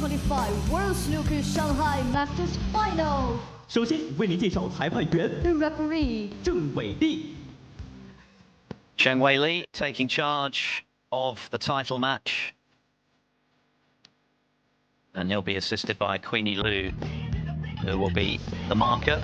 2025 World Snooker Shanghai Masters Final. 首先为您介绍裁判员 The referee 郑伟丽。 Cheng Wei Li taking charge of the title match. And he'll be assisted by Queenie Lu, who will be the marker.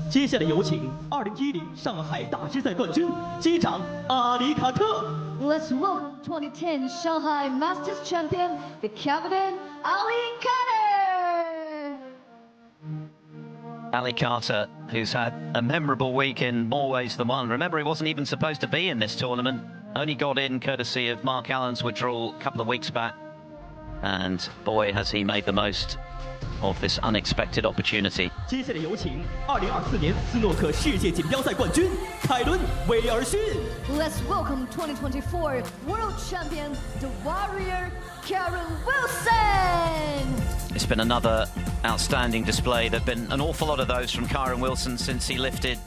接下来有请2010上海大师赛冠军机长阿里卡特。 Let's welcome 2010 Shanghai Masters Champion, the Captain Ali Kyren. Ali Carter, who's had a memorable week in more ways than one. Remember, he wasn't even supposed to be in this tournament. Only got in courtesy of Mark Allen's withdrawal a couple of weeks back. And boy, has he made the most of this unexpected opportunity. 接下来有请2024年斯诺克世界锦标赛冠军凯伦威尔逊。 Let's welcome 2024 World Champion, the Warrior Kyren Wilson. It's been another outstanding display. There have been an awful lot of those from Kyren Wilson since he lifted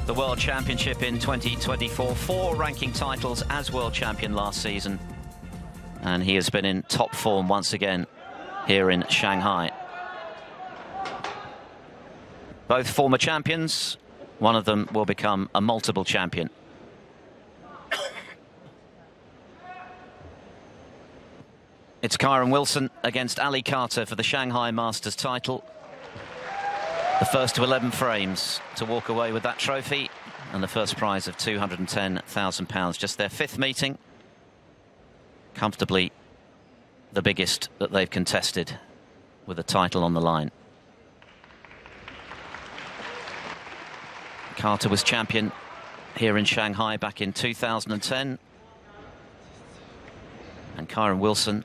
the World Championship in 2024. 4 ranking titles as World Champion last season. And he has been in top form once again here in Shanghai. Both former champions. One of them will become a multiple champion. It's Kyren Wilson against Ali Carter for the Shanghai Masters title. The first to 11 frames to walk away with that trophy and the first prize of £210,000. Just their 5th meeting. Comfortably the biggest that they've contested with a title on the line. Carter was champion here in Shanghai back in 2010. And Kyren Wilson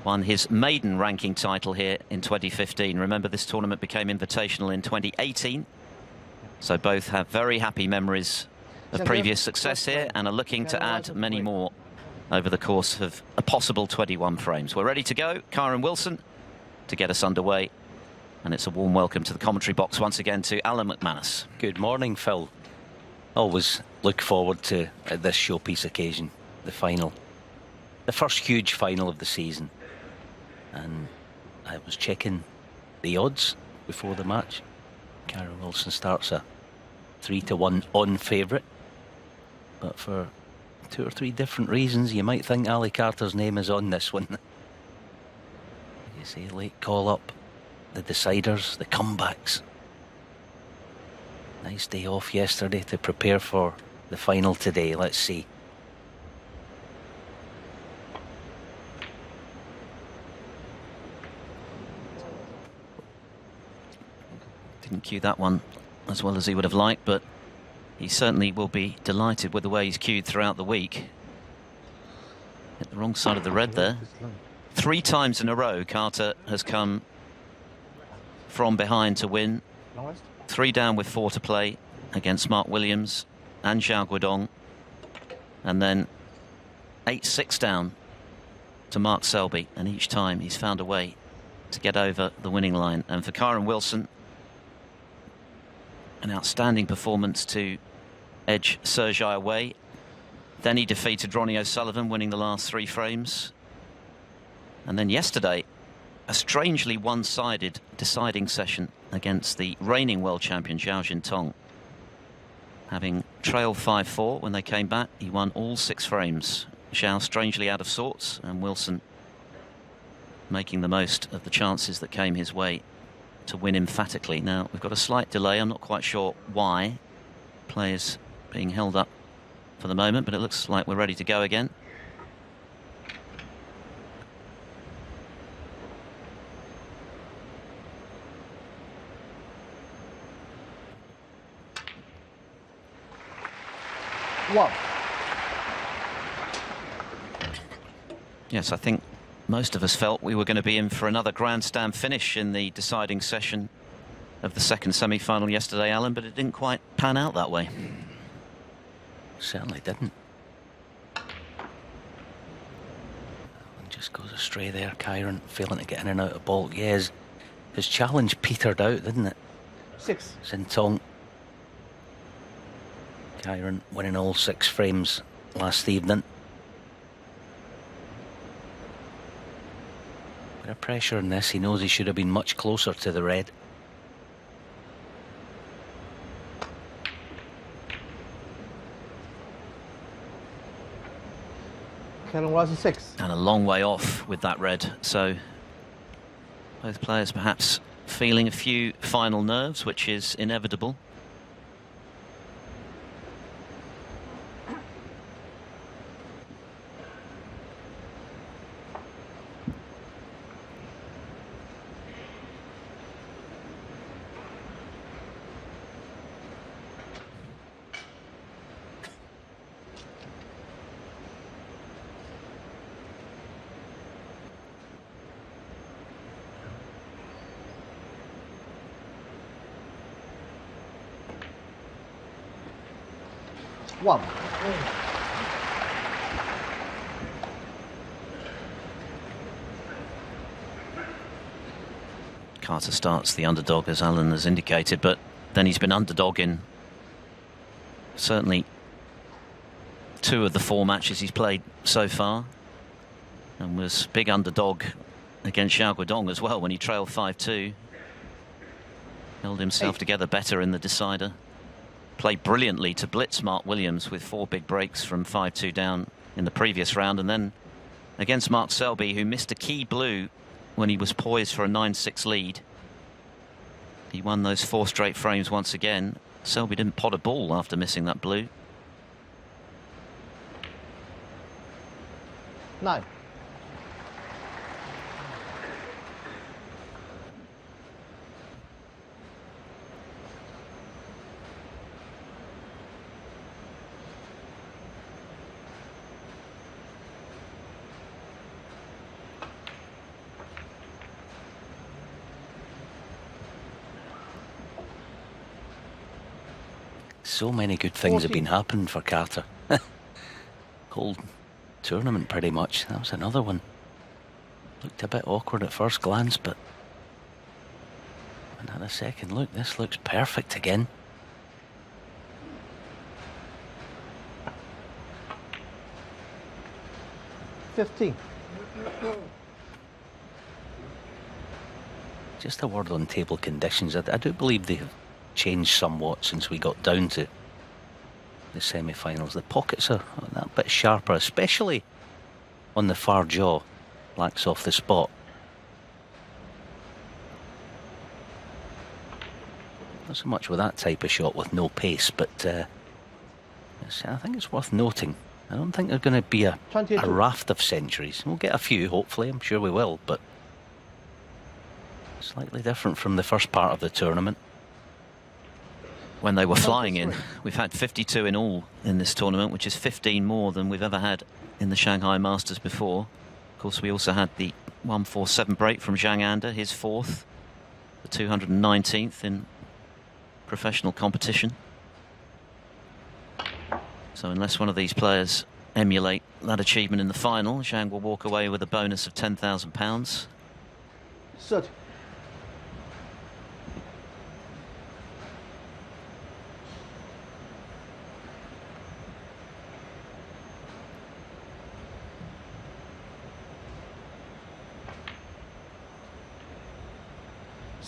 won his maiden ranking title here in 2015. Remember, this tournament became invitational in 2018. So both have very happy memories of previous success here and are looking to add many more over the course of a possible 21 frames. We're ready to go. Kyren Wilson to get us underway. And it's a warm welcome to the commentary box once again to Alan McManus. Good morning, Phil. Always look forward to this showpiece occasion, the final. The first huge final of the season. And I was checking the odds before the match. Kyren Wilson starts a 3-1 on favourite. But for 2 or 3 different reasons, you might think Ali Carter's name is on this one. You see, late call up, the deciders, the comebacks. Nice day off yesterday to prepare for the final today. Let's see. Didn't cue that one as well as he would have liked, but he certainly will be delighted with the way he's cued throughout the week. Hit the wrong side of the red there. 3 times in a row Carter has come from behind to win. 3 down with 4 to play against Mark Williams and Zhao Guodong. And then 8-6 down to Mark Selby. And each time he's found a way to get over the winning line. And for Kyren Wilson, an outstanding performance to edge Sergei away. Then he defeated Ronnie O'Sullivan, winning the last 3 frames. And then yesterday, a strangely one-sided deciding session against the reigning world champion Zhao Jintong. Having trailed 5-4 when they came back, he won all 6 frames. Zhao strangely out of sorts, and Wilson making the most of the chances that came his way to win emphatically. Now, we've got a slight delay. I'm not quite sure why. Players being held up for the moment, but it looks like we're ready to go again. Wow. Yes, I think most of us felt we were going to be in for another grandstand finish in the deciding session of the second semi-final yesterday, Alan, but it didn't quite pan out that way. Certainly didn't. Just goes astray there. Kyren failing to get in and out of baulk. Yeah, his challenge petered out, didn't it? 6. Jintong Kyren winning all 6 frames last evening. Bit of pressure in this. He knows he should have been much closer to the red. Kyren was 6. And a long way off with that red, so both players perhaps feeling a few final nerves, which is inevitable. One. Carter starts the underdog, as Alan has indicated, but then he's been underdog in certainly 2 of the 4 matches he's played so far, and was big underdog against Xiao Guodong as well when he trailed 5-2. Held himself together better in the decider. Played brilliantly to blitz Mark Williams with 4 big breaks from 5-2 down in the previous round, and then against Mark Selby, who missed a key blue when he was poised for a 9-6 lead. He won those 4 straight frames once again. Selby didn't pot a ball after missing that blue. 9. So many good things have been happening for Carter. Whole tournament pretty much. That was another one. Looked a bit awkward at first glance, but and at a second look, this looks perfect again. Just a word on table conditions. I do believe they have changed somewhat since we got down to the semi-finals. The pockets are that bit sharper, especially on the far jaw. Lacks off the spot. Not so much with that type of shot with no pace, but I think it's worth noting. I don't think there's going to be a raft of centuries. We'll get a few, hopefully. I'm sure we will, but slightly different from the first part of the tournament. When they were flying in, we've had 52 in all in this tournament, which is 15 more than we've ever had in the Shanghai Masters before. Of course, we also had the 147 break from Zhang Anda, his 4th, the 219th in professional competition. So unless one of these players emulate that achievement in the final, Zhang will walk away with a bonus of £10,000. Sit.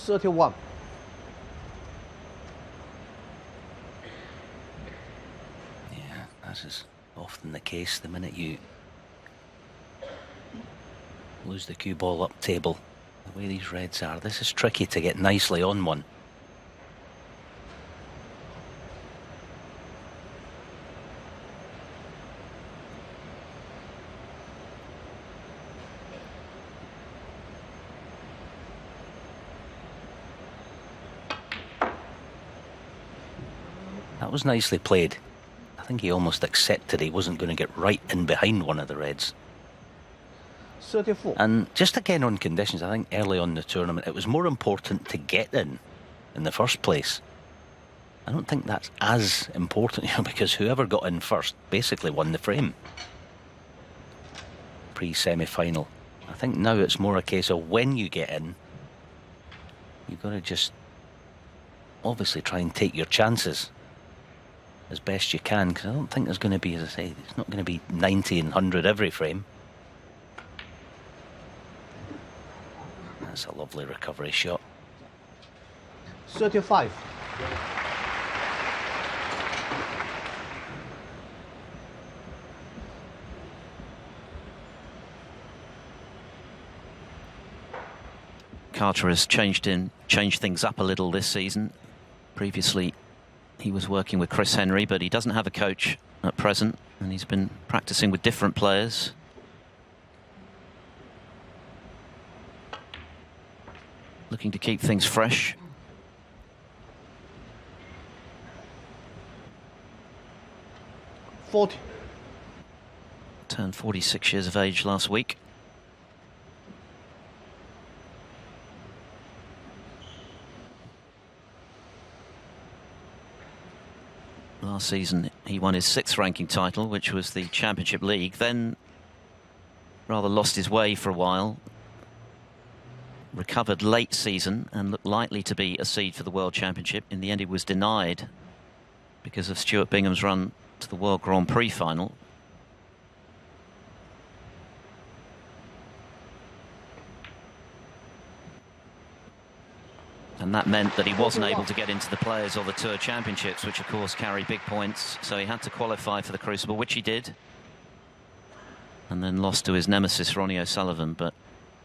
$31. Yeah, as is often the case, the minute you lose the cue ball up table, the way these reds are, this is tricky to get nicely on one. That was nicely played. I think he almost accepted he wasn't going to get right in behind one of the reds. 34. And just again on conditions, I think early on in the tournament it was more important to get in the first place. I don't think that's as important, because whoever got in first basically won the frame. Pre-semi-final. I think now it's more a case of when you get in, you've got to just obviously try and take your chances. as best you can, because I don't think there's going to be, as I say, it's not going to be 90 and 100 every frame. That's a lovely recovery shot. 35. Carter has changed things up a little this season. Previously, he was working with Chris Henry, but he doesn't have a coach at present, and he's been practicing with different players. Looking to keep things fresh. Turned 46 years of age last week. Last season he won his 6th ranking title, which was the Championship League, then rather lost his way for a while. Recovered late season and looked likely to be a seed for the World Championship. In the end, he was denied because of Stuart Bingham's run to the World Grand Prix final. And that meant that he wasn't able to get into the Players or the Tour Championships, which of course carry big points. So he had to qualify for the Crucible, which he did. And then lost to his nemesis, Ronnie O'Sullivan. But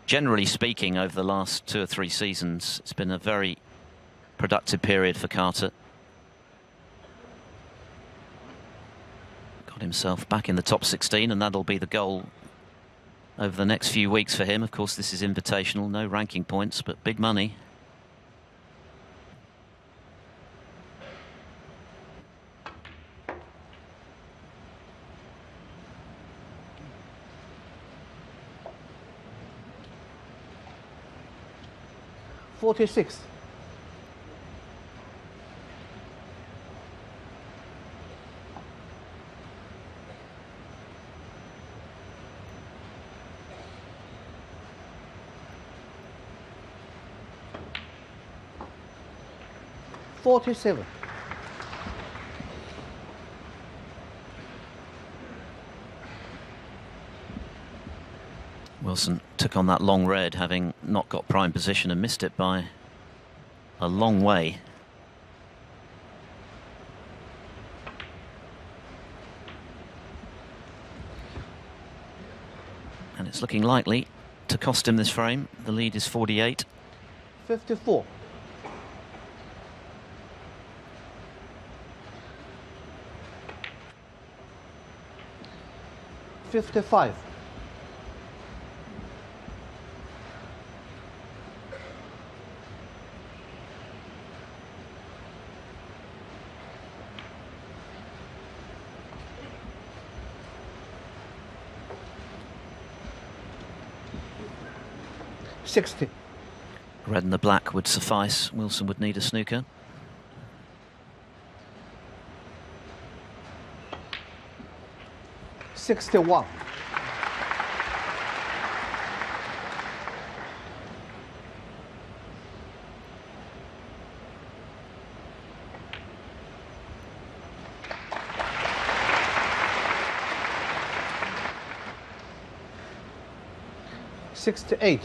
generally speaking, over the last 2 or 3 seasons, it's been a very productive period for Carter. Got himself back in the top 16, and that'll be the goal over the next few weeks for him. Of course, this is invitational, no ranking points, but big money. $46. $47. Wilson took on that long red, having not got prime position, and missed it by a long way. And it's looking likely to cost him this frame. The lead is 48. 54. $55. 60. Red and the black would suffice. Wilson would need a snooker. $61. $68.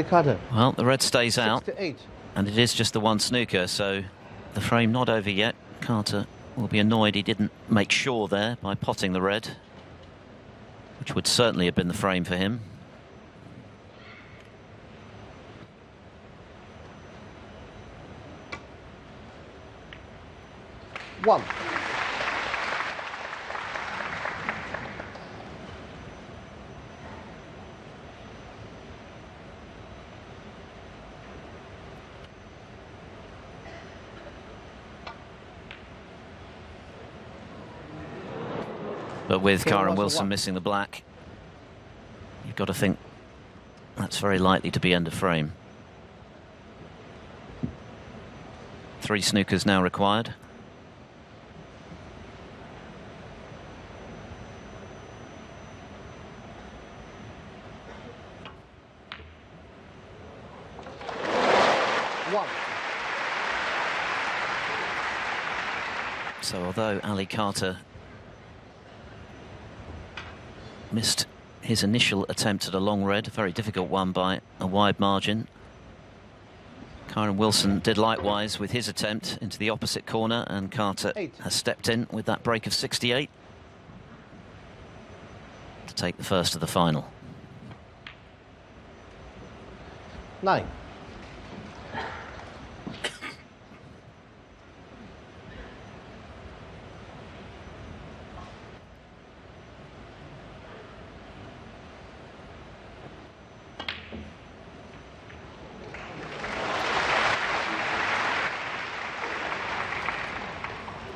Carter. Well, the red stays out, 68. and it is just the one snooker, so the frame not over yet. Carter will be annoyed he didn't make sure there by potting the red, which would certainly have been the frame for him. One. But with Kyren Russell Wilson one. missing the black, you've got to think that's very likely to be end of frame. 3 snookers now required. So although Ali Carter missed his initial attempt at a long red, a very difficult one by a wide margin, Kyren Wilson did likewise with his attempt into the opposite corner, and Carter has stepped in with that break of 68 to take the first of the final. 9.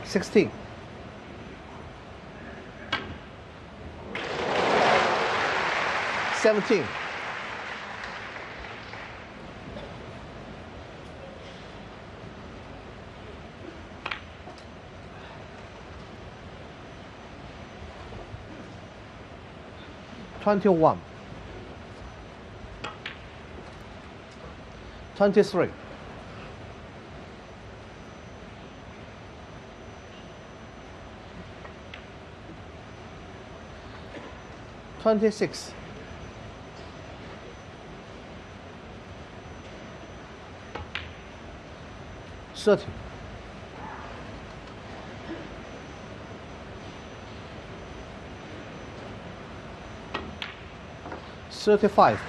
$16. 17. 21. 23. 26. 30. 35.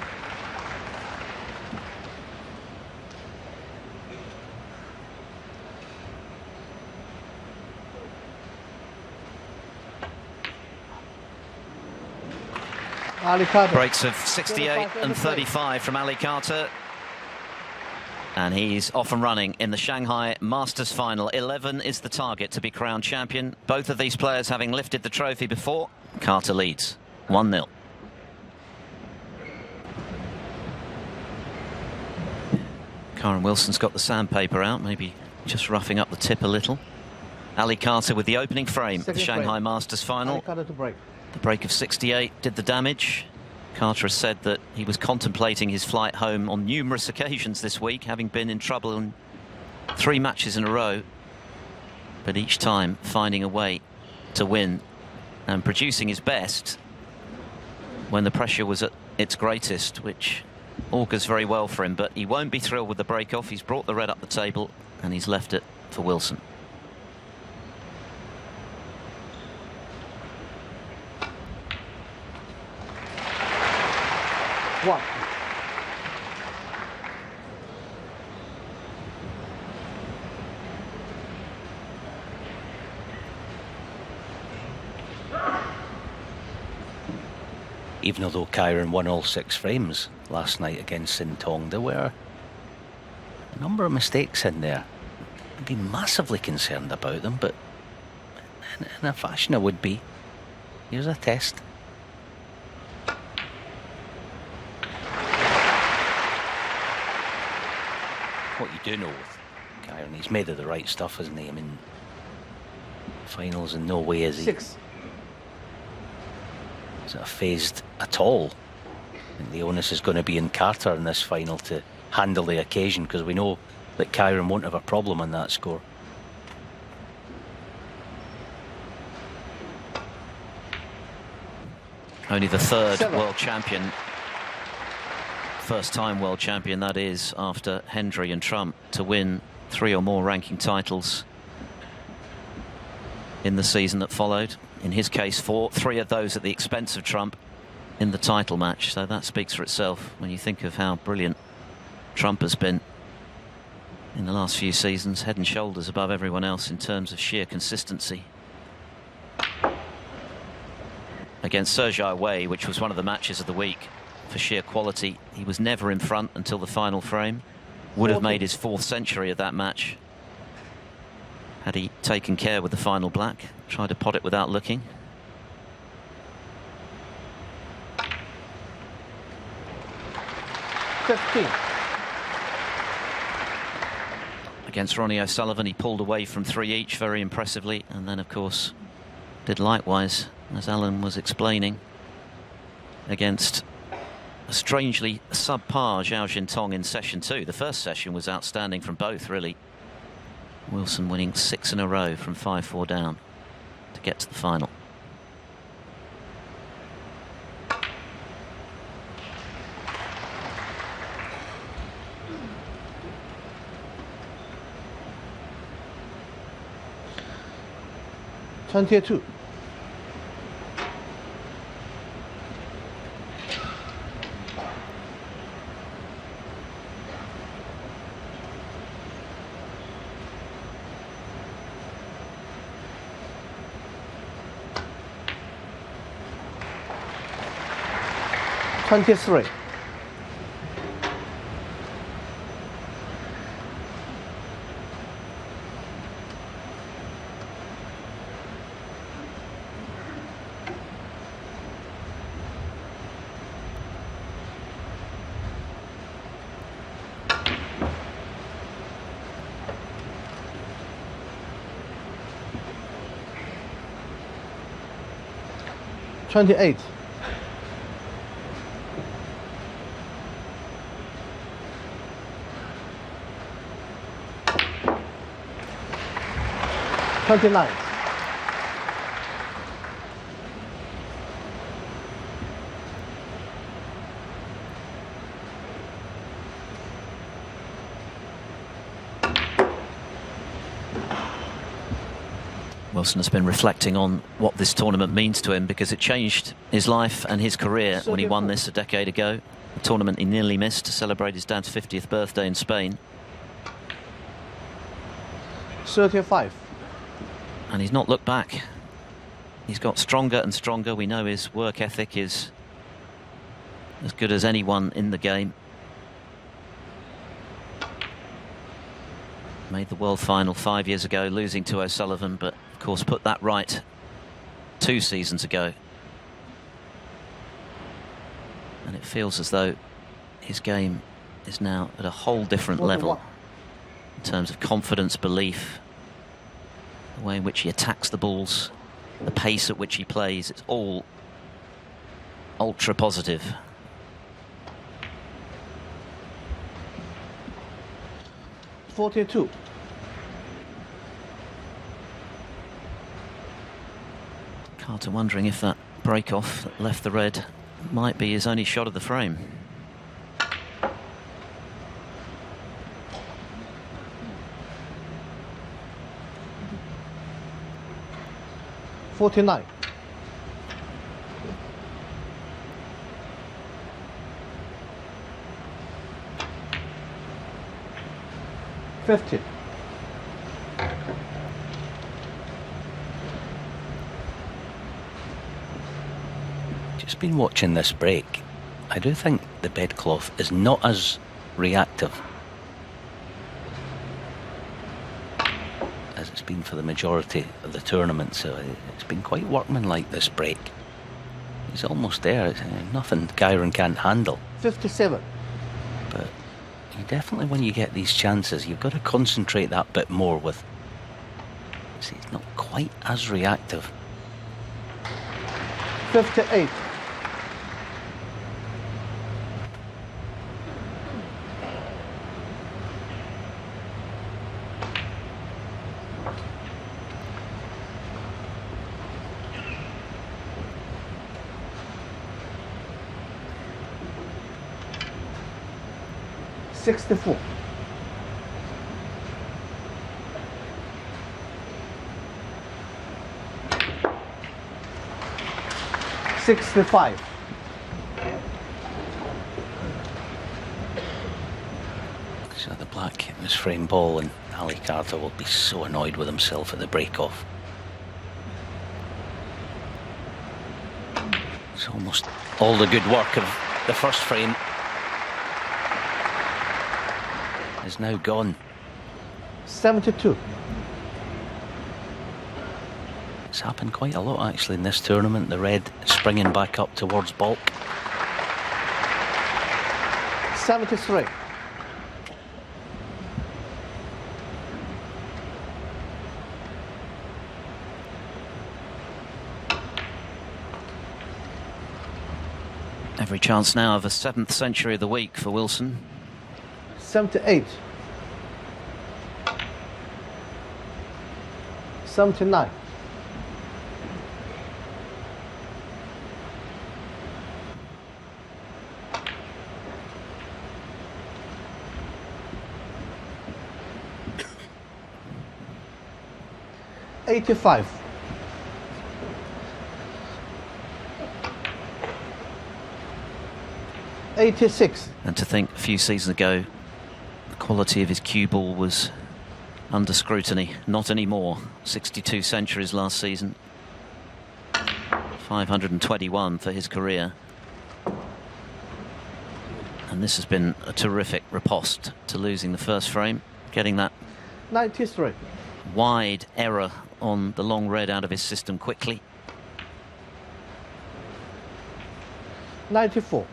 Ali Carter. Breaks of 68 and 35 from Ali Carter. And he's off and running in the Shanghai Masters final. 11 is the target to be crowned champion. Both of these players having lifted the trophy before. Carter leads 1-0. Kyren Wilson's got the sandpaper out, maybe just roughing up the tip a little. Ali Carter with the opening frame of the Shanghai Masters final. Ali Carter to break. The break of 68 did the damage. Carter has said that he was contemplating his flight home on numerous occasions this week, having been in trouble in 3 matches in a row, but each time finding a way to win and producing his best when the pressure was at its greatest, which augurs very well for him. But he won't be thrilled with the break off. He's brought the red up the table and he's left it for Wilson. One. Even although Kyren won all 6 frames last night against Sin Tong, there were a number of mistakes in there. I'd be massively concerned about them, but in a fashion I would be. Here's a test. What you do know with Kyren, he's made of the right stuff, hasn't he? I mean, finals in no way is he 6. sort of phased at all. I think the onus is going to be in Carter in this final to handle the occasion, because we know that Kyren won't have a problem on that score. Only the 3rd world champion, first time world champion that is, after Hendry and Trump, to win 3 or more ranking titles in the season that followed. In his case, 3 of those at the expense of Trump in the title match. So that speaks for itself when you think of how brilliant Trump has been in the last few seasons, head and shoulders above everyone else in terms of sheer consistency. Against Sergei Wei, which was one of the matches of the week for sheer quality, he was never in front until the final frame. Would have made his 4th century of that match had he taken care with the final black. Tried to pot it without looking. Against Ronnie O'Sullivan, he pulled away from 3 each very impressively, and then of course did likewise, as Alan was explaining, against a strangely subpar Zhao Jintong in session 2. The first session was outstanding from both, really. Wilson winning 6 in a row from 5-4 down to get to the final. $22. 23. $28. 29. Wilson has been reflecting on what this tournament means to him, because it changed his life and his career when he won this a decade ago. A tournament he nearly missed to celebrate his dad's 50th birthday in Spain. 35. And he's not looked back. He's got stronger and stronger. We know his work ethic is as good as anyone in the game. Made the world final 5 years ago, losing to O'Sullivan, but of course put that right 2 seasons ago. And it feels as though his game is now at a whole different level in terms of confidence, belief, the way in which he attacks the balls, the pace at which he plays. It's all ultra positive. $42. Carter wondering if that break-off that left the red might be his only shot of the frame. $49. 50. Just been watching this break. I do think the bedcloth is not as reactive as it's been for the majority of the tournament, so it's been quite workmanlike, this break. He's almost there. It's nothing Kyren can't handle. 57. But you definitely, when you get these chances, you've got to concentrate that bit more with. See, it's not quite as reactive. 58. $64. 65. So the black misframe ball, and Ali Carter will be so annoyed with himself at the break-off. It's almost all the good work of the first frame is now gone. 72. It's happened quite a lot actually in this tournament, the red springing back up towards baulk. 73. Every chance now of a 7th century of the week for Wilson. 78. 79. $85. $86. And to think a few seasons ago, the quality of his cue ball was under scrutiny. Not anymore. 62 centuries last season. 521 for his career. And this has been a terrific riposte to losing the first frame. Getting that 93. wide error on the long red out of his system quickly. 94.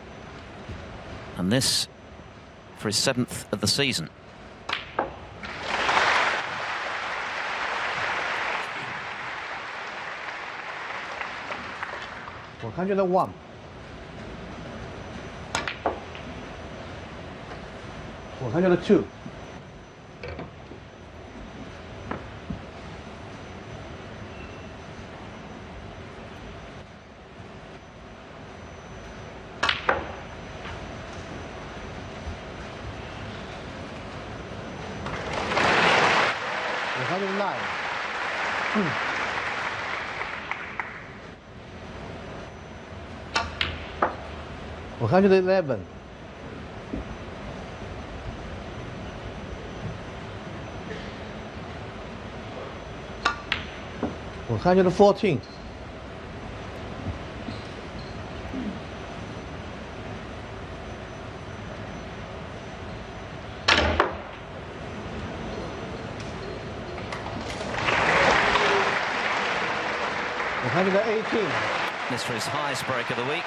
And this for his 7th of the season. $101. $102. $111. $114. $118. This for his highest break of the week.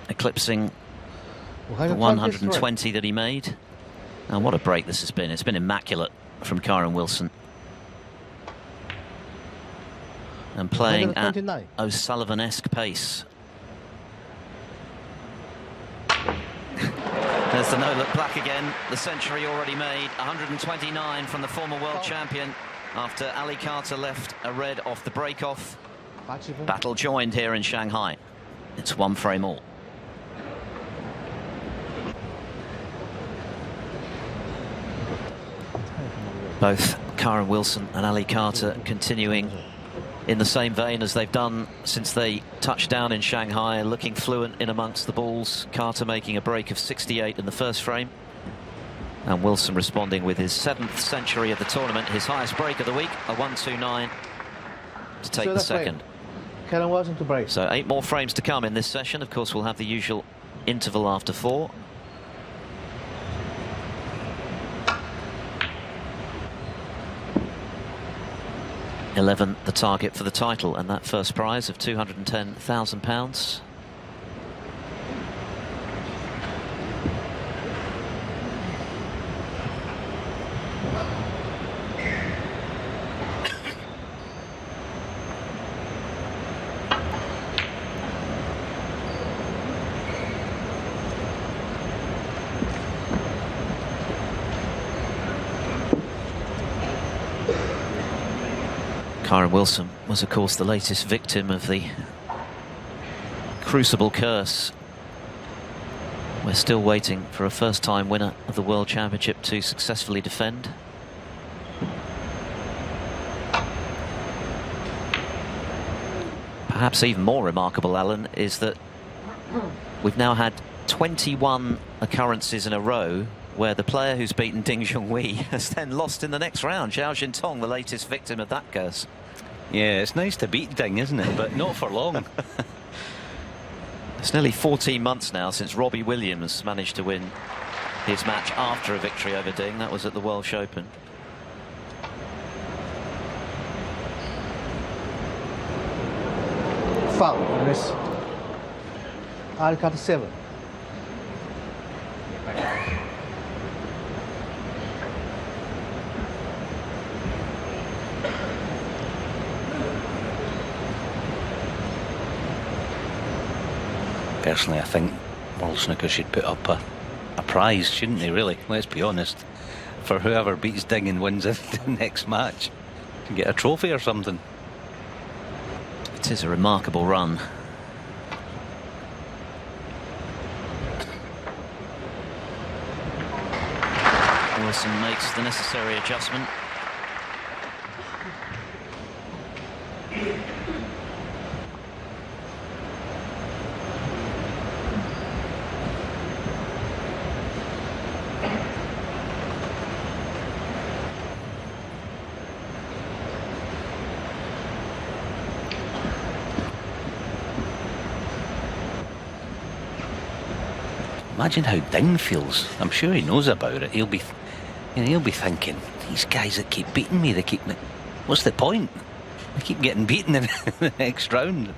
Eclipsing the 120 that he made. And what a break this has been. It's been immaculate from Kyren Wilson. And playing at O'Sullivan-esque pace. There's the no-look black again. The century already made. 129 from the former world champion after Ali Carter left a red off the break-off. Battle joined here in Shanghai. It's one frame all. Both Kyren Wilson and Ali Carter continuing in the same vein as they've done since they touched down in Shanghai, looking fluent in amongst the balls. Carter making a break of 68 in the first frame, and Wilson responding with his 7th century of the tournament, his highest break of the week, a 129 to take the second. Kyren Wilson to break. So 8 more frames to come in this session. Of course, we'll have the usual interval after 4. $11 the target for the title, and that first prize of £210,000. Kyren Wilson was, of course, the latest victim of the Crucible curse. We're still waiting for a first-time winner of the World Championship to successfully defend. Perhaps even more remarkable, Alan, is that we've now had 21 occurrences in a row where the player who's beaten Ding Junhui has then lost in the next round. Zhao Jintong, the latest victim of that curse. Yeah, it's nice to beat Ding, isn't it? But not for long. It's nearly 14 months now since Robbie Williams managed to win his match after a victory over Ding. That was at the Welsh Open. Foul, miss. I'll cut 7. Personally, I think World Snooker should put up a prize, shouldn't they, really? Let's be honest. for whoever beats Ding and wins the next match. Can get a trophy or something. It is a remarkable run. Wilson makes the necessary adjustment. Imagine how Ding feels. I'm sure he knows about it. He'll be thinking, these guys that keep beating me, what's the point? They keep getting beaten in the next round.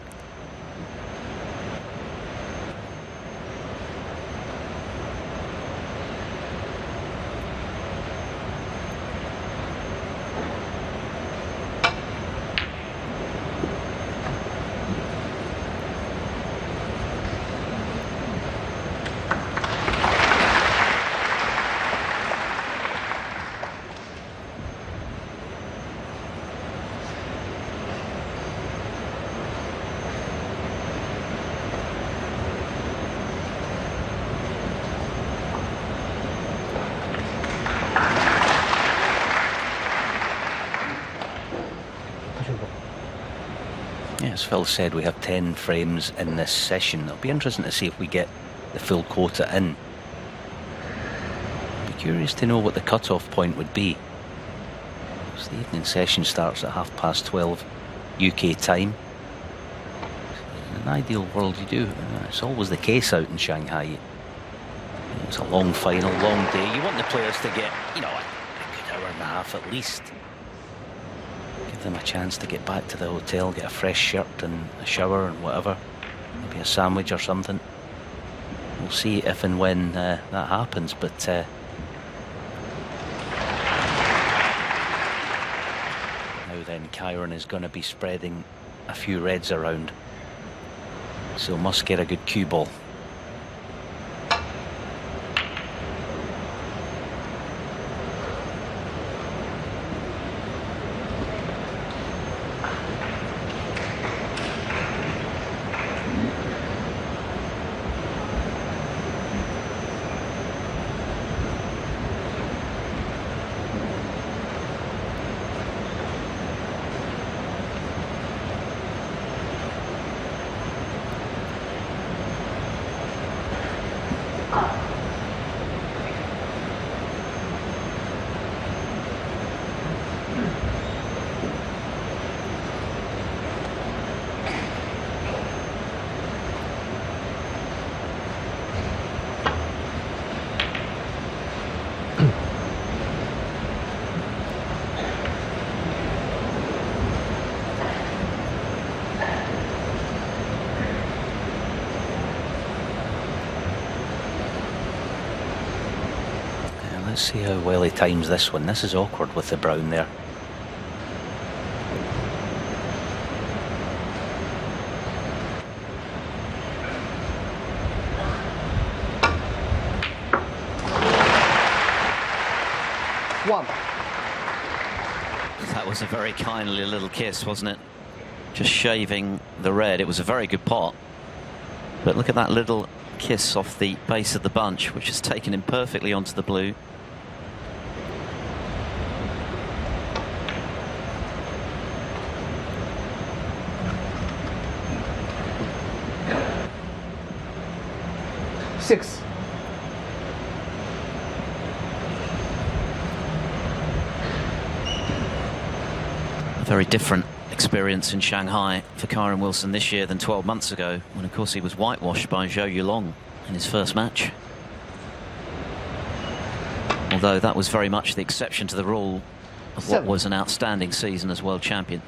As Phil said, we have 10 frames in this session. It'll be interesting to see if we get the full quota in. I'd be curious to know what the cut-off point would be. Because the evening session starts at 12:30 UK time. In an ideal world, you do. It's always the case out in Shanghai. It's a long final, long day. You want the players to get, a good hour and a half at least. Give them a chance to get back to the hotel, get a fresh shirt and a shower and whatever, maybe a sandwich or something. We'll see if and when that happens, but now then Kyren is going to be spreading a few reds around, so must get a good cue ball. Let's see how well he times this one. This is awkward with the brown there. One. That was a very kindly little kiss, wasn't it? Just shaving the red. It was a very good pot. But look at that little kiss off the base of the bunch, which has taken him perfectly onto the blue. Six. A very different experience in Shanghai for Kyren Wilson this year than 12 months ago, when of course he was whitewashed by Zhou Yulong in his first match. Although that was very much the exception to the rule of what was an outstanding season as world champion.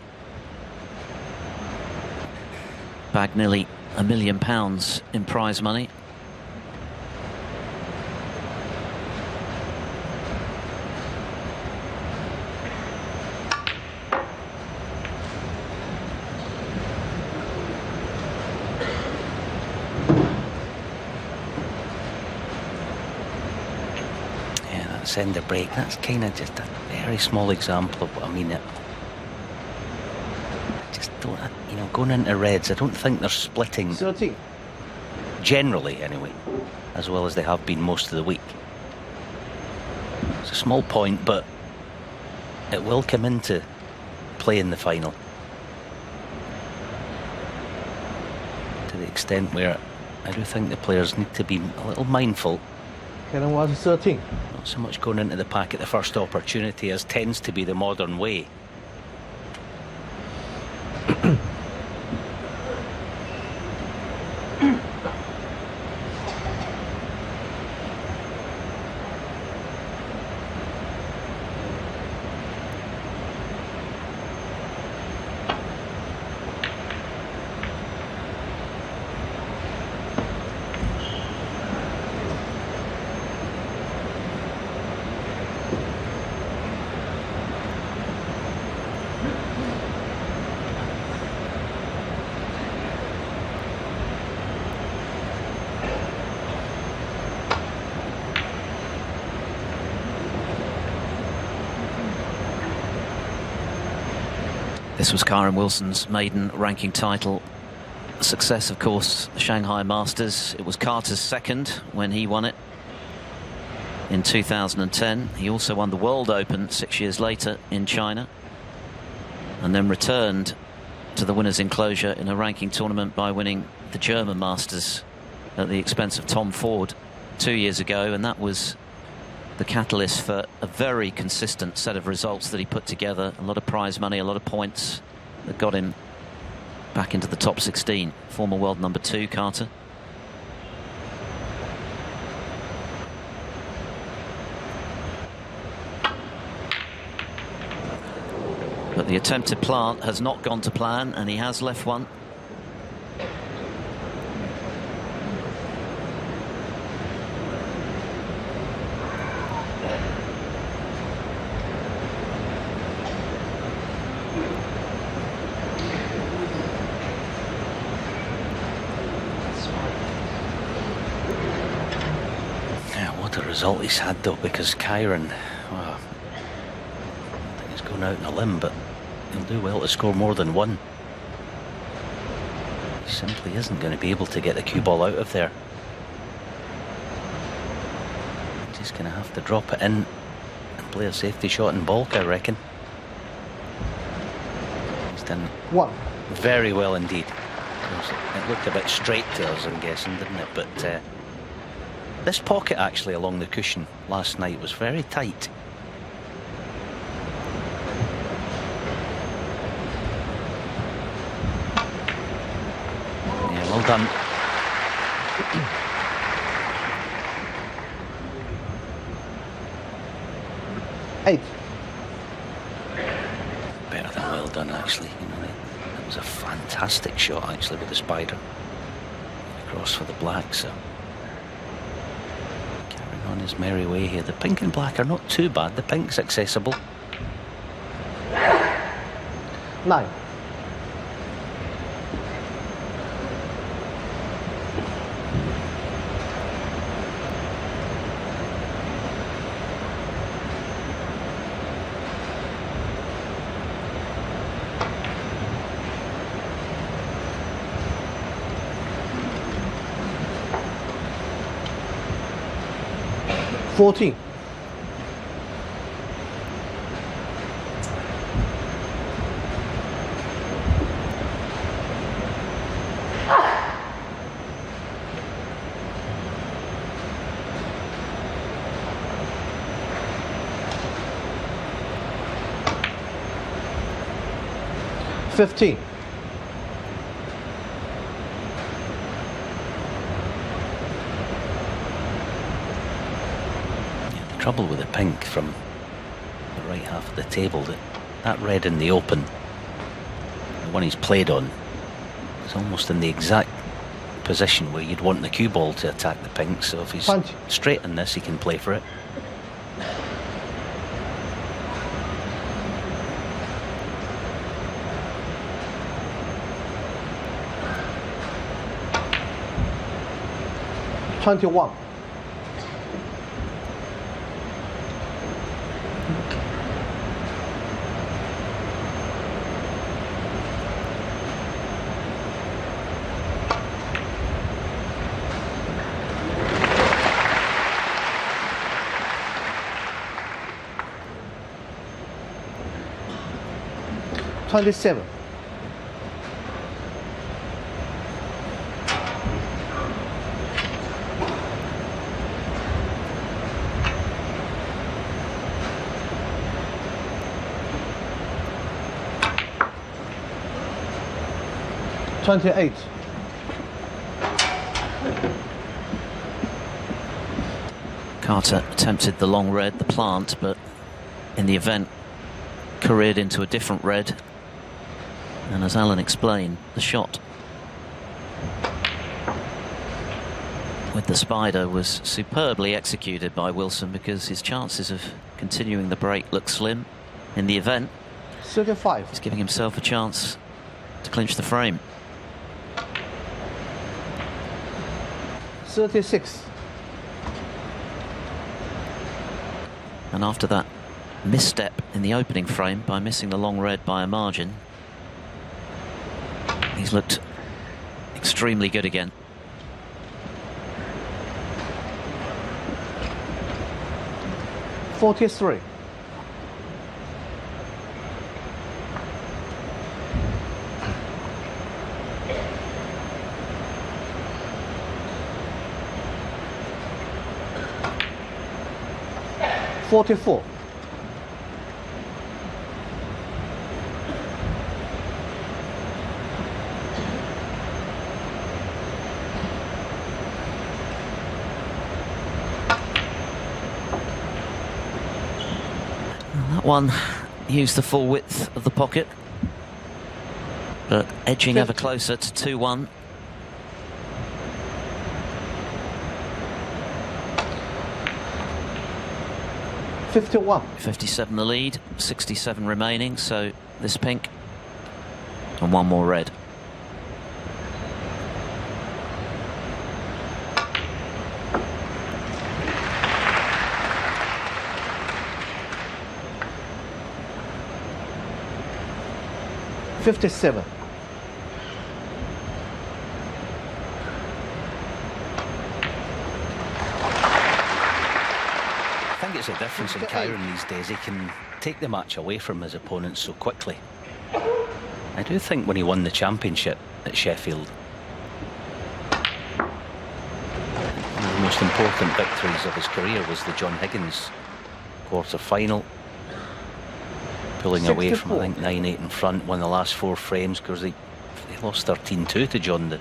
Bagged nearly £1 million in prize money. send a break. That's kind of just a very small example of what I mean. I just don't, you know, going into reds, I don't think they're splitting 13. generally anyway, as well as they have been most of the week. It's a small point, but it will come into play in the final, to the extent where I do think the players need to be a little mindful. Kyren was 13. Not so much going into the pack at the first opportunity, as tends to be the modern way. This was Kyren Wilson's maiden ranking title. Success, of course, the Shanghai Masters. It was Carter's second when he won it in 2010. He also won the World Open 6 years later in China, and then returned to the winner's enclosure in a ranking tournament by winning the German Masters at the expense of Tom Ford 2 years ago, and that was the catalyst for a very consistent set of results that he put together. A lot of prize money, a lot of points that got him back into the top 16. Former world number 2, Carter. But the attempted plant has not gone to plan, and he has left one. Result he's had though, because Kyren, well, I think he's going out on a limb, but he'll do well to score more than one. He simply isn't going to be able to get the cue ball out of there. He's just going to have to drop it in and play a safety shot in baulk, I reckon. He's done very well indeed. It looked a bit straight to us, I'm guessing, didn't it? But this pocket actually along the cushion last night was very tight. Yeah, well done. Eight. Better than well done, actually. You know, that was a fantastic shot actually with the spider across for the black. So on his merry way here. The pink and black are not too bad. The pink's accessible. 9.14. $15. Trouble with the pink from the right half of the table, that red in the open, the one he's played on, is almost in the exact position where you'd want the cue ball to attack the pink. So if he's straight in this, he can play for it. $21. 27. Carter attempted the long red, the plant, but in the event careered into a different red. And as Alan explained, the shot with the spider was superbly executed by Wilson, because his chances of continuing the break look slim. In the event, 35. he's giving himself a chance to clinch the frame. 36. And after that misstep in the opening frame by missing the long red by a margin, he's looked extremely good again. $43. $44. That one used the full width of the pocket, but edging ever closer to 2-1. 51. 57 the lead, 67 remaining, so this pink and one more red. $57. I think it's a difference in Kyren these days. He can take the match away from his opponents so quickly. I do think when he won the championship at Sheffield, one of the most important victories of his career was the John Higgins quarter-final. Pulling away from, I think, 9-8 in front, won the last 4 frames, because he lost 13-2 to John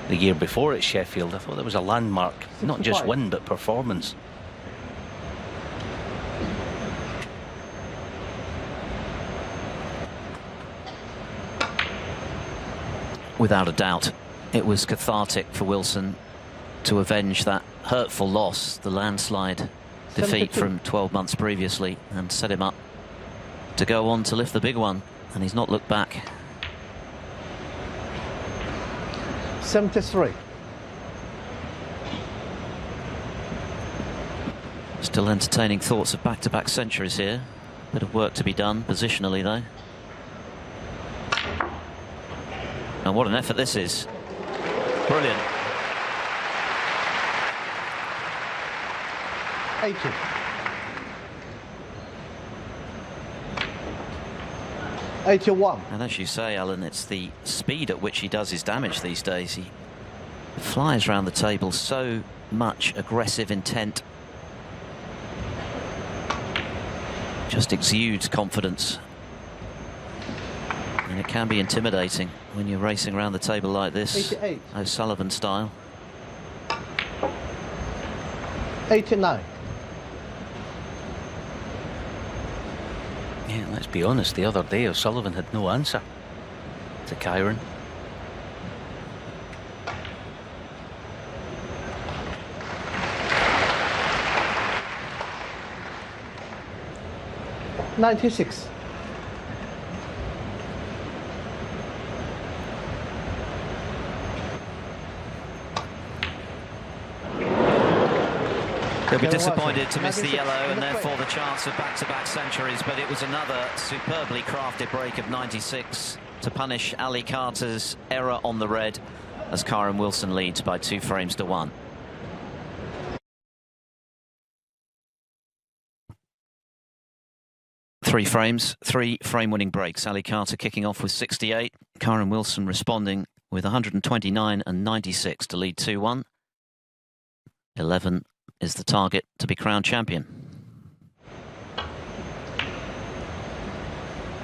the year before at Sheffield. I thought that was a landmark, not just win, but performance. Without a doubt, it was cathartic for Wilson to avenge that hurtful loss, the landslide defeat 72. from 12 months previously, and set him up to go on to lift the big one, and he's not looked back. 73. Still entertaining thoughts of back-to-back centuries here. Bit of work to be done positionally though. And what an effort this is. Brilliant. 80. $81. And as you say, Alan, it's the speed at which he does his damage these days. He flies around the table, so much aggressive intent. Just exudes confidence. And it can be intimidating when you're racing around the table like this, 88. O'Sullivan style. 89. Yeah, let's be honest, the other day O'Sullivan had no answer to Kyren. $96. They'll be disappointed to miss the yellow and therefore the chance of back-to-back centuries, but it was another superbly crafted break of 96 to punish Ali Carter's error on the red as Kyren Wilson leads by 2 frames to 1. 3 frames, 3 frame-winning breaks. Ali Carter kicking off with 68. Kyren Wilson responding with 129 and 96 to lead 2-1. 11 is the target to be crowned champion.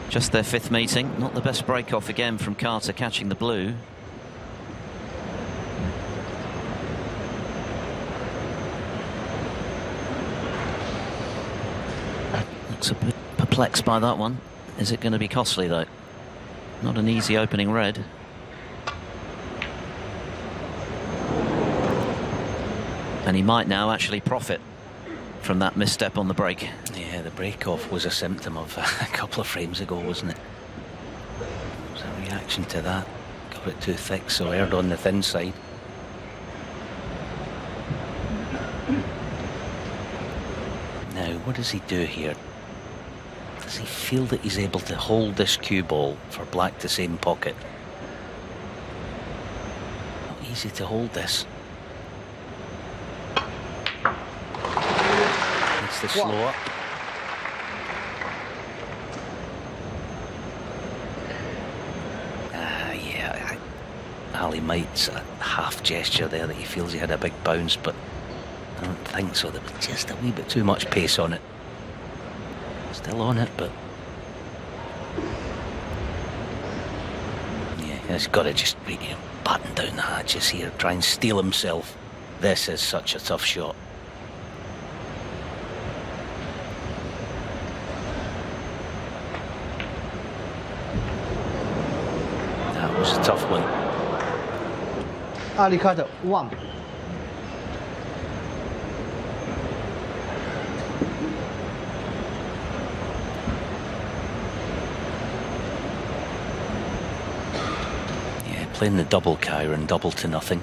Just their 5th meeting. Not the best break-off again from Carter catching the blue. Looks a bit perplexed by that one. Is it going to be costly though? Not an easy opening red. And he might now actually profit from that misstep on the break. Yeah, the break-off was a symptom of a couple of frames ago, wasn't it? It was a reaction to that. Got it too thick, so erred on the thin side. Now, what does he do here? Does he feel that he's able to hold this cue ball for black to same pocket? Not easy to hold this. Needs to slow up. Yeah, Ali might's a half gesture there that he feels he had a big bounce, but I don't think so. There was just a wee bit too much pace on it. Still on it, but yeah, he's got to just really batten down the hatches here, try and steal himself. This is such a tough shot. That was a tough one. Ali Carter, 1. Playing the double Kyren, double to nothing.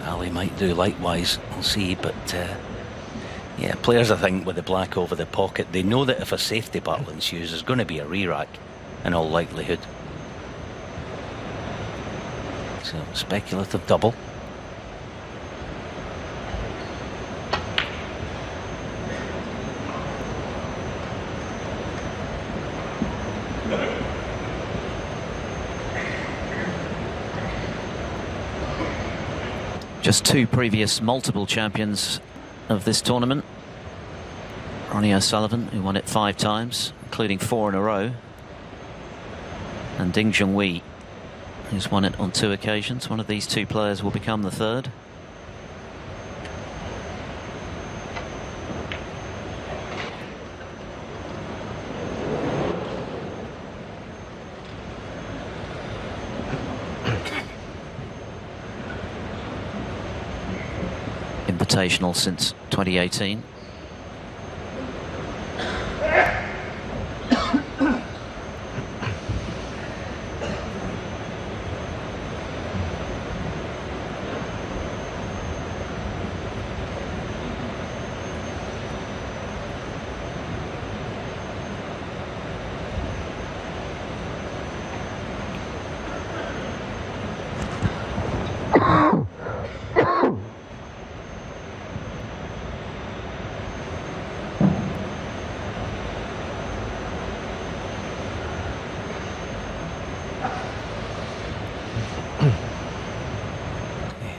Ali might do likewise, we'll see, but yeah, players I think with the black over the pocket, they know that if a safety battle ensues, there's going to be a re-rack in all likelihood. So, speculative double. Just 2 previous multiple champions of this tournament. Ronnie O'Sullivan, who won it 5 times, including 4 in a row. And Ding Junhui, who's won it on 2 occasions. One of these 2 players will become the 3rd. Invitational since 2018.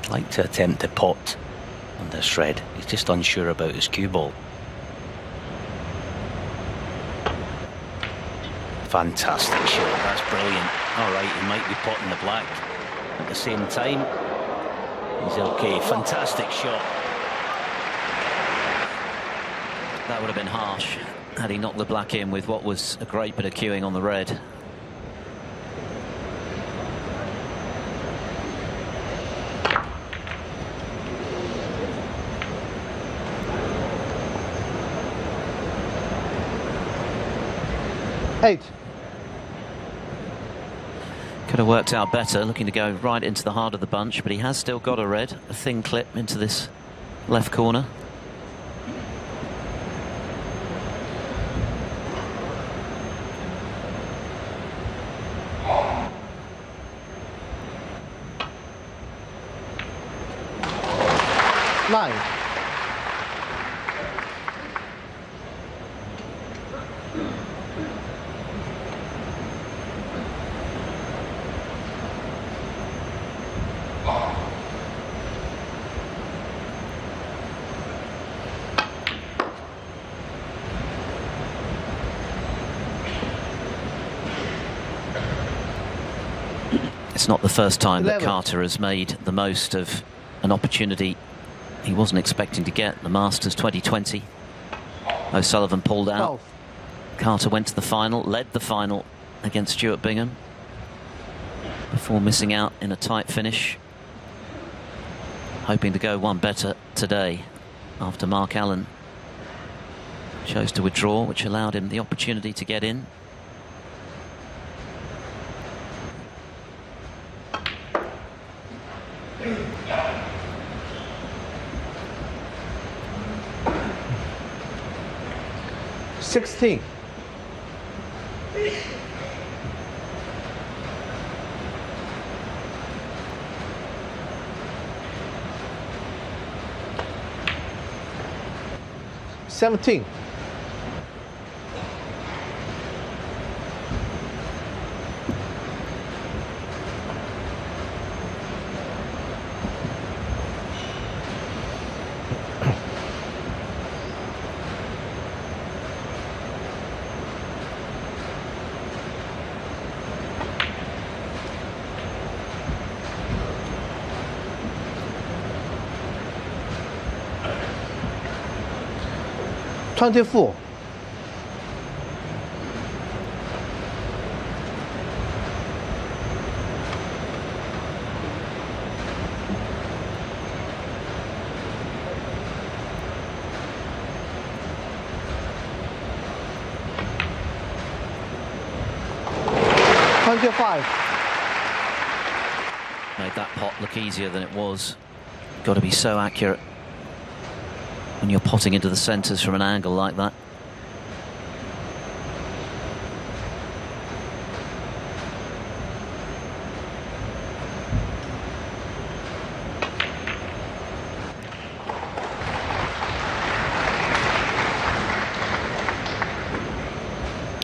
Like to attempt to pot on this red. He's just unsure about his cue ball. Fantastic shot, that's brilliant. Alright, he might be potting the black. At the same time, he's okay. Fantastic shot. That would have been harsh had he knocked the black in with what was a great bit of cueing on the red. Could have worked out better, looking to go right into the heart of the bunch, but he has still got a red, a thin clip into this left corner. 9. It's not the first time that 11. Carter has made the most of an opportunity he wasn't expecting to get. The Masters 2020. O'Sullivan pulled out. 12. Carter went to the final, led the final against Stuart Bingham before missing out in a tight finish. Hoping to go one better today after Mark Allen chose to withdraw, which allowed him the opportunity to get in. $16. $17. $24. $25. Made that pot look easier than it was. Got to be so accurate when you're potting into the centres from an angle like that.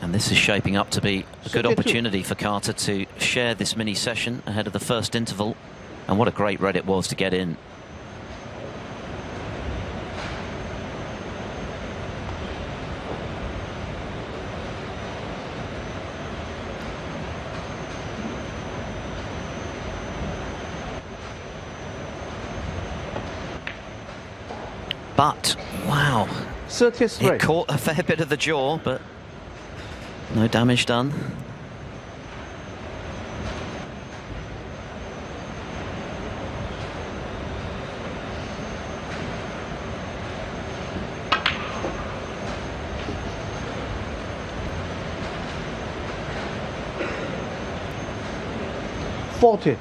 And this is shaping up to be a good opportunity for Carter to share this mini session ahead of the first interval. And what a great red it was to get in. But, wow, 33. it caught a fair bit of the jaw, but no damage done. $40.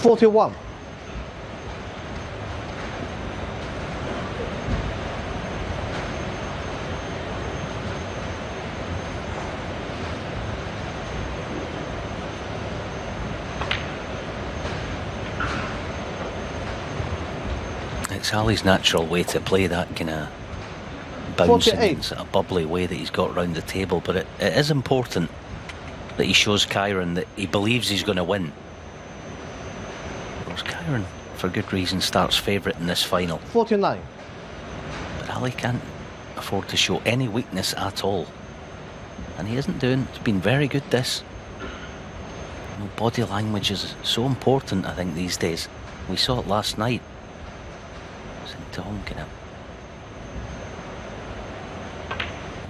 $41. It's Ali's natural way to play that kind of bouncing 48. and sort of bubbly way that he's got round the table, but it is important that he shows Kyren that he believes he's going to win. Of course, Kyren, for good reason, starts favourite in this final. 49. But Ali can't afford to show any weakness at all. And he isn't doing. It's been very good, this. You know, body language is so important, I think, these days. We saw it last night. Tom kind of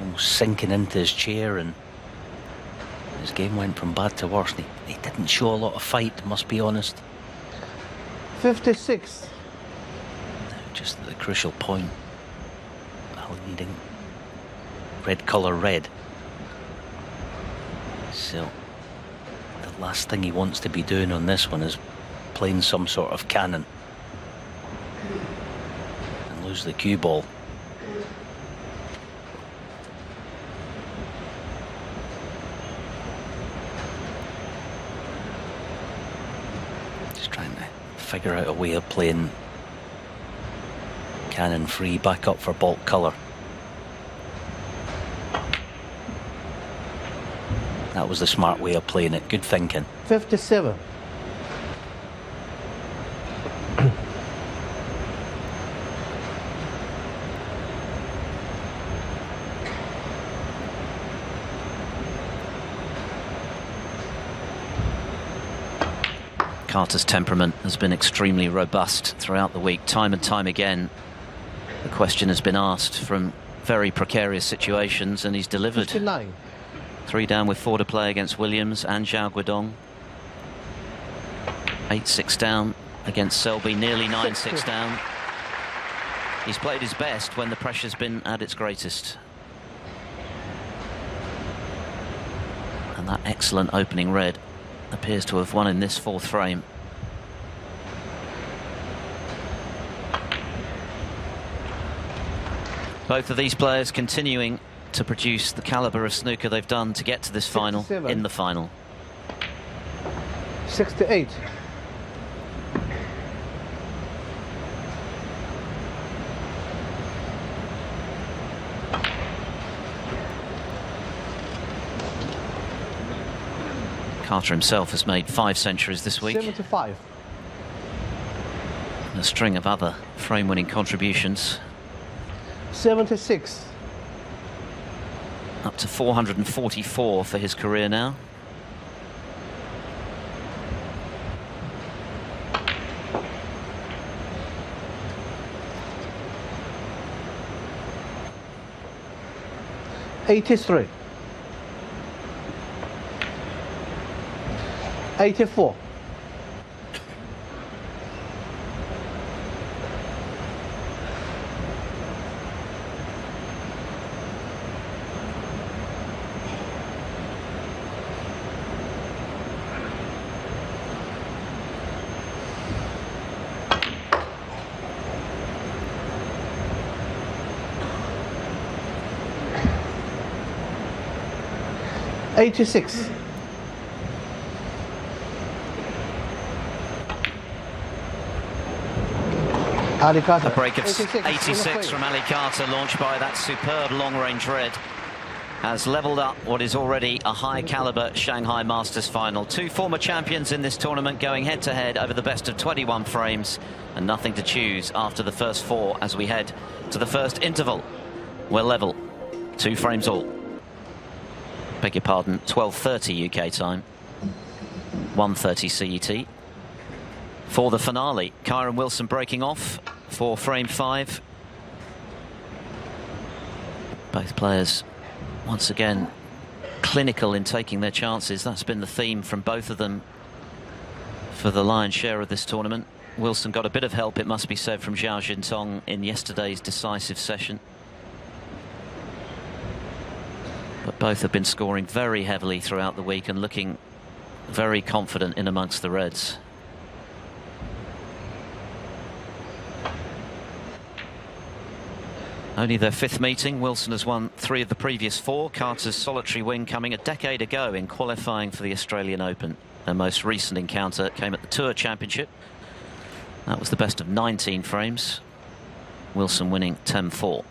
almost sinking into his chair, and his game went from bad to worse. He didn't show a lot of fight, must be honest. 56. Just at the crucial point, Ali needing red colour red. So the last thing he wants to be doing on this one is playing some sort of cannon. The cue ball. figure out a way of playing cannon free back up for baulk colour. That was the smart way of playing it. Good thinking. 57. Carter's temperament has been extremely robust throughout the week. Time and time again, the question has been asked from very precarious situations, and he's delivered. 59. 3 down with 4 to play against Williams and Zhao Guidong. 8-6 down against Selby, nearly 9-6 down. He's played his best when the pressure's been at its greatest. And that excellent opening red appears to have won in this 4th frame. Both of these players continuing to produce the calibre of snooker they've done to get to this final 67. in the final. 68. Carter himself has made 5 centuries this week. 75. And a string of other frame-winning contributions. 76. Up to 444 for his career now. '83. 84. 86. Ali Carter. A break of 86 86 from Ali Carter, launched by that superb long-range red, has levelled up what is already a high-calibre Shanghai Masters final. 2 former champions in this tournament going head-to-head over the best of 21 frames, and nothing to choose after the first 4 as we head to the first interval. We're level, 2 frames all. Beg your pardon, 12:30 UK time, 1:30 CET. For the finale, Kyren Wilson breaking off for frame 5. Both players once again clinical in taking their chances. That's been the theme from both of them for the lion's share of this tournament. Wilson got a bit of help, it must be said, from Zhao Jintong in yesterday's decisive session. But both have been scoring very heavily throughout the week and looking very confident in amongst the reds. Only their 5th meeting. Wilson has won 3 of the previous 4. Carter's solitary win coming a decade ago in qualifying for the Australian Open. Their most recent encounter came at the Tour Championship. That was the best of 19 frames. Wilson winning 10-4.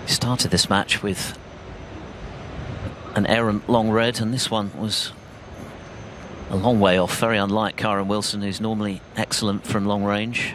Started this match with an errant long red, and this one was a long way off, very unlike Kyren Wilson, who's normally excellent from long range.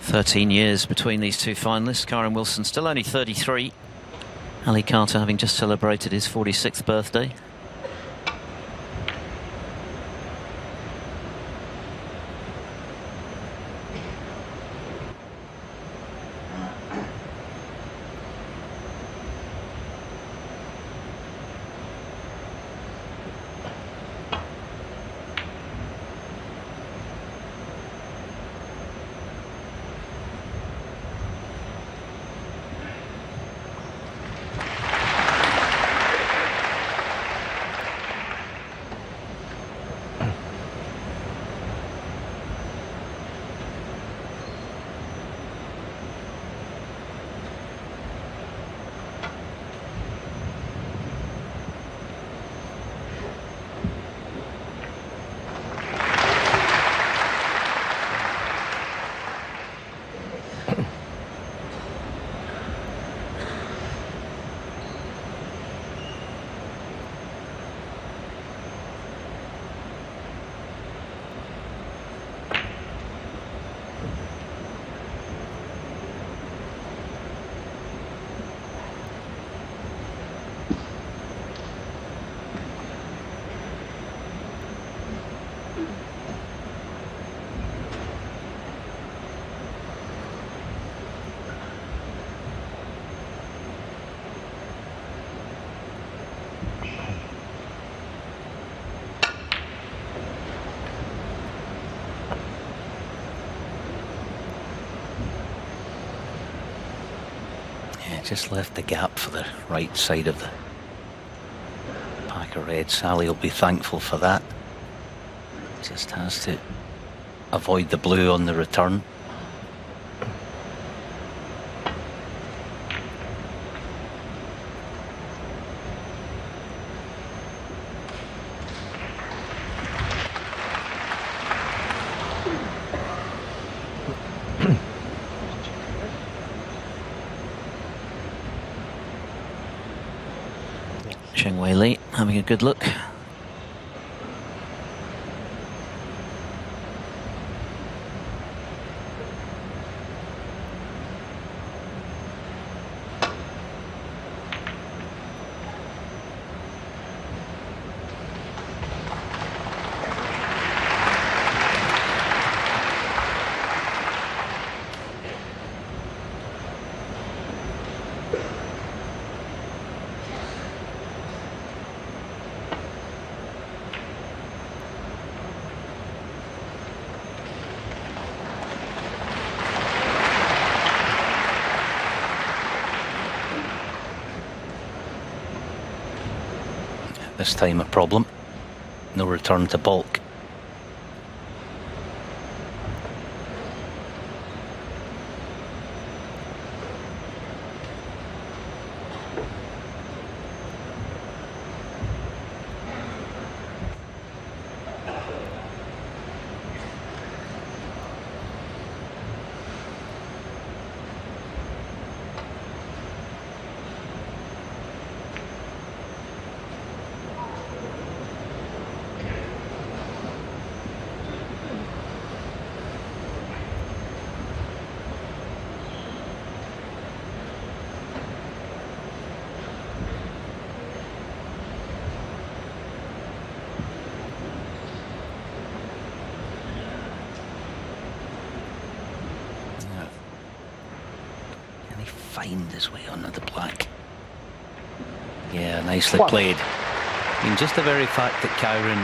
"13 years between these two finalists. Kyren Wilson still only 33. Ali Carter having just celebrated his 46th birthday. Just left the gap for the right side of the pack of red. Sally will be thankful for that. Just has to avoid the blue on the return. Lee having a good look. This time a problem. No return to bulk. find his way onto the black. Yeah, nicely One. played. I mean, just the very fact that Kyren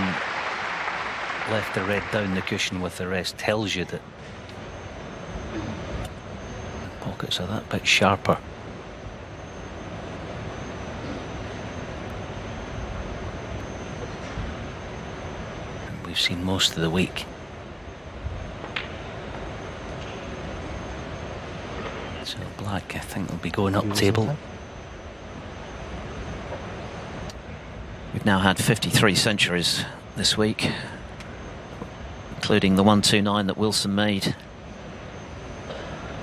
left the red down the cushion with the rest tells you that the pockets are that bit sharper. And we've seen most of the week. So black, I think, will be going up table. We've now had 53 centuries this week, including the 129 that Wilson made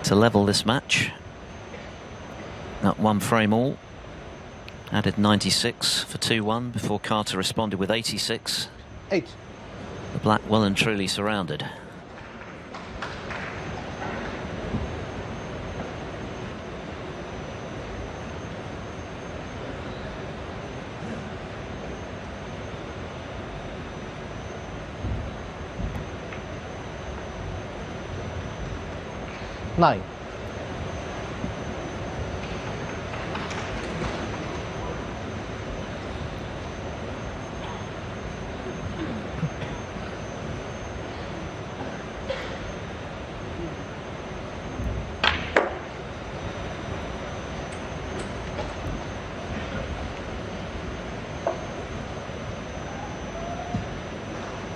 to level this match. Up one frame all. Added 96 for 2-1 before Carter responded with 86. 8. The black well and truly surrounded. Nine.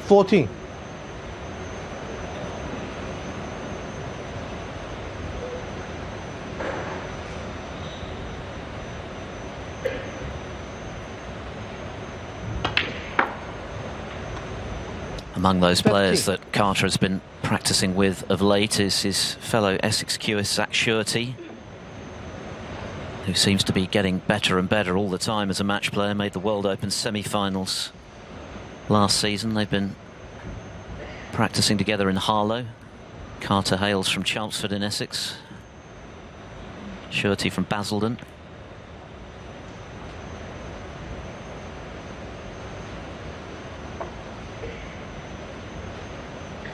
$14. Among those players that Carter has been practicing with of late is his fellow Essex QS Zach Shurty, who seems to be getting better and better all the time as a match player. Made the World Open semi-finals last season. They've been practicing together in Harlow. Carter hails from Chelmsford in Essex, Shurty from Basildon.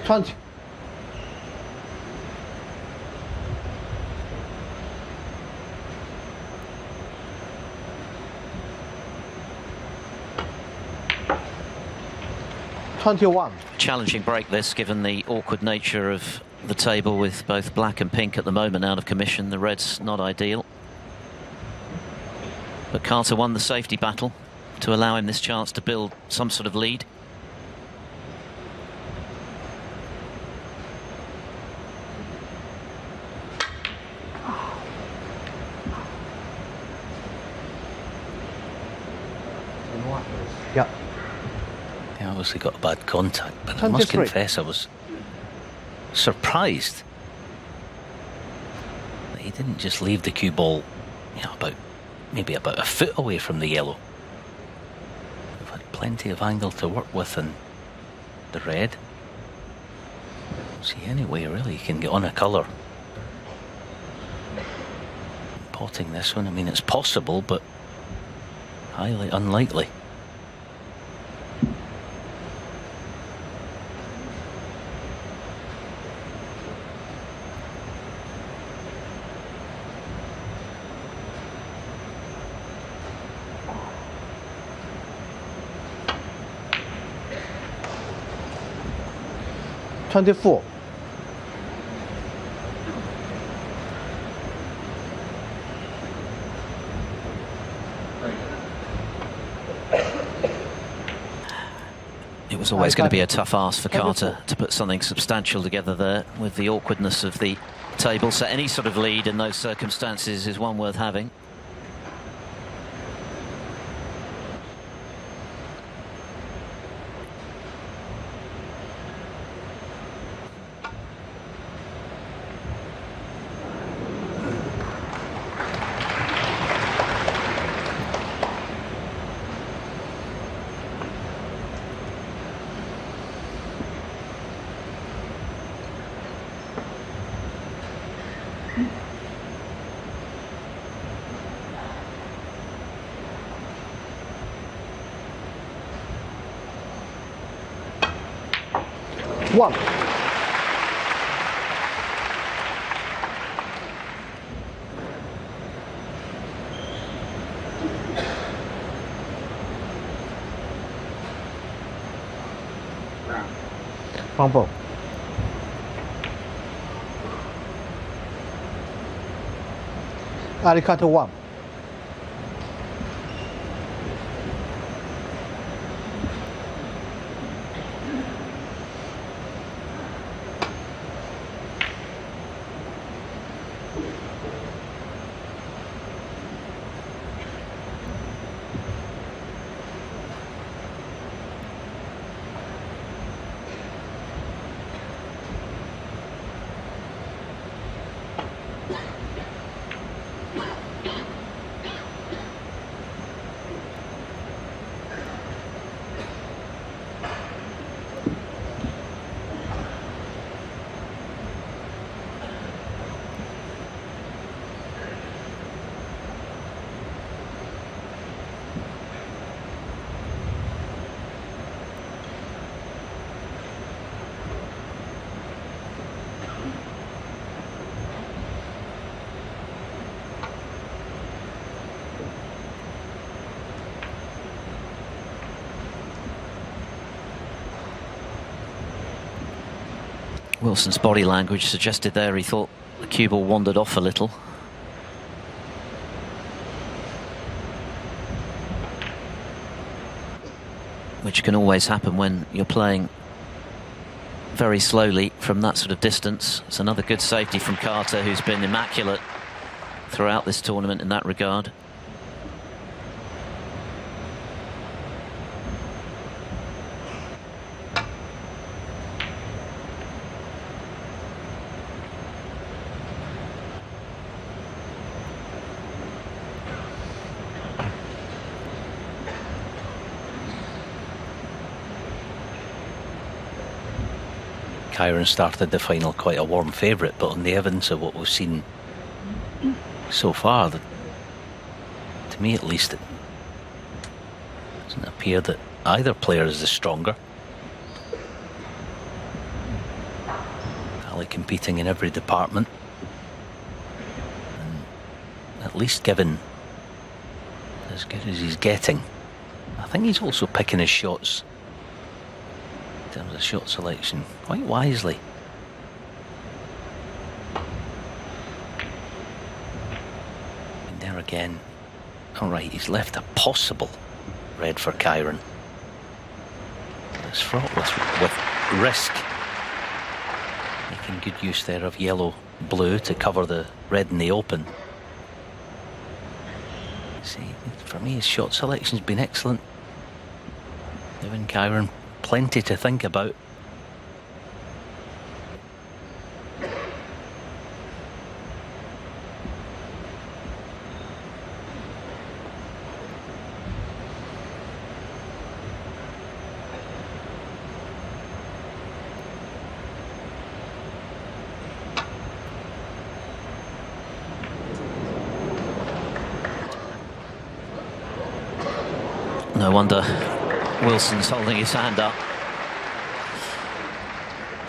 $20. $21. Challenging break this, given the awkward nature of the table with both black and pink at the moment out of commission. The red's not ideal. But Carter won the safety battle to allow him this chance to build some sort of lead. Yeah. He obviously got a bad contact, but I must 23. confess I was surprised that he didn't just leave the cue ball, you know, maybe about a foot away from the yellow. We've had plenty of angle to work with in the red. See any way really you can get on a colour. Potting this one, I mean, it's possible, but highly unlikely. $24. It was always going to be a tough ask for Carter to put something substantial together there with the awkwardness of the table. So any sort of lead in those circumstances is one worth having. One. Fumble. Allister 1. Wilson's body language suggested there he thought the cue ball wandered off a little. Which can always happen when you're playing very slowly from that sort of distance. It's another good safety from Carter, who's been immaculate throughout this tournament in that regard. Kyren started the final quite a warm favourite, but on the evidence of what we've seen so far, to me at least, it doesn't appear that either player is the stronger. Ali competing in every department, and at least given as good as he's getting, I think he's also picking his shots in terms of shot selection quite wisely. And there again, alright, he's left a possible red for Kyren. It's fraught with risk. Making good use there of yellow blue to cover the red in the open. See, for me his shot selection's been excellent, giving Kyren plenty to think about. No wonder Wilson's holding his hand up.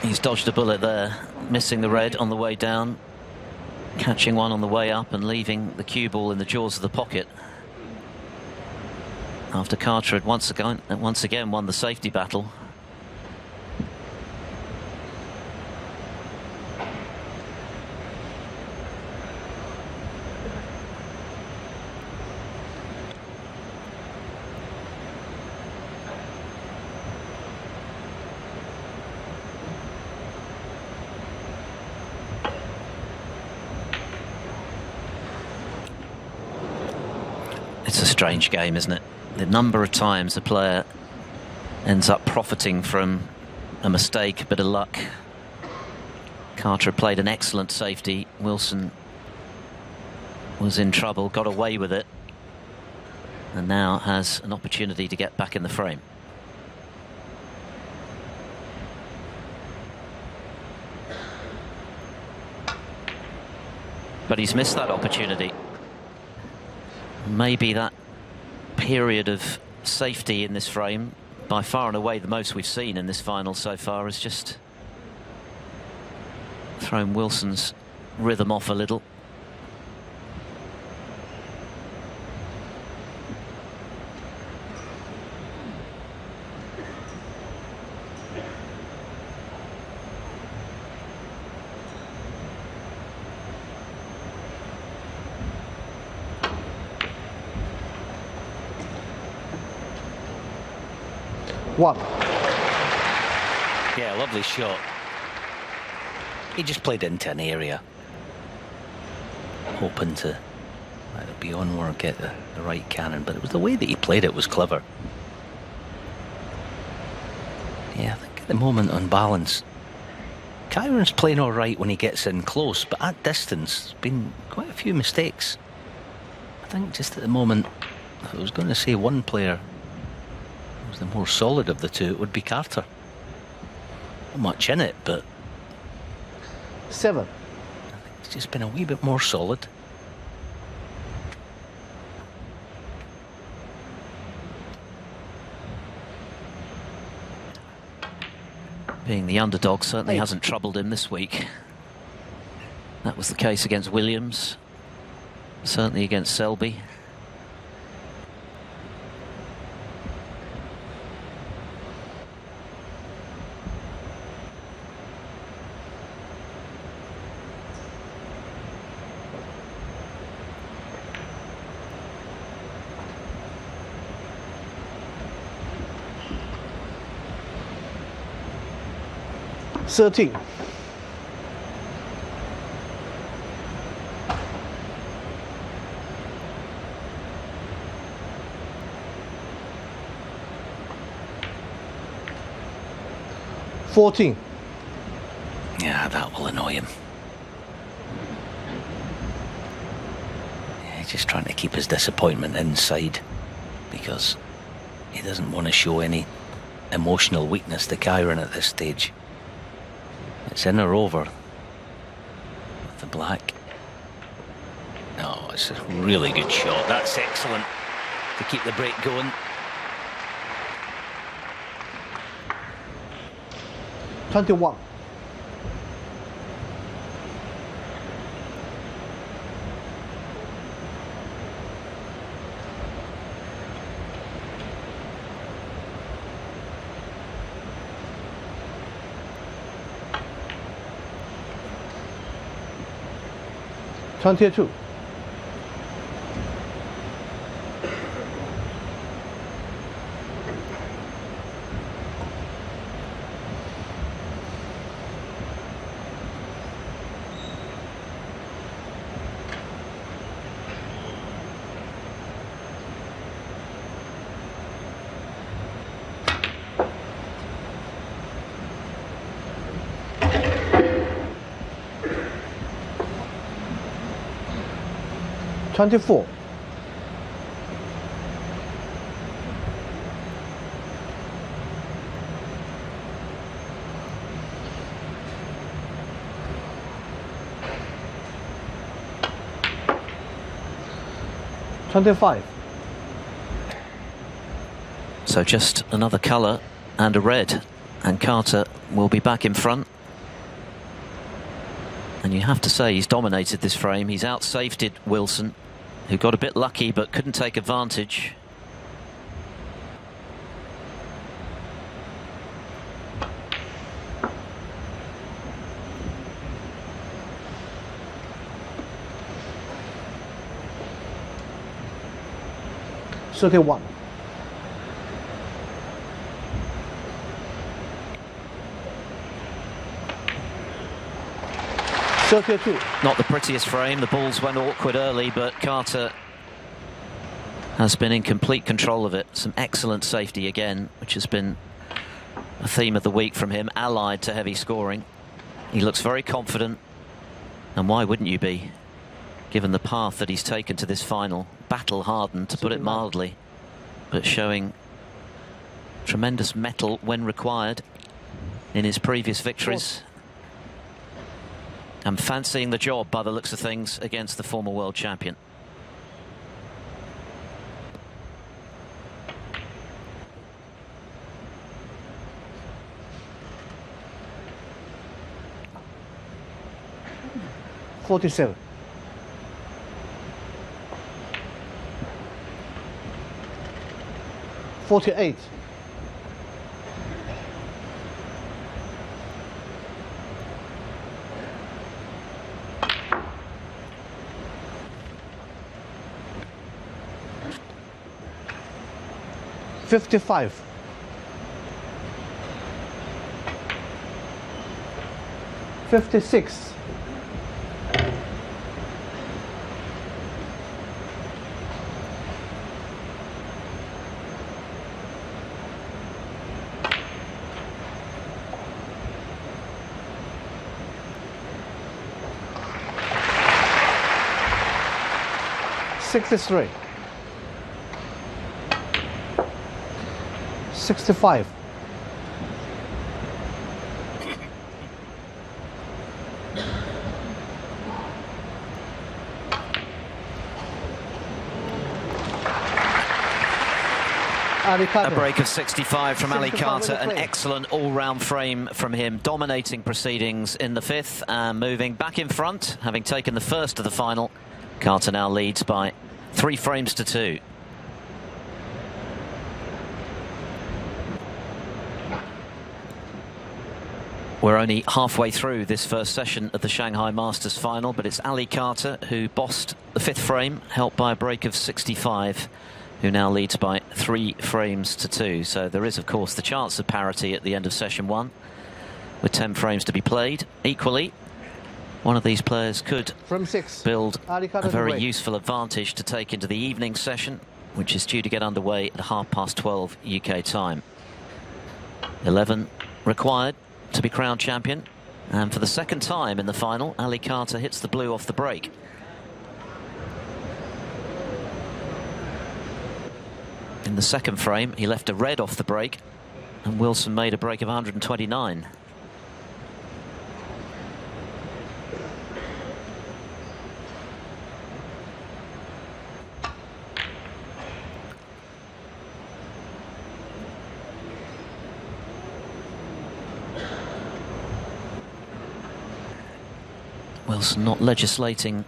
He's dodged a bullet there, missing the red on the way down, catching one on the way up and leaving the cue ball in the jaws of the pocket. After Carter had once again won the safety battle. It's a strange game, isn't it? The number of times a player ends up profiting from a mistake, a bit of luck. Carter played an excellent safety. Wilson was in trouble, got away with it, and now has an opportunity to get back in the frame. But he's missed that opportunity. Maybe that period of safety in this frame, by far and away the most we've seen in this final so far, has just thrown Wilson's rhythm off a little. 1. Yeah, lovely shot. He just played into an area, hoping to either be on or get the right cannon, but it was the way that he played it was clever. Yeah, I think at the moment on balance, Kyren's playing all right when he gets in close, but at distance, there's been quite a few mistakes. I think just at the moment, if I was going to say one player was the more solid of the two, it would be Carter. Not much in it, but 7. I think it's just been a wee bit more solid. Being the underdog certainly 8. hasn't troubled him this week. That was the case against Williams, certainly against Selby. Thirteen. Yeah, that will annoy him. Yeah, he's just trying to keep his disappointment inside because he doesn't want to show any emotional weakness to Kyren at this stage. It's in or over with the black. No, it's a really good shot. That's excellent to keep the break going. 21. Two. $24. $25. So just another colour and a red, and Carter will be back in front. And you have to say he's dominated this frame. He's out-safetyed Wilson, who got a bit lucky but couldn't take advantage. Circuit 1. Circuit 2. Not the prettiest frame. The balls went awkward early, but Carter has been in complete control of it. Some excellent safety again, which has been a theme of the week from him, allied to heavy scoring. He looks very confident, and why wouldn't you be, given the path that he's taken to this final? Battle hardened, to put it mildly, but showing tremendous mettle when required in his previous victories. And fancying the job by the looks of things against the former world champion. $47. 48. $55. 56. $63. 65. A break of 65 from Ali 65 Carter, with a an frame. excellent all-round frame from him, dominating proceedings in the fifth and moving back in front, having taken the first of the final. Carter now leads by 3 frames to 2. We're only halfway through this first session of the Shanghai Masters final, but it's Ali Carter who bossed the 5th frame, helped by a break of 65, who now leads by 3 frames to 2. So there is, of course, the chance of parity at the end of session 1, with 10 frames to be played. Equally, one of these players could From 6. build Ali Carter a very break. useful advantage to take into the evening session, which is due to get underway at 12:30 UK time. 11 required to be crowned champion, and for the second time in the final, Ali Carter hits the blue off the break. In the second frame, he left a red off the break, and Wilson made a break of 129. Wilson not legislating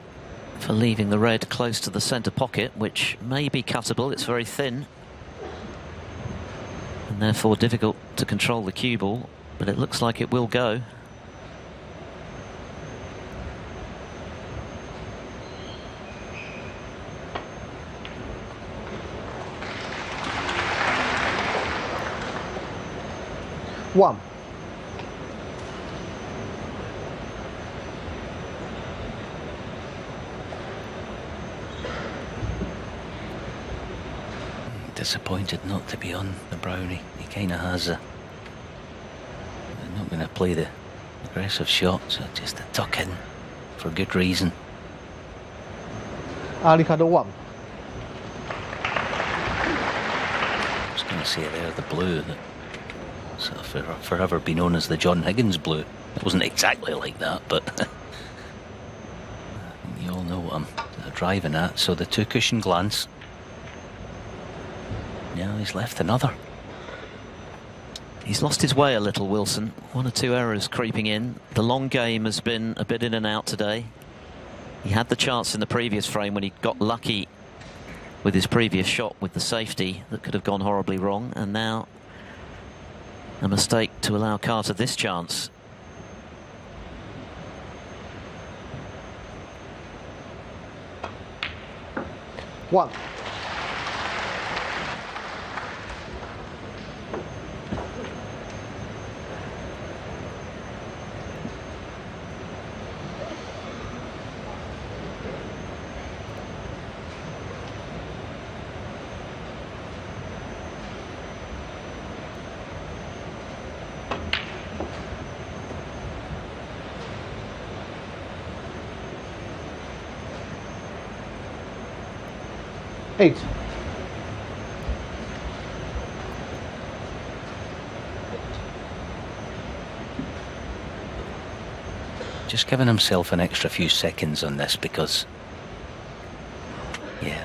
for leaving the red close to the centre pocket, which may be cuttable. It's very thin and therefore difficult to control the cue ball, but it looks like it will go. One. Disappointed not to be on the brownie. He kind of has a... They're not going to play the aggressive shot, so just to tuck in for good reason. Ali Carter 1. I was going to say there, the blue that sort of forever be known as the John Higgins blue. It wasn't exactly like that, but you all know what I'm driving at. So the 2-cushion glance. Now he's left another. He's lost his way a little, Wilson. 1 or 2 errors creeping in. The long game has been a bit in and out today. He had the chance in the previous frame when he got lucky with his previous shot with the safety that could have gone horribly wrong, and now a mistake to allow Carter this chance. One. Eight. Just giving himself an extra few seconds on this because, yeah,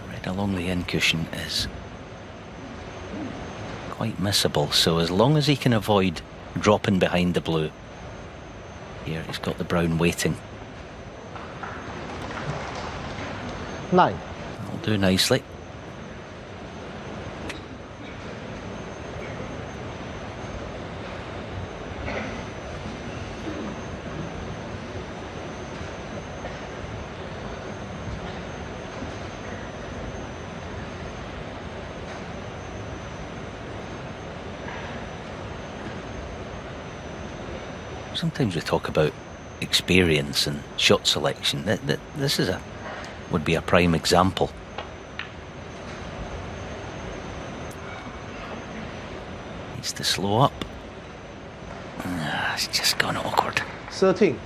red along the end cushion is quite missable. So as long as he can avoid dropping behind the blue, here he's got the brown waiting. 9. That'll do nicely. Sometimes we talk about experience and shot selection. This is would be a prime example. Needs to slow up. It's just gone awkward. 13.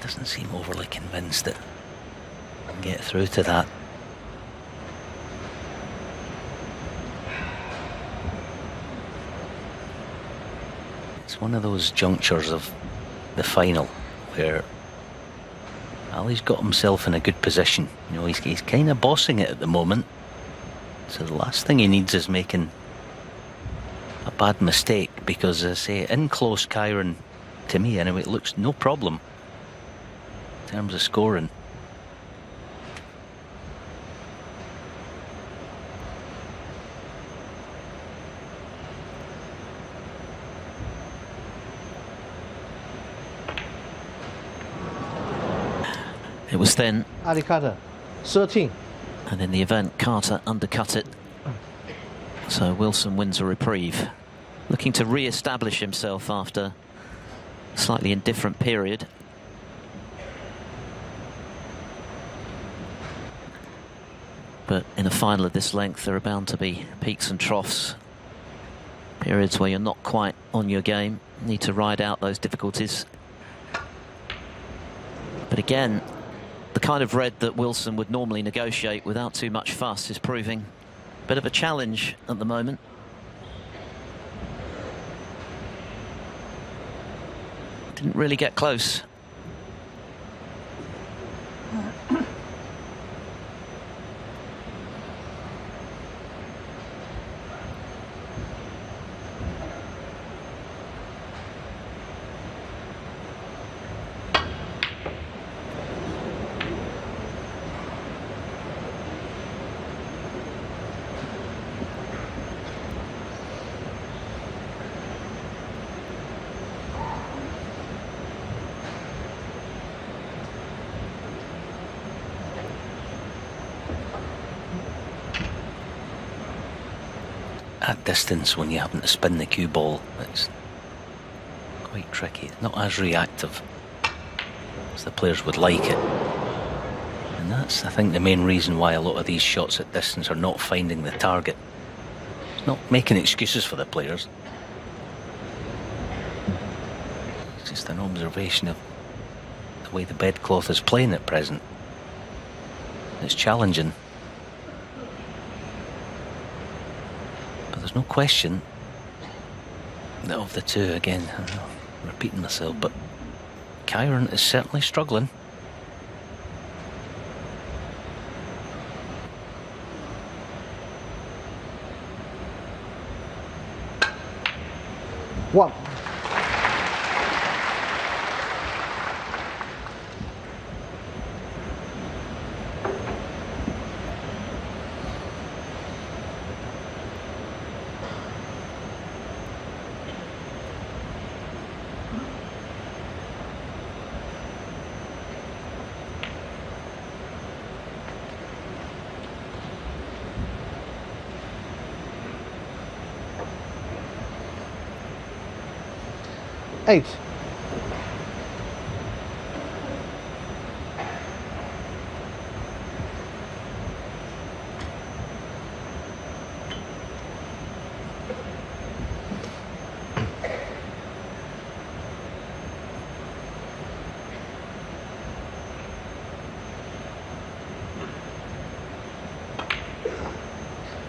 Doesn't seem overly convinced that I can get through to that. It's one of those junctures of the final where Ali's got himself in a good position. You know, he's kind of bossing it at the moment. So the last thing he needs is making a bad mistake, because, as I say, in close Kyren, to me anyway, it looks no problem in terms of scoring. It was then. Ali Carter, 13. And in the event, Carter undercut it. So Wilson wins a reprieve. Looking to re-establish himself after a slightly indifferent period. But in a final of this length, there are bound to be peaks and troughs. Periods where you're not quite on your game. Need to ride out those difficulties. But again, the kind of red that Wilson would normally negotiate without too much fuss is proving a bit of a challenge at the moment. Didn't really get close. At distance, when you happen to spin the cue ball, it's quite tricky. It's not as reactive as the players would like it. And that's, I think, the main reason why a lot of these shots at distance are not finding the target. It's not making excuses for the players. It's just an observation of the way the bedcloth is playing at present. It's challenging. There's no question that of the two, again, I'm repeating myself, but Kyren is certainly struggling. One. Eight.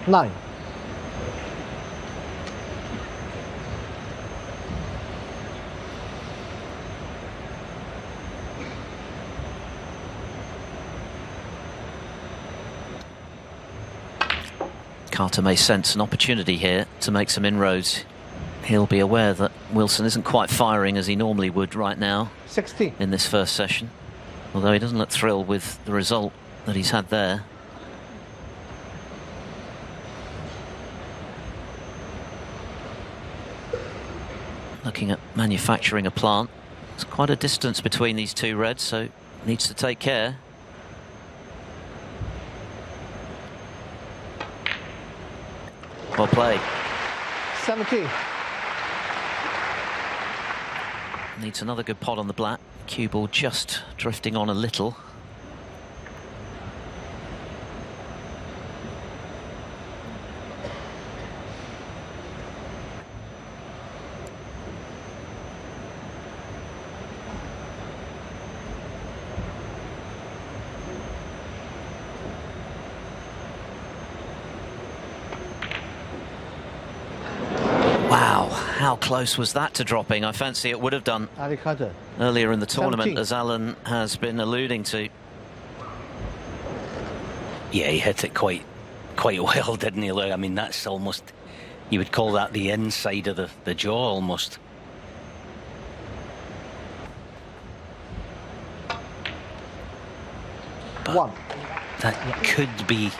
Nine. Carter may sense an opportunity here to make some inroads. He'll be aware that Wilson isn't quite firing as he normally would right now 16. in this first session, although he doesn't look thrilled with the result that he's had there. looking at manufacturing a plant. There's quite a distance between these two reds, so needs to take care. Well played. 17. Needs another good pot on the black. Cue ball just drifting on a little. Wow, how close was that to dropping? I fancy it would have done Allister. earlier in the tournament, 17. as Alan has been alluding to. Yeah, he hit it quite well, didn't he, Lou? I mean, that's almost, you would call that the inside of the jaw almost. But 1. that could be,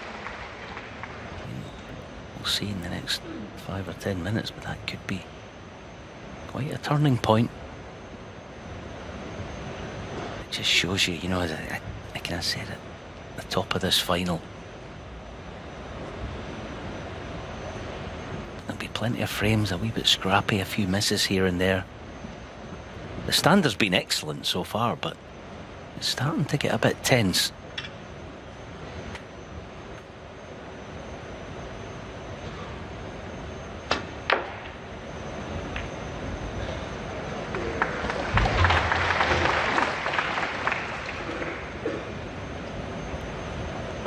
we'll see in the next 5 or 10 minutes, but that could be quite a turning point. It just shows you, you know, as I kind of said at the top of this final, there'll be plenty of frames, a wee bit scrappy, a few misses here and there. The standard's been excellent so far, but it's starting to get a bit tense.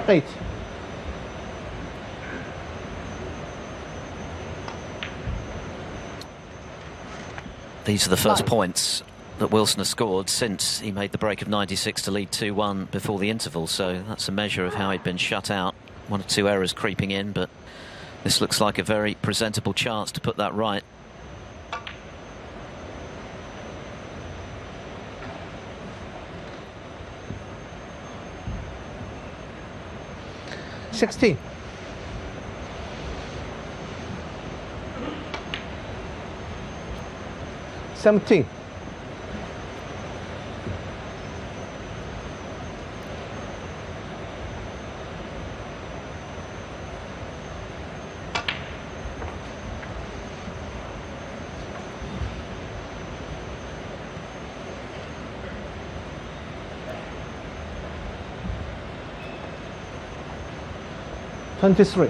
Eight. These are the first 5. points that Wilson has scored since he made the break of 96 to lead 2-1 before the interval, so that's a measure of how he'd been shut out. 1 or 2 errors creeping in, but this looks like a very presentable chance to put that right. $16. 17. 23.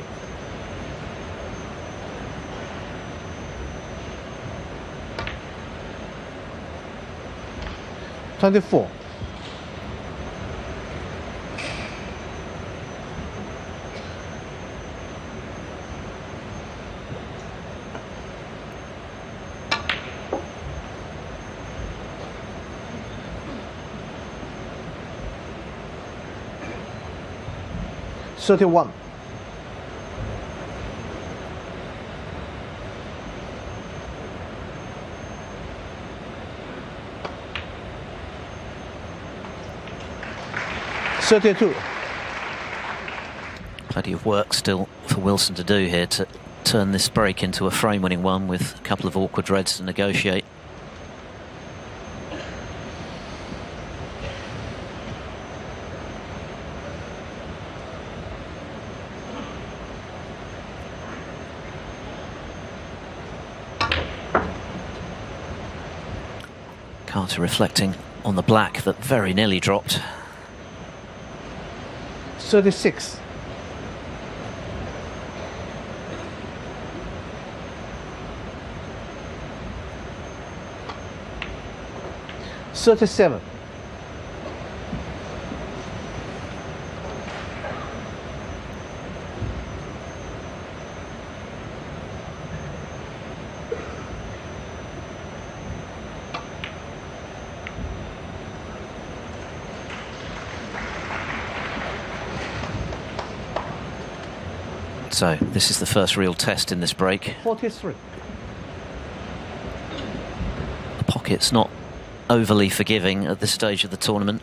24. 31. 32. Plenty of work still for Wilson to do here to turn this break into a frame-winning one with a couple of awkward reds to negotiate. Carter reflecting on the black that very nearly dropped. 36. 37. So this is the first real test in this break. 43. The pocket's not overly forgiving at this stage of the tournament.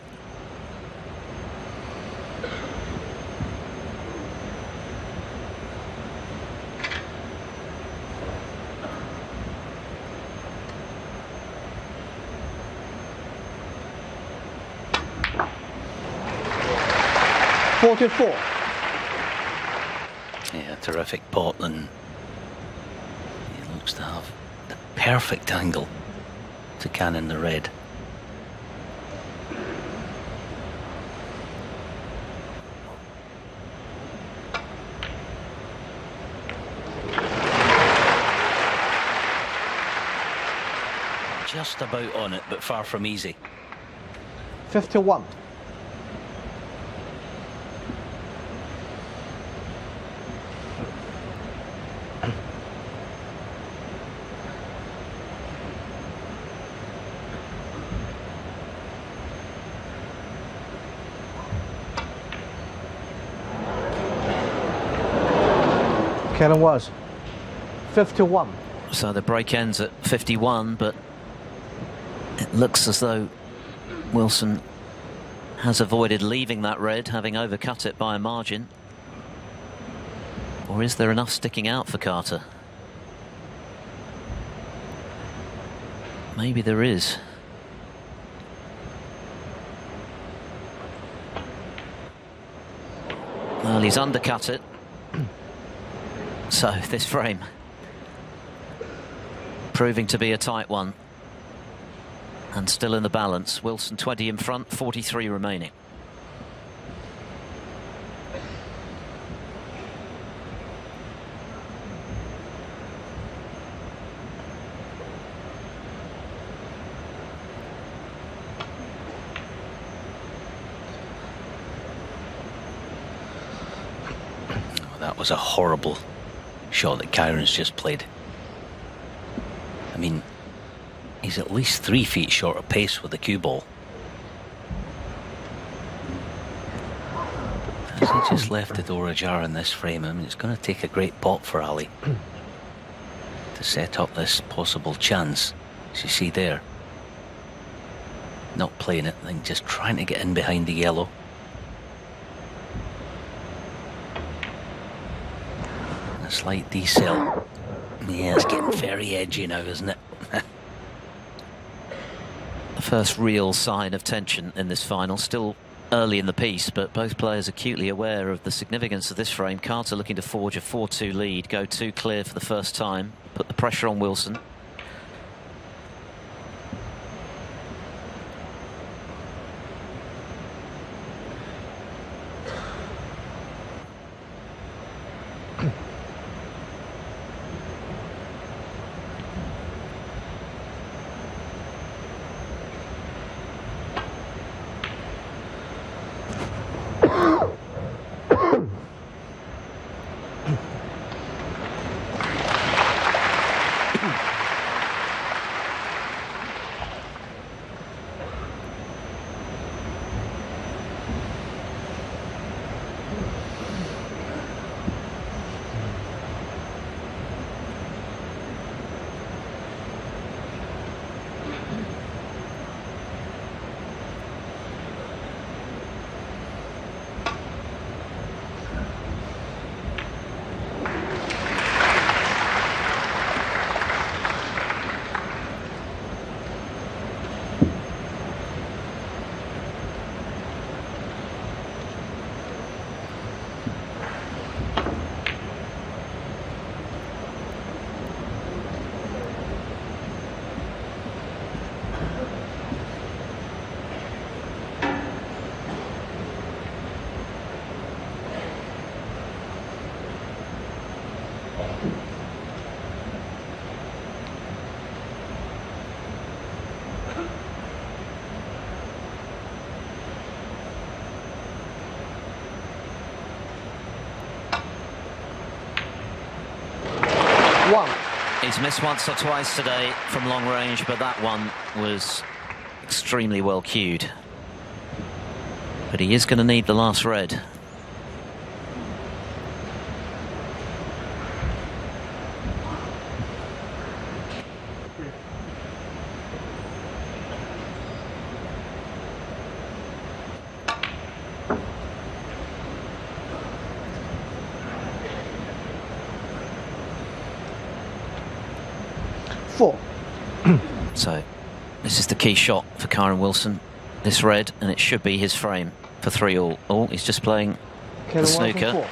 44. Yeah, terrific pot, and he looks to have the perfect angle to cannon the red. Just about on it, but far from easy. 51. Kyren was 51. So the break ends at 51, but it looks as though Wilson has avoided leaving that red, having overcut it by a margin. Or is there enough sticking out for Carter? Maybe there is. Well, he's undercut it. So this frame proving to be a tight one. And still in the balance. Wilson 20 in front, 43 remaining. That was a horrible shot that Kyren's just played. I mean, he's at least 3 feet short of pace with the cue ball. Has he just left the door ajar in this frame? I mean, it's going to take a great pot for Ali to set up this possible chance. As you see there, not playing it, then just trying to get in behind the yellow. A slight decel. Yeah, it's getting very edgy now, isn't it? The first real sign of tension in this final. Still early in the piece, but both players acutely aware of the significance of this frame. Carter looking to forge a 4-2 lead, go 2 clear for the first time, put the pressure on Wilson. He's missed once or twice today from long range, but that one was extremely well cued. But he is going to need the last red. So this is the key shot for Kyren Wilson, this red, and it should be his frame for 3-all. Oh, he's just playing the snooker.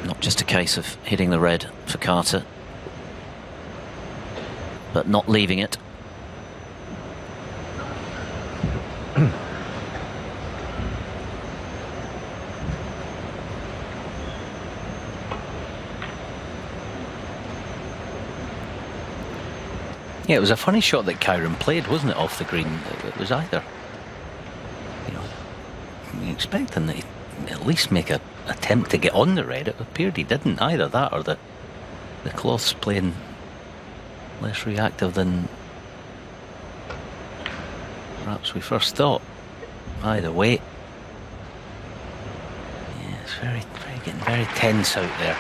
Not just a case of hitting the red for Carter, but not leaving it. Yeah, it was a funny shot that Kyren played, wasn't it, off the green? It was either, you know, you're expecting that he'd at least make an attempt to get on the red. It appeared he didn't. Either that or the cloth's playing less reactive than perhaps we first thought. Either way, yeah, it's getting very tense out there.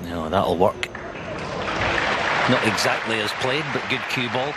No, that'll work. Not exactly as played, but good cue ball.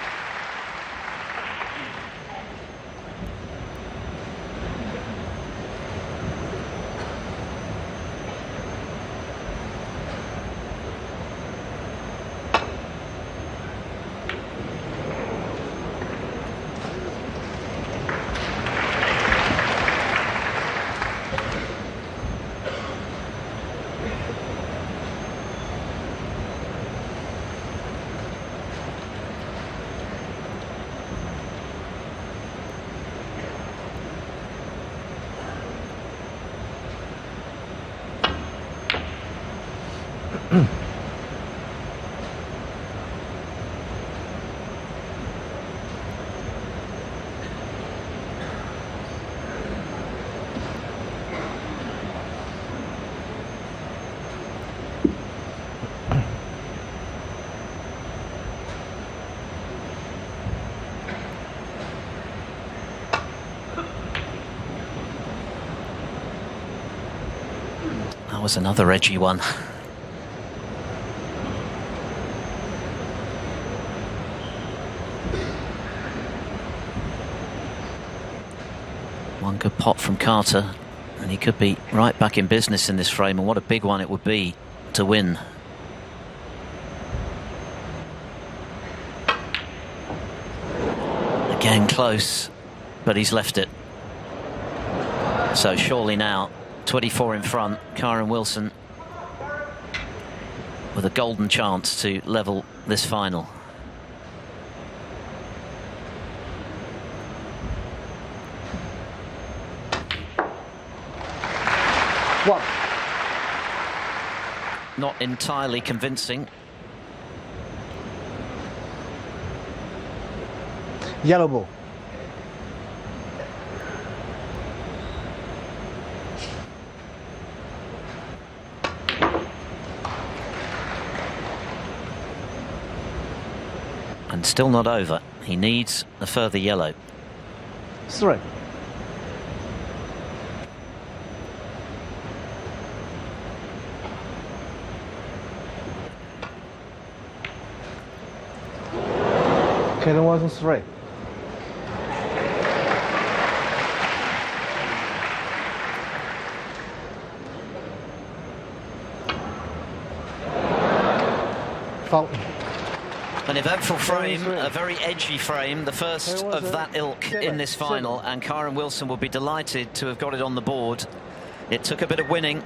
That was another edgy one. One good pot from Carter, and he could be right back in business in this frame, and what a big one it would be to win. Again close, but he's left it. So surely now 24 in front, Kyren Wilson with a golden chance to level this final. One. Not entirely convincing. Yellow ball. And still not over. He needs a further yellow. 3. Kyren Wilson 3. Fault. An eventful frame, a very edgy frame, the first of that ilk in this final, and Kyren Wilson will be delighted to have got it on the board. It took a bit of winning,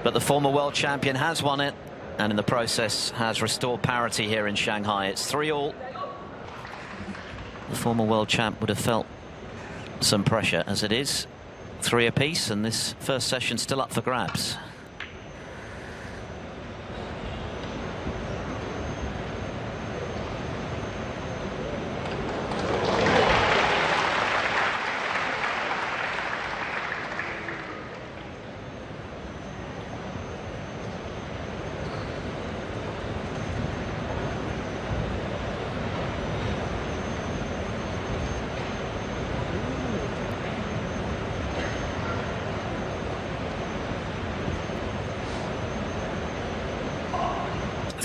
but the former world champion has won it, and in the process has restored parity here in Shanghai. It's 3-all. The former world champ would have felt some pressure. As it is, 3 apiece, and this first session still up for grabs.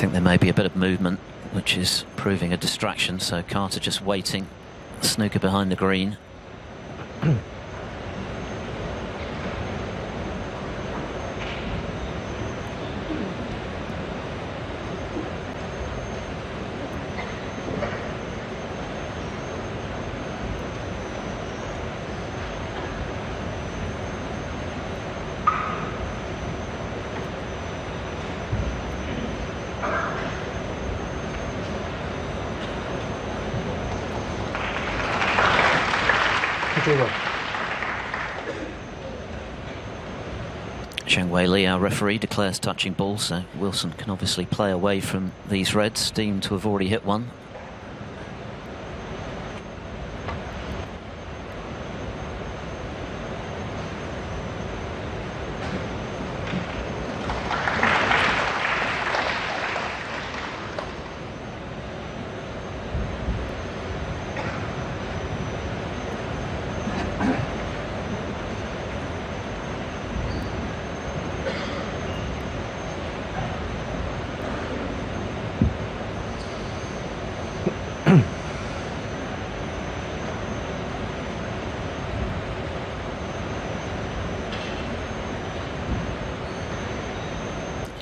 think there may be a bit of movement, which is proving a distraction, so Carter just waiting. Snooker behind the green. Shanghai Li, our referee, declares touching ball, so Wilson can obviously play away from these reds, deemed to have already hit one.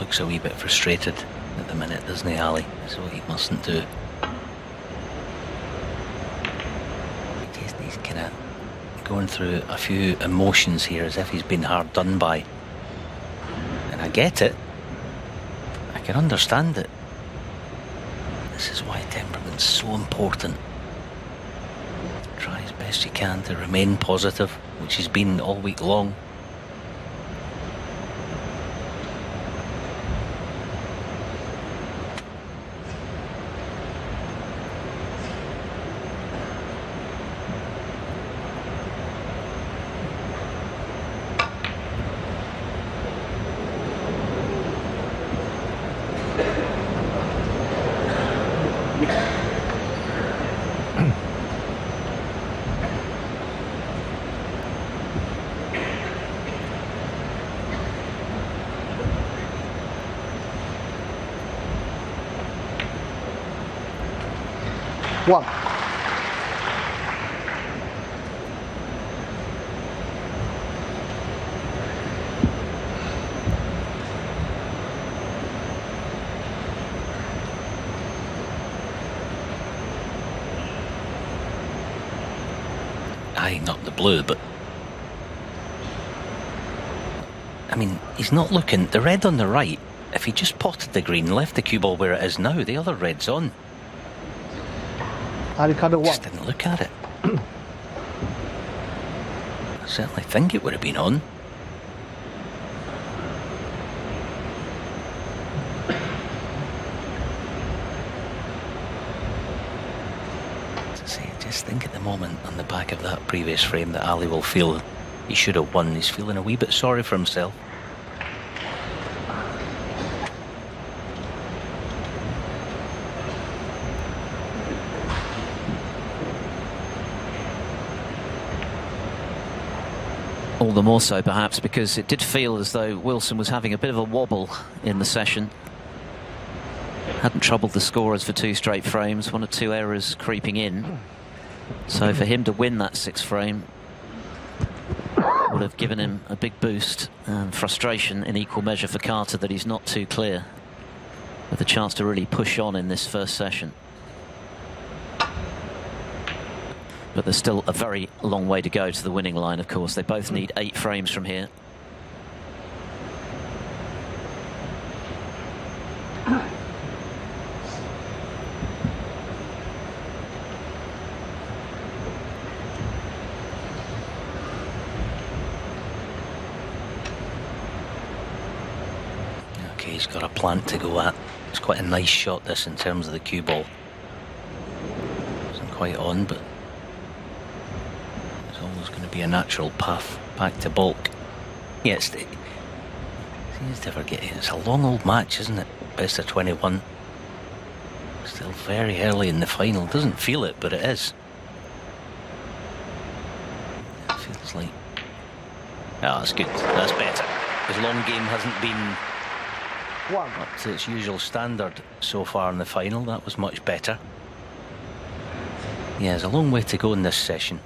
Looks a wee bit frustrated at the minute, doesn't he, Ali? That's what he mustn't do. He's kind of going through a few emotions here, as if he's been hard done by. And I get it. I can understand it. This is why temperament's so important. Try as best you can to remain positive, which he's been all week long. One. Aye, not the blue, but I mean, he's not looking. The red on the right, if he just potted the green, left the cue ball where it is now, the other red's on. Just didn't look at it. I certainly think it would have been on. As I say, just think at the moment on the back of that previous frame that Ali will feel he should have won. He's feeling a wee bit sorry for himself. All the more so, perhaps, because it did feel as though Wilson was having a bit of a wobble in the session. Hadn't troubled the scorers for 2 straight frames, 1 or 2 errors creeping in. So for him to win that 6th frame would have given him a big boost, and frustration in equal measure for Carter that he's not too clear, with a chance to really push on in this first session. But there's still a very long way to go to the winning line, of course. They both need 8 frames from here. Okay, he's got a plant to go at. It's quite a nice shot, this, in terms of the cue ball. Isn't quite on, but always going to be a natural path back to bulk. Yes, it seems to ever get it. It's a long old match, isn't it? Best of 21. Still very early in the final. Doesn't feel it, but it is. It feels like. Oh, that's good. That's better. His long game hasn't been 1. Up to its usual standard so far in the final. That was much better. Yeah, there's a long way to go in this session.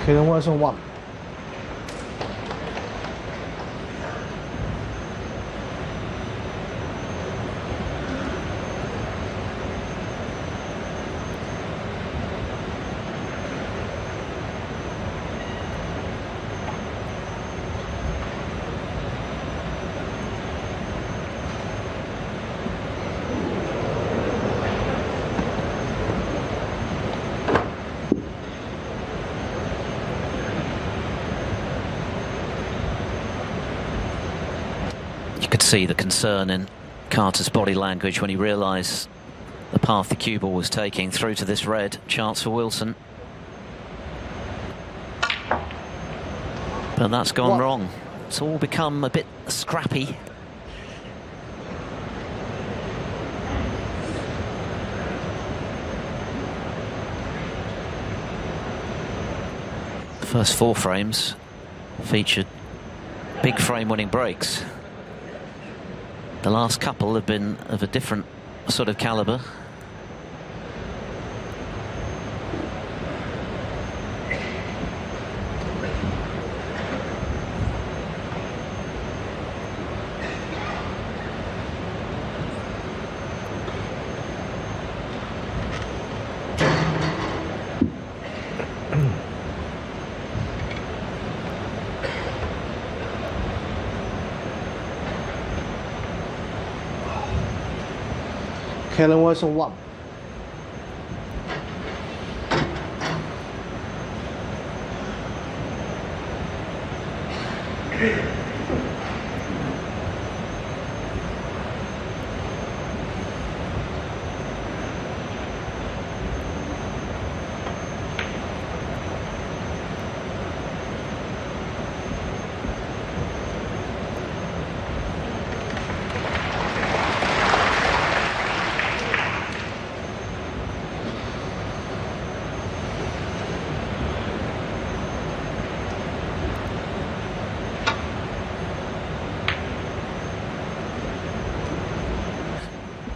Kyren Wilson 1. You could see the concern in Carter's body language when he realised the path the cue ball was taking through to this red. Chance for Wilson. But that's gone wrong. It's all become a bit scrappy. The first 4 frames featured big frame winning breaks. The last couple have been of a different sort of calibre. Kyren Wilson 1.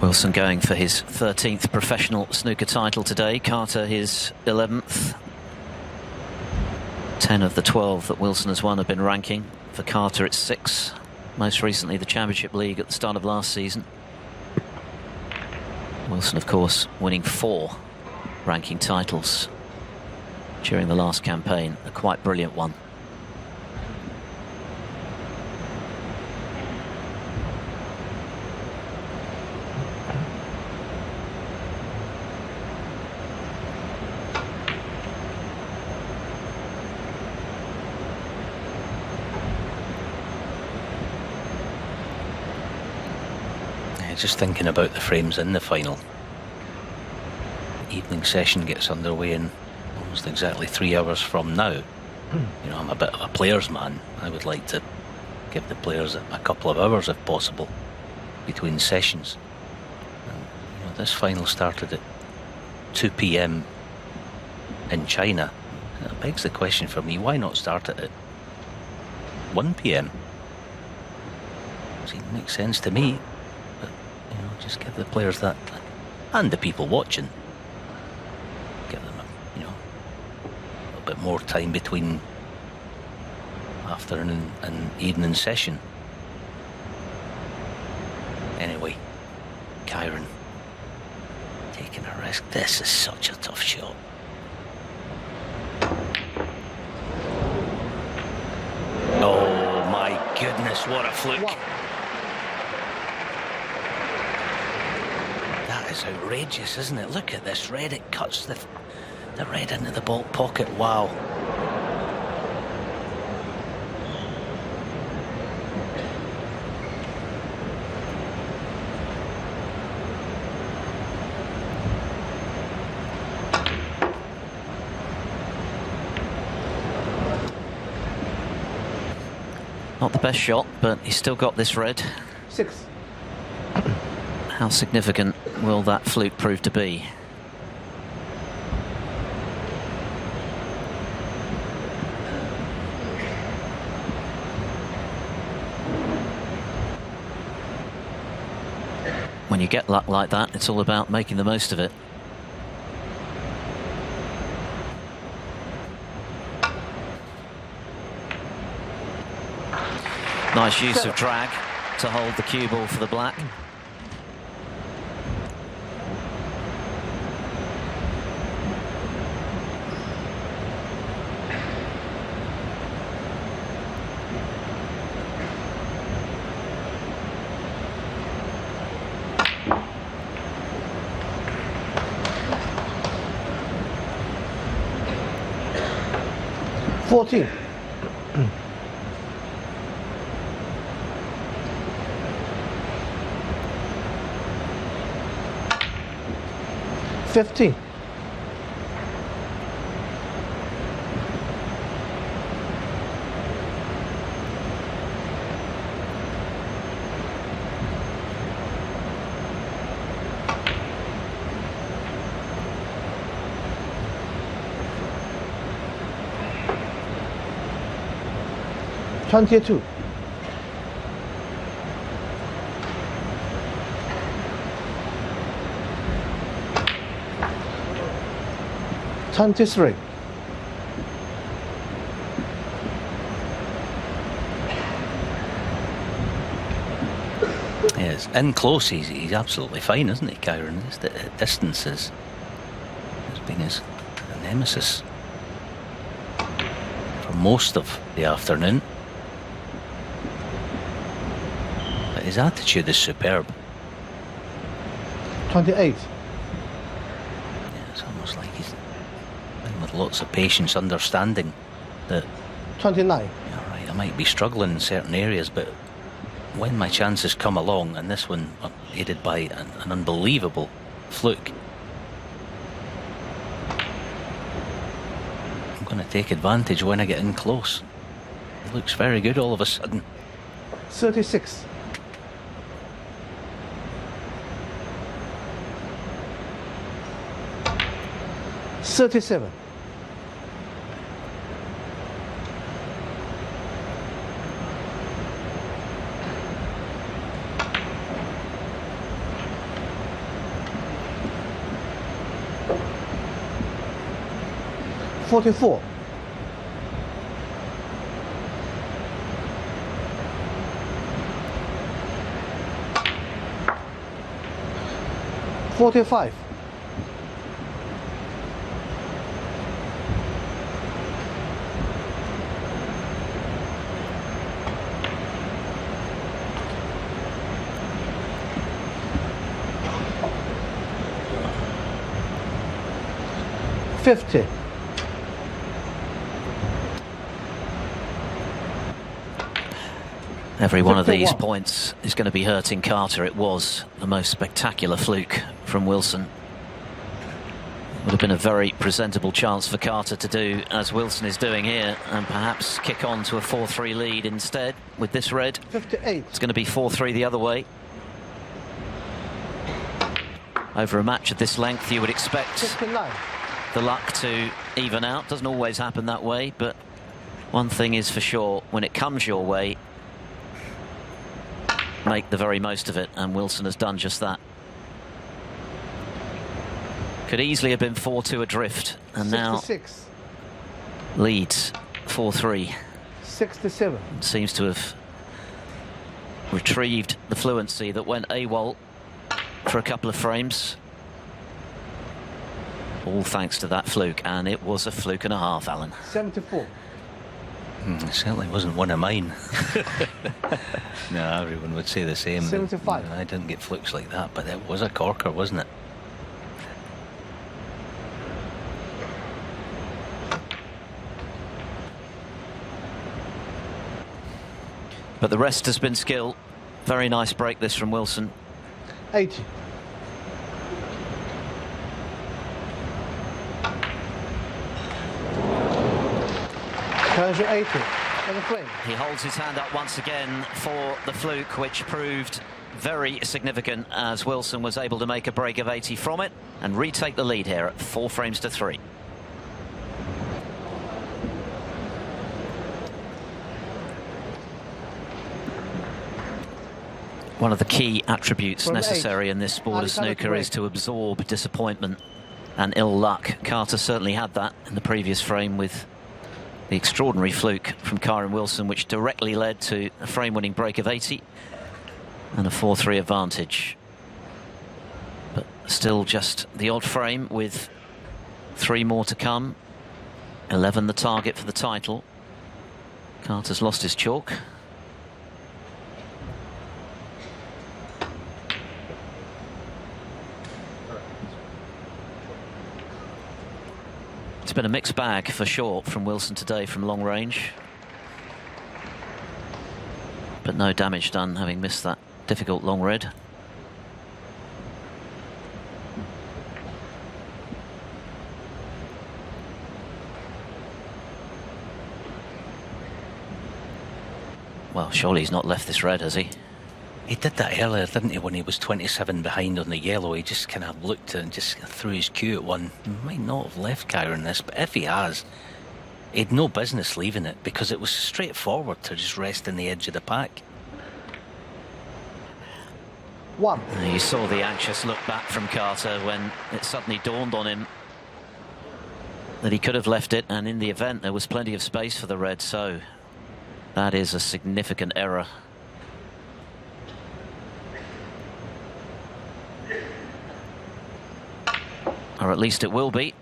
Wilson going for his 13th professional snooker title today. Carter his 11th. 10 of the 12 that Wilson has won have been ranking. For Carter it's 6. Most recently the Championship League at the start of last season. Wilson of course winning 4 ranking titles during the last campaign. A quite brilliant one. Just thinking about the frames in the final. Evening session gets underway in almost exactly 3 hours from now. You know, I'm a bit of a players man. I would like to give the players a couple of hours if possible between sessions. And, you know, this final started at 2 p.m. in China. And it begs the question for me, why not start it at 1 p.m? See, it makes sense to me. You know, just give the players that, and the people watching, give them, you know, a little bit more time between afternoon and evening session. Anyway, Kyren taking a risk. This is such a tough shot. Oh my goodness, what a fluke. It's outrageous, isn't it? Look at this red. It cuts the red into the ball pocket. Wow. Not the best shot, but he's still got this red. 6. How significant will that fluke prove to be? When you get luck like that, it's all about making the most of it. Nice use of drag to hold the cue ball for the black. $14. 15. 22. 23. Yes, in close, he's absolutely fine, isn't he, Kyren? The distance has been his nemesis for most of the afternoon. But his attitude is superb. 28. It's almost like he's with lots of patience, understanding that 29. all right, I might be struggling in certain areas, but when my chances come along, and this one aided by an unbelievable fluke, I'm going to take advantage when I get in close. It looks very good all of a sudden. 36. 37. 44. 45. 50. Every one of these 51. points is going to be hurting Carter. It was the most spectacular fluke from Wilson. Would have been a very presentable chance for Carter to do as Wilson is doing here, and perhaps kick on to a 4-3 lead instead with this red. 58. It's going to be 4-3 the other way. Over a match of this length, you would expect 59. the luck to even out. Doesn't always happen that way, but one thing is for sure, when it comes your way, make the very most of it, and Wilson has done just that. Could easily have been 4-2 adrift, and 66. now leads 4-3. 67. Seems to have retrieved the fluency that went AWOL for a couple of frames. All thanks to that fluke, and it was a fluke and a half, Alan. 74. It certainly wasn't one of mine. No, everyone would say the same. 75. I didn't get flukes like that, but it was a corker, wasn't it? But the rest has been skill. Very nice break this from Wilson. 80. 80. And a frame. He holds his hand up once again for the fluke, which proved very significant as Wilson was able to make a break of 80 from it and retake the lead here at 4 frames to 3. One of the key attributes necessary in this sport of snooker is to absorb disappointment and ill luck. Carter certainly had that in the previous frame with the extraordinary fluke from Kyren Wilson, which directly led to a frame-winning break of 80 and a 4-3 advantage. But still just the odd frame with 3 more to come. 11 the target for the title. Carter's lost his chalk. It's been a mixed bag for short from Wilson today from long range. But no damage done, having missed that difficult long red. Well, surely he's not left this red, has he? He did that earlier, didn't he, when he was 27 behind on the yellow? He just kind of looked at it and just threw his cue at one. He might not have left Kyren this, but if he has, he'd no business leaving it, because it was straightforward to just rest in the edge of the pack. 1. You saw the anxious look back from Carter when it suddenly dawned on him that he could have left it, and in the event there was plenty of space for the red, so that is a significant error. Or at least it will be,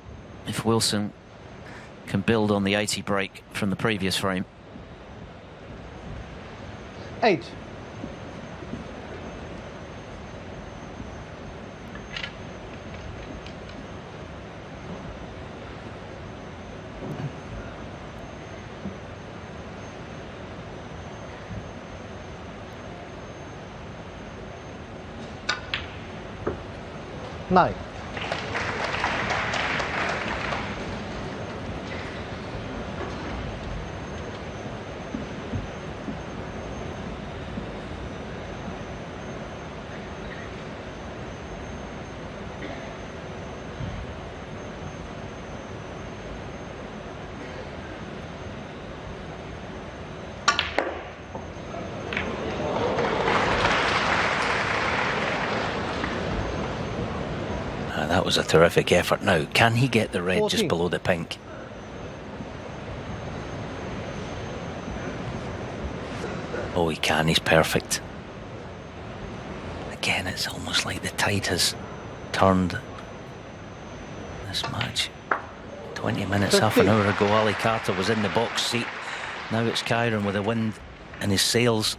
if Wilson can build on the 80 break from the previous frame. 8. Nine. That was a terrific effort. Now, can he get the red 14. just below the pink? Oh, he can. He's perfect. Again, it's almost like the tide has turned this match. 20 minutes, half an hour ago, Ali Carter was in the box seat. Now it's Kyren with the wind in his sails.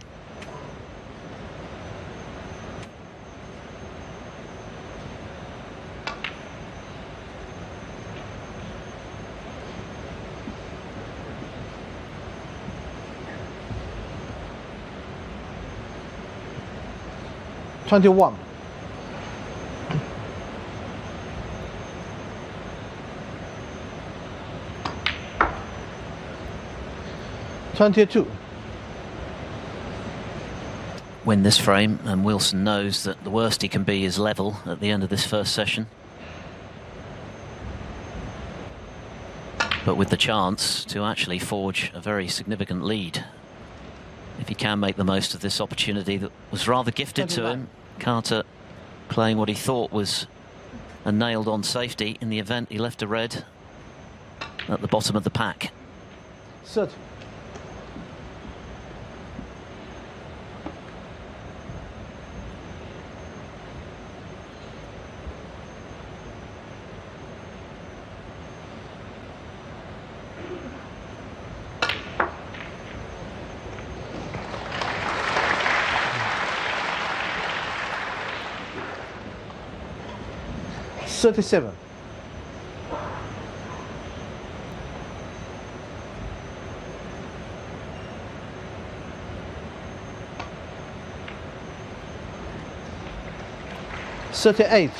$21. 22. Win this frame, and Wilson knows that the worst he can be is level at the end of this first session. But with the chance to actually forge a very significant lead, if he can make the most of this opportunity that was rather gifted to him. Carter playing what he thought was a nailed-on safety in the event he left a red at the bottom of the pack. 30. $37. 38.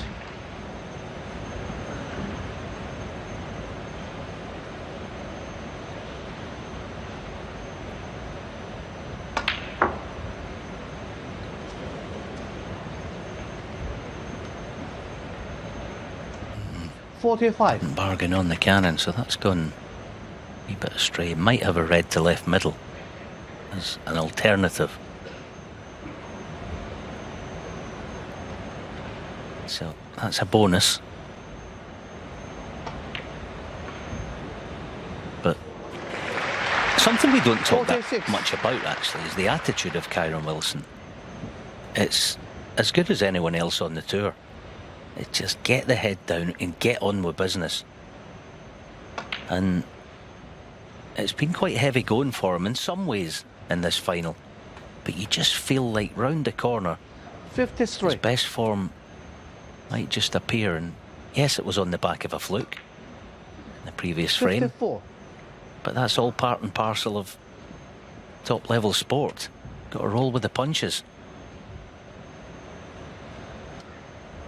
45. Bargain on the Kyren, so that's gone a wee bit astray. Might have a red to left middle as an alternative. So that's a bonus. But something we don't talk that 46. much about actually is the attitude of Kyren Wilson. It's as good as anyone else on the tour. It's just get the head down and get on with business. And it's been quite heavy going for him in some ways in this final. But you just feel like round the corner, 53. his best form might just appear. And yes, it was on the back of a fluke in the previous frame. 54. But that's all part and parcel of top level sport. Got to roll with the punches.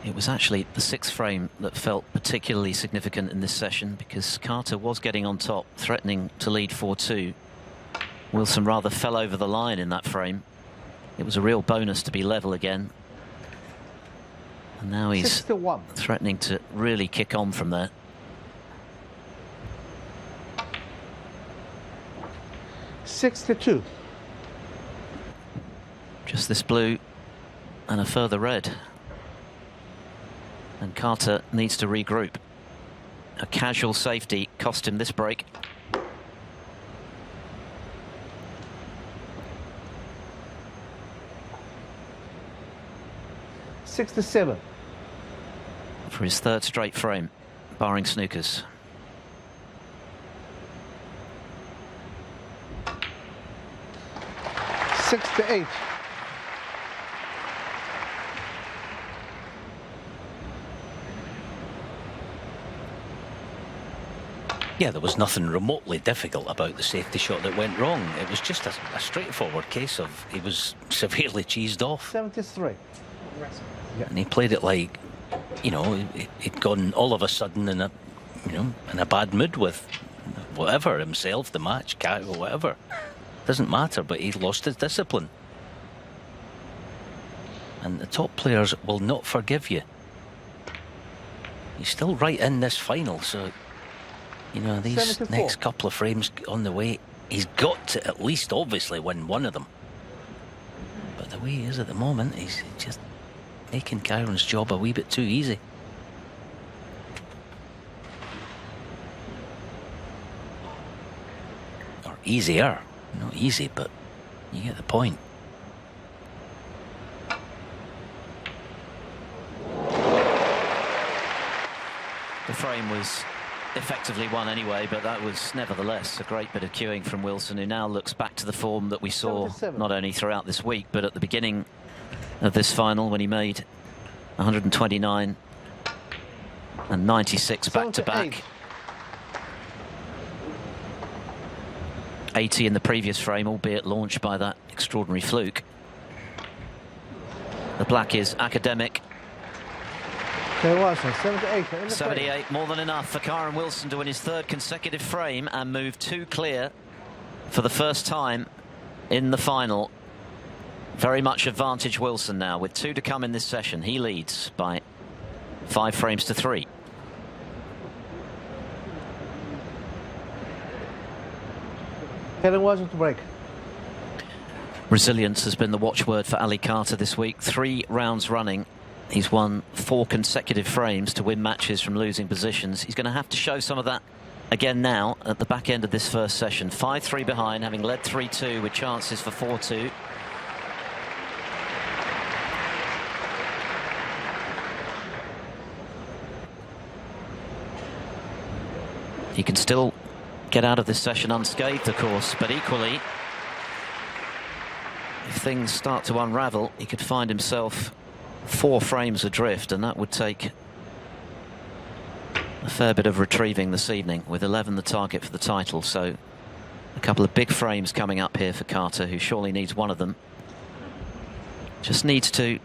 It was actually the 6th frame that felt particularly significant in this session because Carter was getting on top, threatening to lead 4-2. Wilson rather fell over the line in that frame. It was a real bonus to be level again. And now he's 61. threatening to really kick on from there. 62. Just this blue and a further red. And Carter needs to regroup. A casual safety cost him this break. $67. For his 3rd straight frame, barring snookers. $68. Yeah, there was nothing remotely difficult about the safety shot that went wrong. It was just a straightforward case of he was severely cheesed off. 73. And he played it like, you know, he'd gone all of a sudden in a, you know, in a bad mood with whatever, himself, the match, cat, or whatever. Doesn't matter, but he lost his discipline. And the top players will not forgive you. He's still right in this final, so, you know, these 74. next couple of frames on the way, he's got to at least obviously win one of them. But the way he is at the moment, he's just making Kyren's job a wee bit too easy. Or easier. Not easy, but you get the point. The frame was effectively won anyway, but that was nevertheless a great bit of cueing from Wilson, who now looks back to the form that we saw 77. not only throughout this week, but at the beginning of this final when he made 129 and 96 back-to-back. 80 in the previous frame, albeit launched by that extraordinary fluke. The black is academic. There was 78. 78, more than enough for Kyren Wilson to win his 3rd consecutive frame and move 2 clear for the first time in the final. Very much advantage Wilson now, with 2 to come in this session. He leads by 5 frames to 3. Kyren wasn't to break. Resilience has been the watchword for Ali Carter this week. 3 rounds running. He's won 4 consecutive frames to win matches from losing positions. He's going to have to show some of that again now at the back end of this first session. 5-3 behind, having led 3-2 with chances for 4-2. He can still get out of this session unscathed, of course, but equally, if things start to unravel, he could find himself 4 frames adrift, and that would take a fair bit of retrieving this evening, with 11 the target for the title. So a couple of big frames coming up here for Carter, who surely needs one of them. Just needs to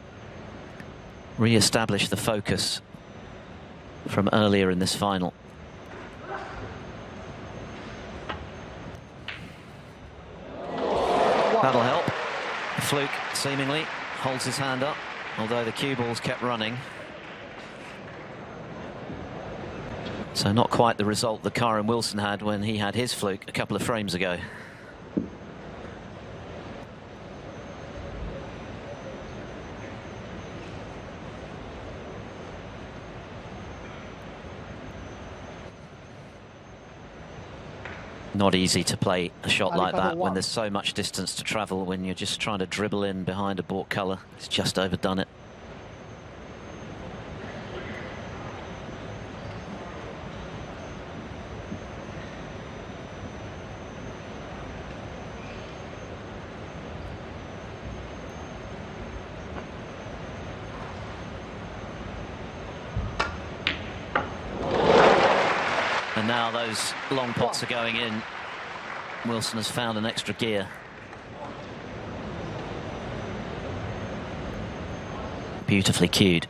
re-establish the focus from earlier in this final. That'll help. A fluke, seemingly, holds his hand up, although the cue balls kept running. So not quite the result that Kyren Wilson had when he had his fluke a couple of frames ago. Not easy to play a shot like that when there's so much distance to travel, when you're just trying to dribble in behind a baulk colour. It's just overdone it. And now those long pots are going in. Wilson has found an extra gear. Beautifully cued.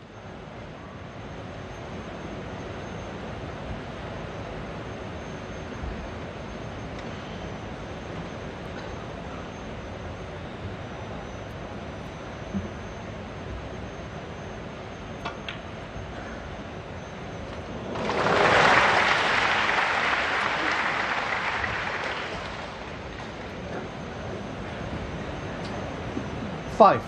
Five.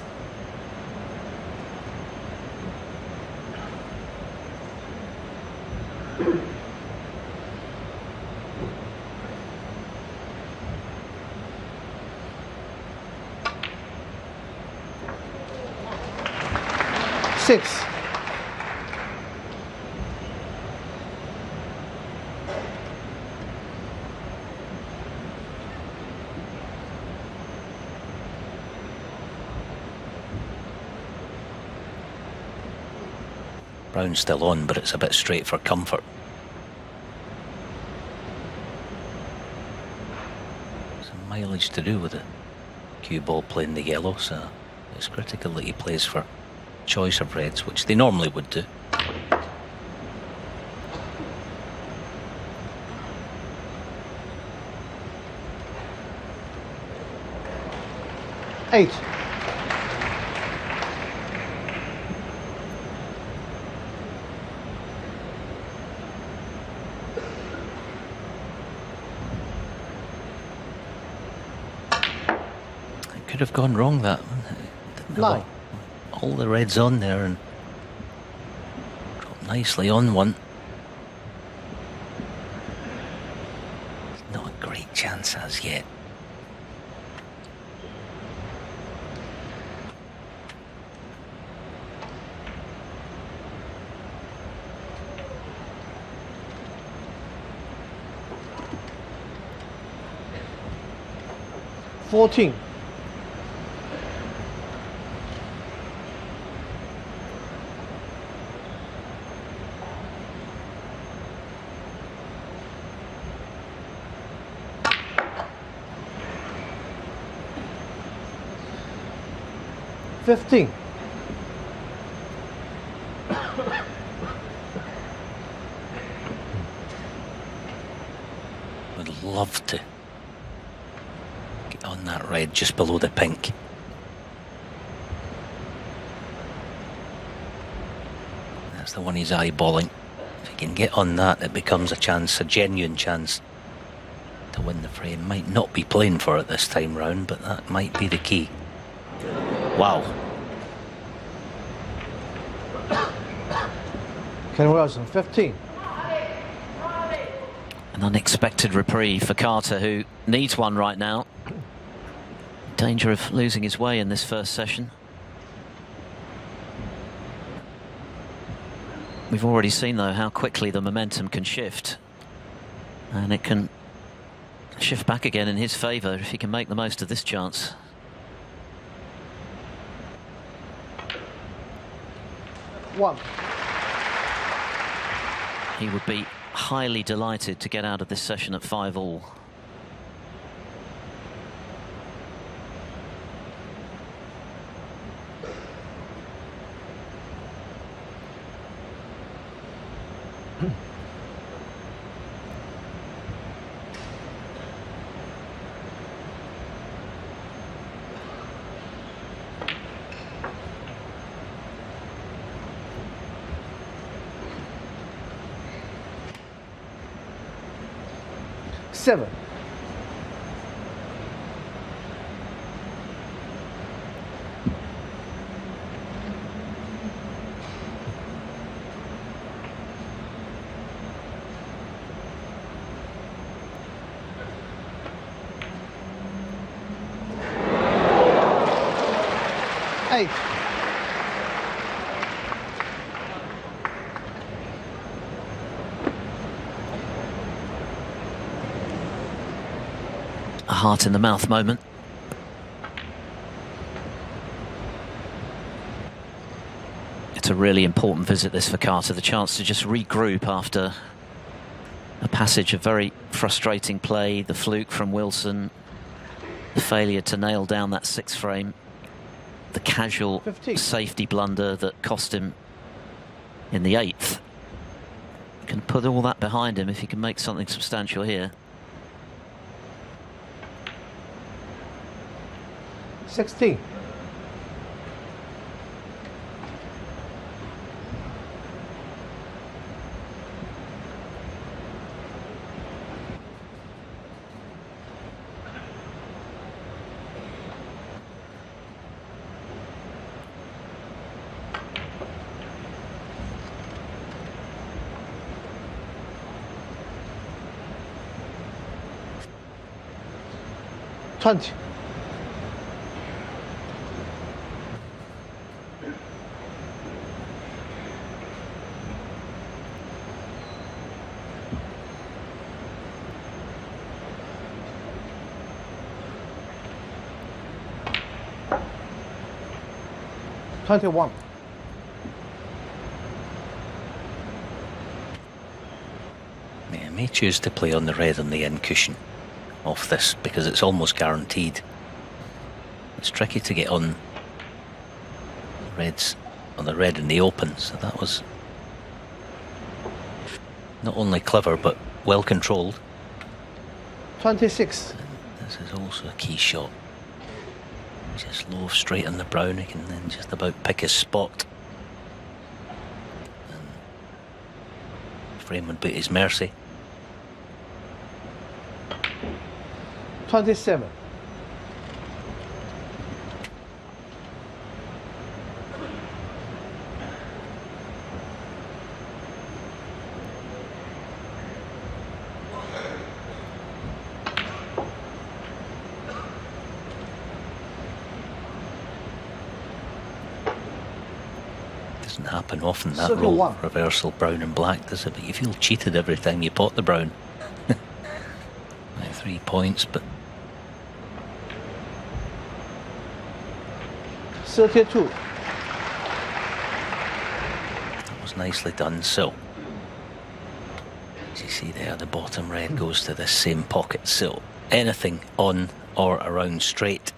Six. Brown's still on, but it's a bit straight for comfort. There's some mileage to do with the cue ball playing the yellow, so it's critical that he plays for choice of reds, which they normally would do. Eight. Could have gone wrong, that one. All the reds on there and dropped nicely on one. Not a great chance as yet. $14. $15. Would love to get on that red just below the pink. That's the one he's eyeballing. If he can get on that, it becomes a chance, a genuine chance to win the frame. Might not be playing for it this time round, but that might be the key. Wow. Ken Wilson, 15. An unexpected reprieve for Carter, who needs one right now. Danger of losing his way in this first session. We've already seen, though, how quickly the momentum can shift. And it can shift back again in his favour if he can make the most of this chance. One. He would be highly delighted to get out of this session at 5-all. 7. Eight. A heart in the mouth moment. It's a really important visit, this, for Carter, the chance to just regroup after a passage of very frustrating play, the fluke from Wilson, the failure to nail down that 6th frame, the casual 15. Safety blunder that cost him in the 8th. Can put all that behind him if he can make something substantial here. 16. $20. $21. Yeah, may choose to play on the red on the end cushion off this because it's almost guaranteed. It's tricky to get on reds on the red in the open, so that was not only clever but well controlled. 26. This is also a key shot. Just low straight on the brown, he can then just about pick his spot. And frame would be at his mercy. 27. Doesn't happen often, that Circle roll, one. reversal brown and black, does it? But you feel cheated every time you pot the brown. Like 3 points, but 32. that was nicely done. So, as you see there, the bottom red goes to this same pocket. So, anything on or around straight.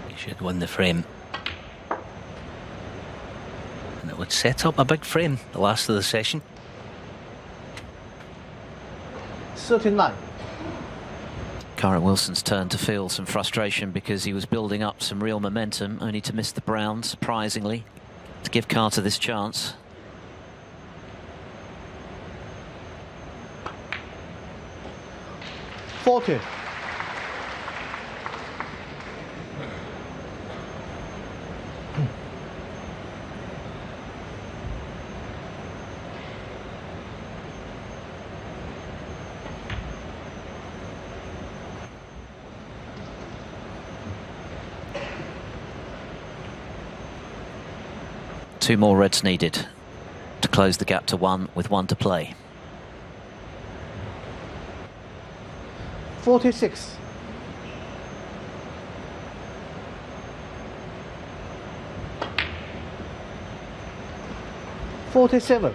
You should win the frame. And it would set up a big frame, the last of the session. 39. Kyren Wilson's turn to feel some frustration because he was building up some real momentum, only to miss the brown, surprisingly, to give Carter this chance. $40. Two more reds needed to close the gap to 1 with 1 to play. 46. $47.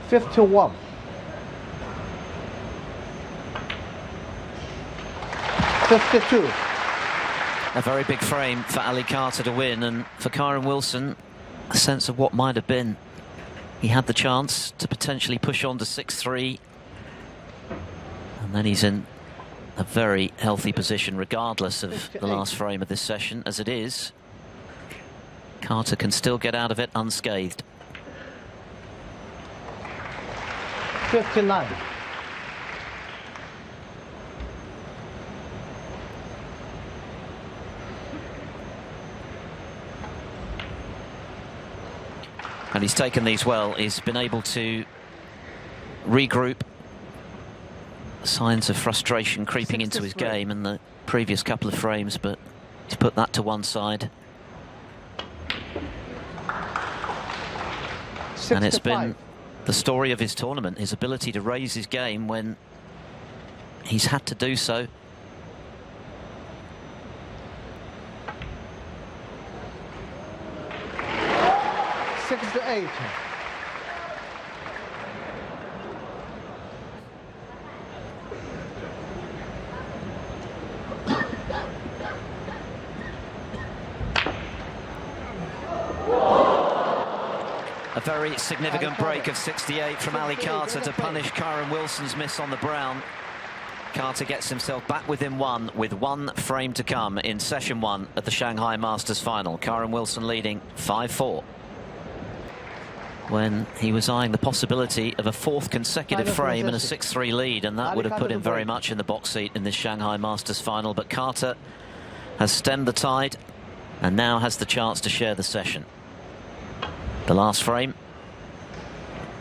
$51. 52. A very big frame for Ali Carter to win, and for Kyren Wilson, a sense of what might have been. He had the chance to potentially push on to 6-3, and then he's in a very healthy position regardless of the last frame of this session. As it is, Carter can still get out of it unscathed. 59. And he's taken these well. He's been able to regroup. Signs of frustration creeping into his game in the previous couple of frames, but he's put that to one side. And it's been the story of his tournament, his ability to raise his game when he's had to do so. $68. A very significant break of 68 from Ali Carter to punish Kyren Wilson's miss on the brown. Carter gets himself back within one with one frame to come in session one at the Shanghai Masters final. Kyren Wilson leading 5-4. When he was eyeing the possibility of a fourth consecutive frame and a 6-3 lead, and that would have put him very much in the box seat in this Shanghai Masters final. But Carter has stemmed the tide and now has the chance to share the session. The last frame,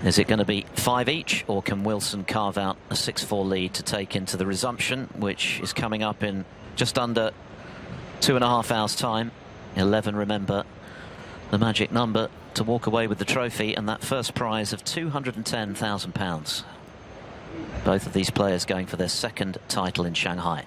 is it going to be 5 each, or can Wilson carve out a 6-4 lead to take into the resumption, which is coming up in just under 2.5 hours time? 11, remember, the magic number to walk away with the trophy and that first prize of £210,000. Both of these players going for their second title in Shanghai.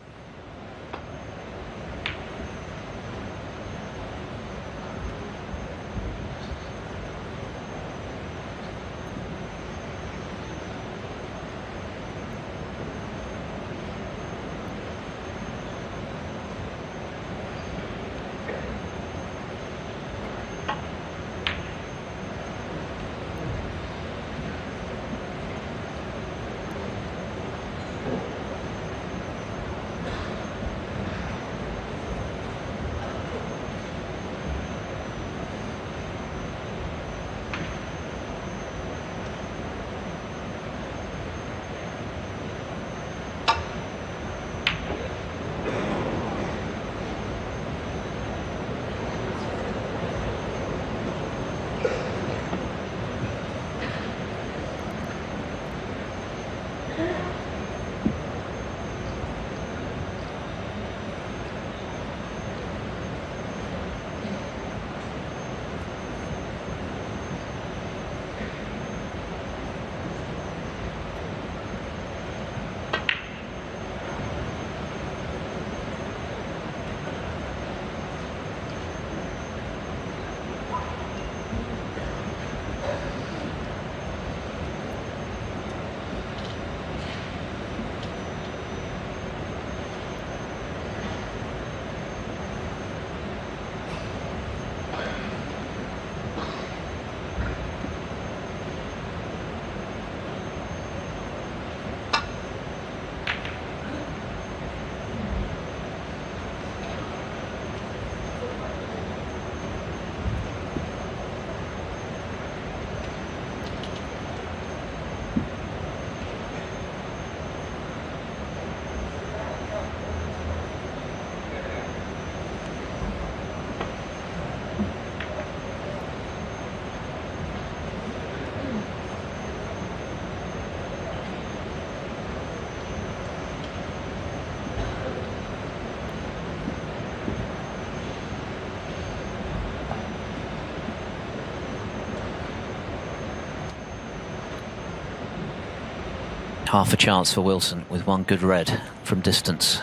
Half a chance for Wilson with one good red from distance.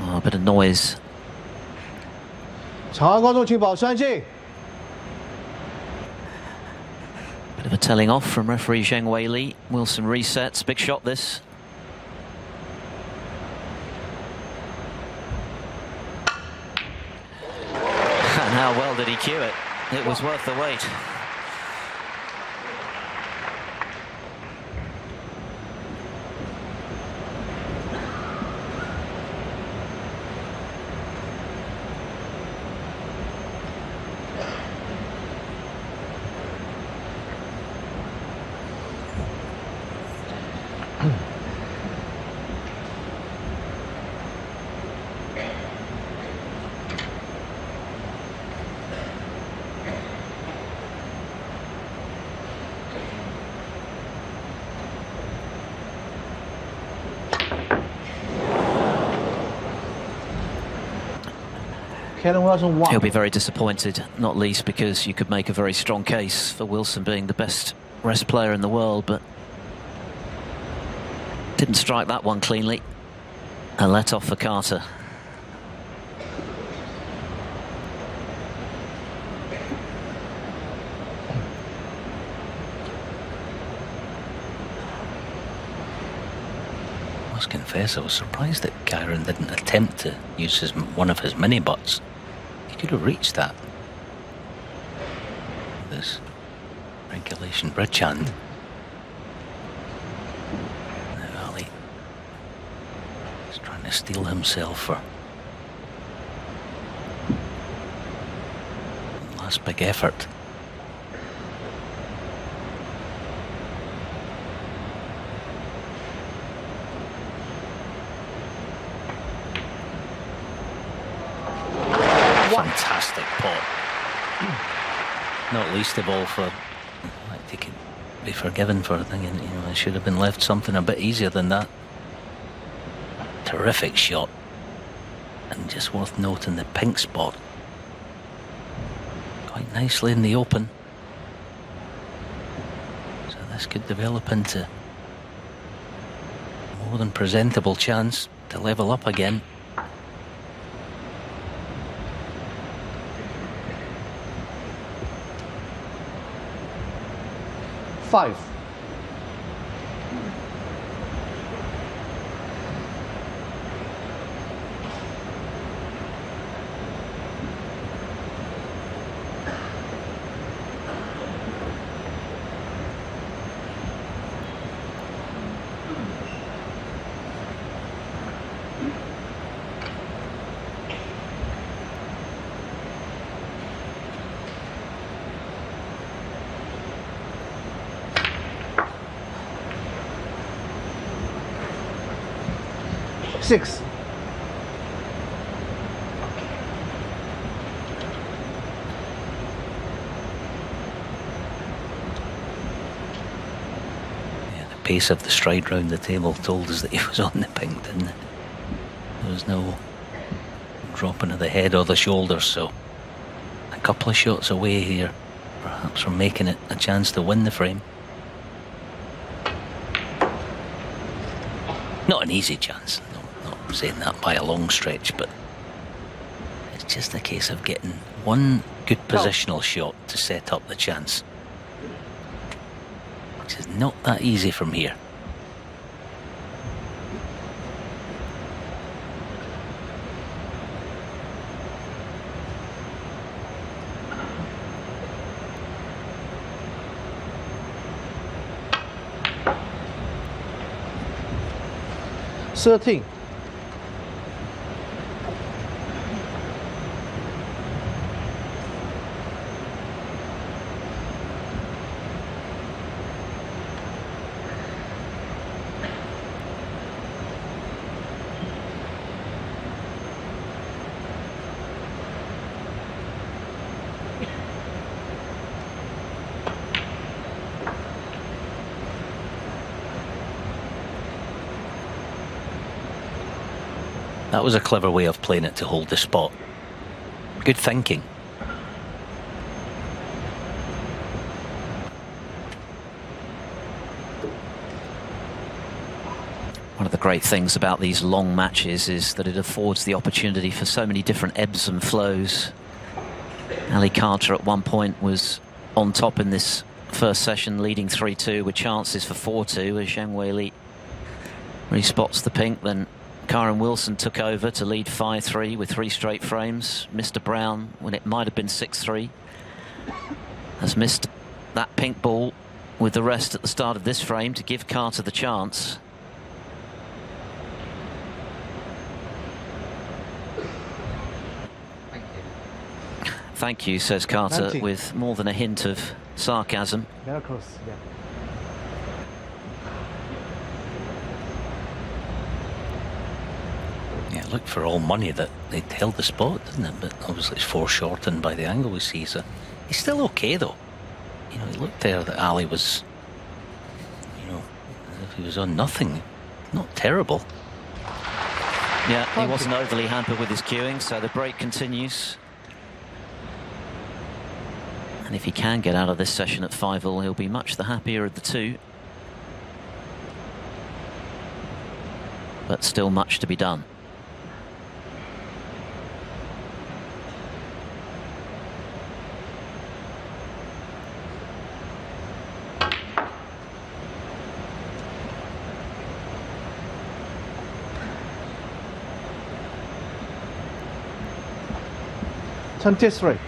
Oh, a bit of noise. 场外观众请保持安静。 Bit of a telling off from referee Zheng Weili. Wilson resets. Big shot this. How well did he cue it? It was worth the wait. Kyren Wilson 1. He'll be very disappointed, not least because you could make a very strong case for Wilson being the best rest player in the world, but didn't strike that one cleanly and let off for Carter. I must confess, I was surprised that Kyren didn't attempt to use one of his mini butts. He could have reached that. This regulation bridge hand. Now Ali is trying to steel himself for one last big effort. Fantastic pot. Not least of all for, like, they could be forgiven for thinking, you know, it should have been left something a bit easier than that. Terrific shot. And just worth noting the pink spot. Quite nicely in the open. So this could develop into a more than presentable chance to level up again. Five. Six. Yeah, the pace of the stride round the table told us that he was on the pink, didn't it? There was no dropping of the head or the shoulders, so a couple of shots away here, perhaps from making it a chance to win the frame. Not an easy chance, no, not saying that by a long stretch, but it's just a case of getting one good positional shot to set up the chance, which is not that easy from here. Thirteen. That was a clever way of playing it to hold the spot. Good thinking. One of the great things about these long matches is that it affords the opportunity for so many different ebbs and flows. Ali Carter at one point was on top in this first session, leading 3-2 with chances for 4-2 as Zhang Weili, when he spots the pink, then Kyren Wilson took over to lead 5-3 with 3 straight frames. Mr. Brown, when it might have been 6-3, has missed that pink ball with the rest at the start of this frame to give Carter the chance. Thank you, says Carter, 90. with more than a hint of sarcasm. Very close. Yeah. Yeah, it looked for all money that they'd held the spot, didn't it? But obviously it's foreshortened by the angle we see. So he's still okay, though. You know, he looked there that Ali was, you know, as if he was on nothing. Not terrible. Yeah, he wasn't overly hampered with his cueing, so the break continues. And if he can get out of this session at 5-all, he'll be much the happier of the two. But still much to be done. $23.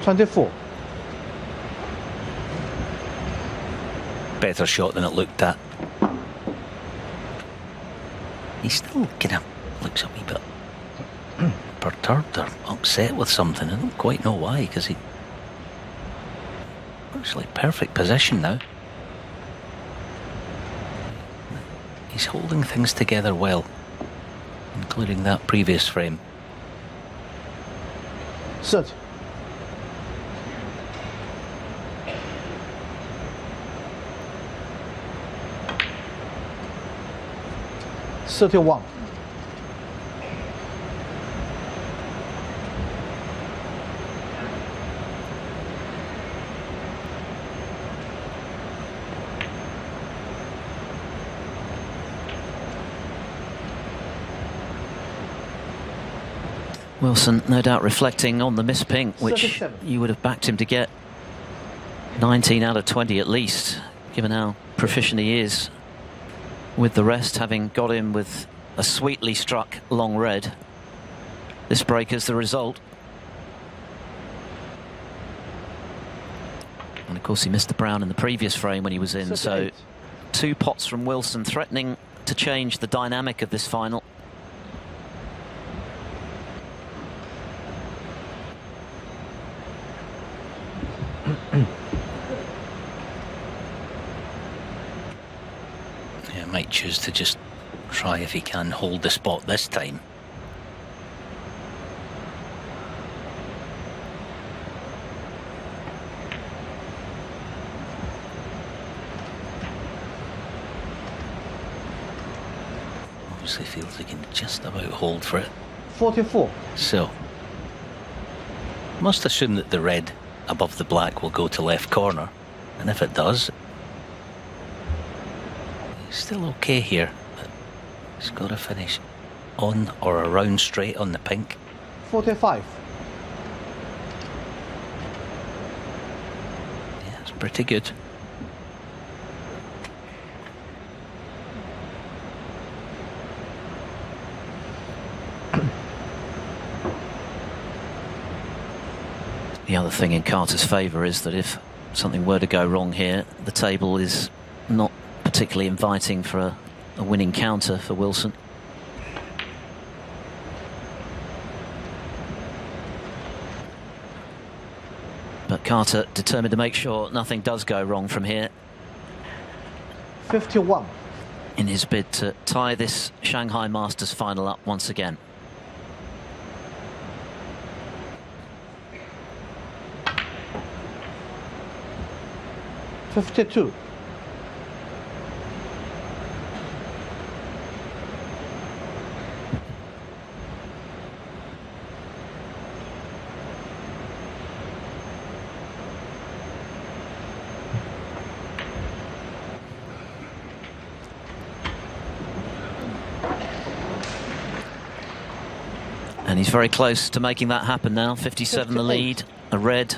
$24. Better shot than it looked at. He still kind of looks a wee bit perturbed or upset with something. I don't quite know why, because he looks like perfect position now. He's holding things together well, including that previous frame. Sit. $31. Wilson, no doubt reflecting on the miss pink, which 37. you would have backed him to get 19 out of 20 at least, given how proficient he is with the rest, having got him with a sweetly struck long red. This break is the result. And of course he missed the brown in the previous frame when he was in, so 38. 2 pots from Wilson, threatening to change the dynamic of this final. Yeah, might choose to just try if he can hold the spot this time. Obviously feels he can just about hold for it. 44. So, must assume that the red above the black will go to left corner, and if it does, he's still okay here, but he's got to finish on or around straight on the pink. 45. Yeah, it's pretty good. The other thing in Carter's favour is that if something were to go wrong here, the table is not particularly inviting for a winning counter for Wilson. But Carter determined to make sure nothing does go wrong from here 51. in his bid to tie this Shanghai Masters final up once again. $52. And he's very close to making that happen now. 57 the lead, a red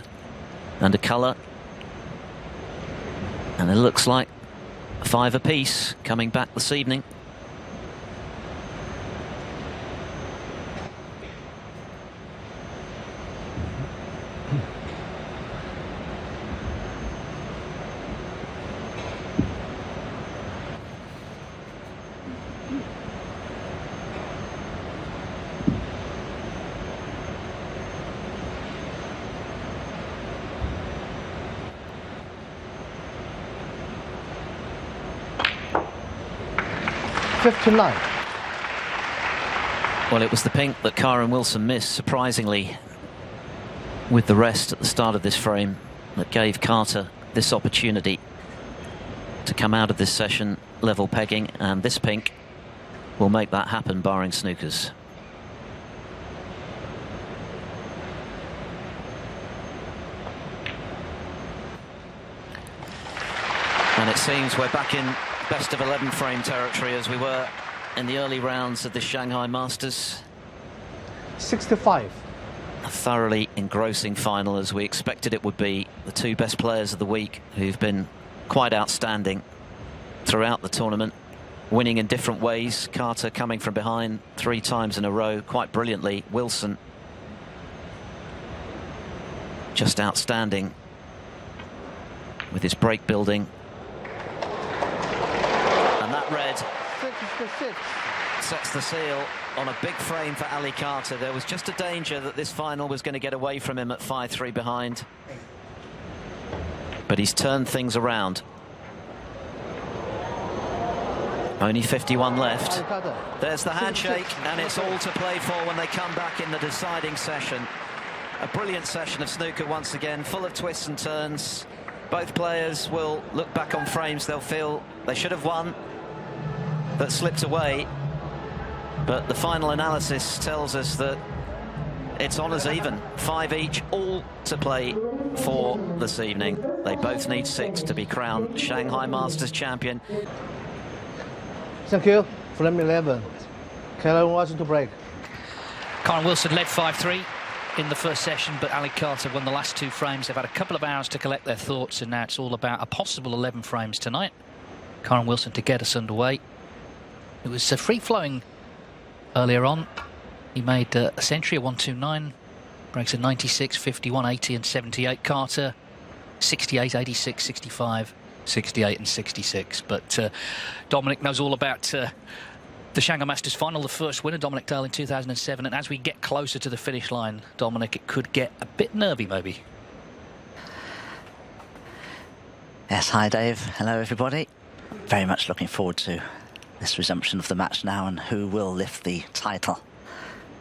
and a colour. And it looks like 5 apiece coming back this evening. Well, it was the pink that Kyren Wilson missed, surprisingly, with the rest at the start of this frame, that gave Carter this opportunity to come out of this session level pegging, and this pink will make that happen, barring snookers. And it seems we're back in best of 11 frame territory as we were in the early rounds of the Shanghai Masters. 65. A thoroughly engrossing final, as we expected it would be. The 2 best players of the week, who've been quite outstanding throughout the tournament, winning in different ways. Carter coming from behind 3 times in a row quite brilliantly. Wilson just outstanding with his break building. Red 66. sets the seal on a big frame for Ali Carter. There was just a danger that this final was going to get away from him at 5-3 behind, but he's turned things around. Only 51 left. There's the handshake, and it's all to play for when they come back in the deciding session. A brilliant session of snooker once again, full of twists and turns. Both players will look back on frames they'll feel they should have won, that slipped away, but the final analysis tells us that it's on as even. 5 each, all to play for this evening. They both need 6 to be crowned Shanghai Masters champion. Thank you. Frame 11. Kyren watching to break. Kyren Wilson led 5-3 in the first session, but Ali Carter won the last 2 frames. They've had a couple of hours to collect their thoughts, and now it's all about a possible 11 frames tonight. Kyren Wilson to get us underway. It was free-flowing earlier on. He made a century, a 129, breaks a 96, 51, 80 and 78. Carter, 68, 86, 65, 68 and 66. But Dominic knows all about the Shanghai Masters final, the first winner, Dominic Dale, in 2007. And as we get closer to the finish line, Dominic, it could get a bit nervy, maybe. Yes, hi Dave. Hello everybody. Very much looking forward to this resumption of the match now, and who will lift the title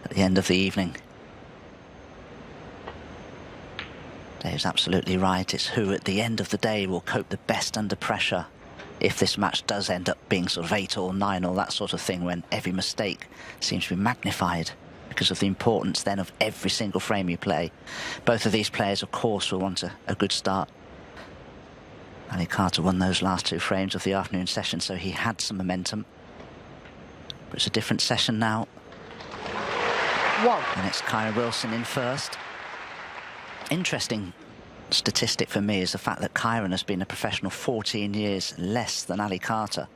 at the end of the evening. Dave's absolutely right. It's who at the end of the day will cope the best under pressure if this match does end up being sort of 8 or 9 or that sort of thing, when every mistake seems to be magnified because of the importance then of every single frame you play. Both of these players, of course, will want a good start. Ali Carter won those last 2 frames of the afternoon session, so he had some momentum. But it's a different session now. And it's Kyren Wilson in first. Interesting statistic for me is the fact that Kyren has been a professional 14 years less than Ali Carter,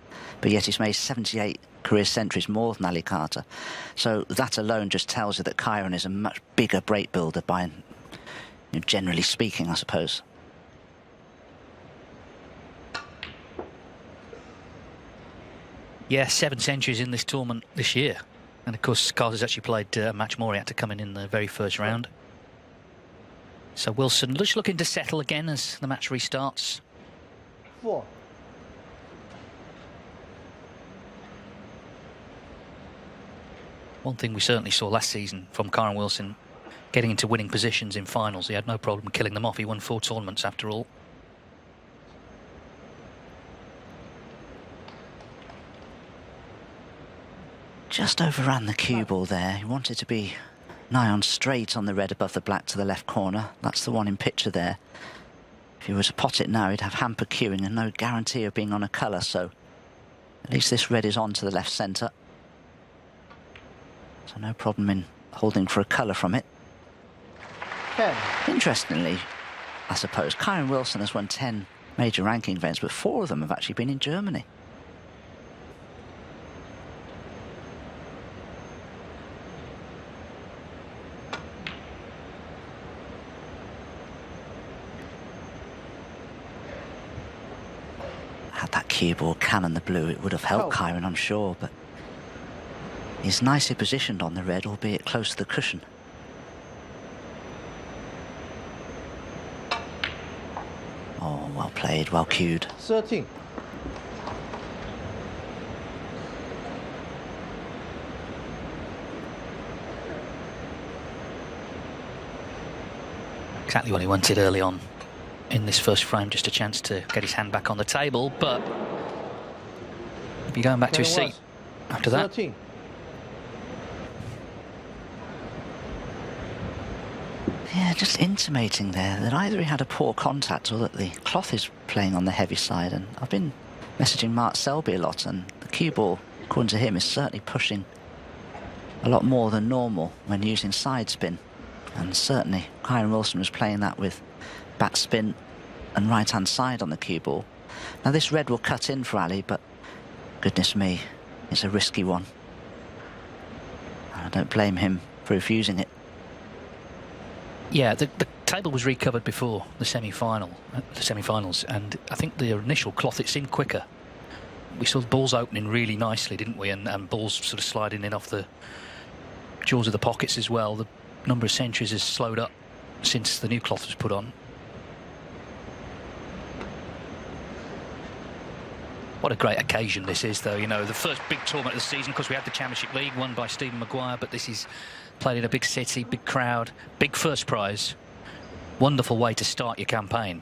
but yet he's made 78 career centuries more than Ali Carter. So that alone just tells you that Kyren is a much bigger break builder by, generally speaking, I suppose. Yeah, 7 centuries in this tournament this year. And of course, Carter's actually played a match more. He had to come in the very first round. So Wilson just looking to settle again as the match restarts. 4. One thing we certainly saw last season from Kyren Wilson, getting into winning positions in finals. He had no problem killing them off. He won 4 tournaments after all. Just overran the cue ball there. He wanted to be nigh on straight on the red above the black to the left corner. That's the one in picture there. If he were to pot it now, he'd have hamper cueing and no guarantee of being on a colour, so at least this red is on to the left centre. So no problem in holding for a colour from it. 10. Interestingly, I suppose, Kyren Wilson has won 10 major ranking events, but 4 of them have actually been in Germany. Had that cue ball cannon the blue, it would have helped Kyren, I'm sure, but he's nicely positioned on the red, albeit close to the cushion. Oh, well played, well cued. 13. Exactly what he wanted early on in this first frame, just a chance to get his hand back on the table, but he'll be going back to his seat after that. 13. Yeah, just intimating there that either he had a poor contact or that the cloth is playing on the heavy side. And I've been messaging Mark Selby a lot, and the cue ball, according to him, is certainly pushing a lot more than normal when using side spin. And certainly Kyren Wilson was playing that with back spin and right hand side on the cue ball. Now this red will cut in for Ali, but goodness me, it's a risky one. I don't blame him for refusing it. Yeah, the table was recovered before the semi-finals, and I think the initial cloth, it's in quicker. We saw the balls opening really nicely, didn't we? And balls sort of sliding in off the jaws of the pockets as well. The number of centuries has slowed up since the new cloth was put on. What a great occasion this is, though. You know, the first big tournament of the season, because we had the Championship League won by Stephen Maguire, but this is played in a big city, big crowd, big first prize. Wonderful way to start your campaign,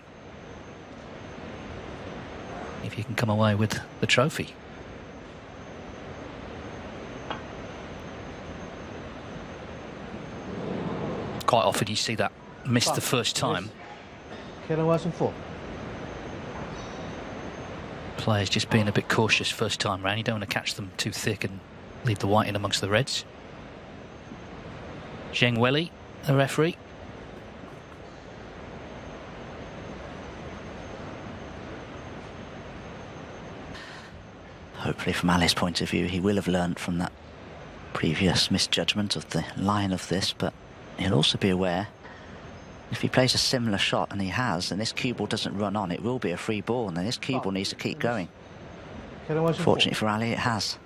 if you can come away with the trophy. Quite often you see that missed the first time. Kyren Wilson 4. Players just being a bit cautious first time round. You don't want to catch them too thick and leave the white in amongst the reds. Zheng Weili, the referee. Hopefully from Ali's point of view he will have learnt from that previous misjudgment of the line of this, but he'll also be aware if he plays a similar shot, and he has, and this cue ball doesn't run on, it will be a free ball, and then this cue ball needs to keep going. Fortunately for Ali, it has.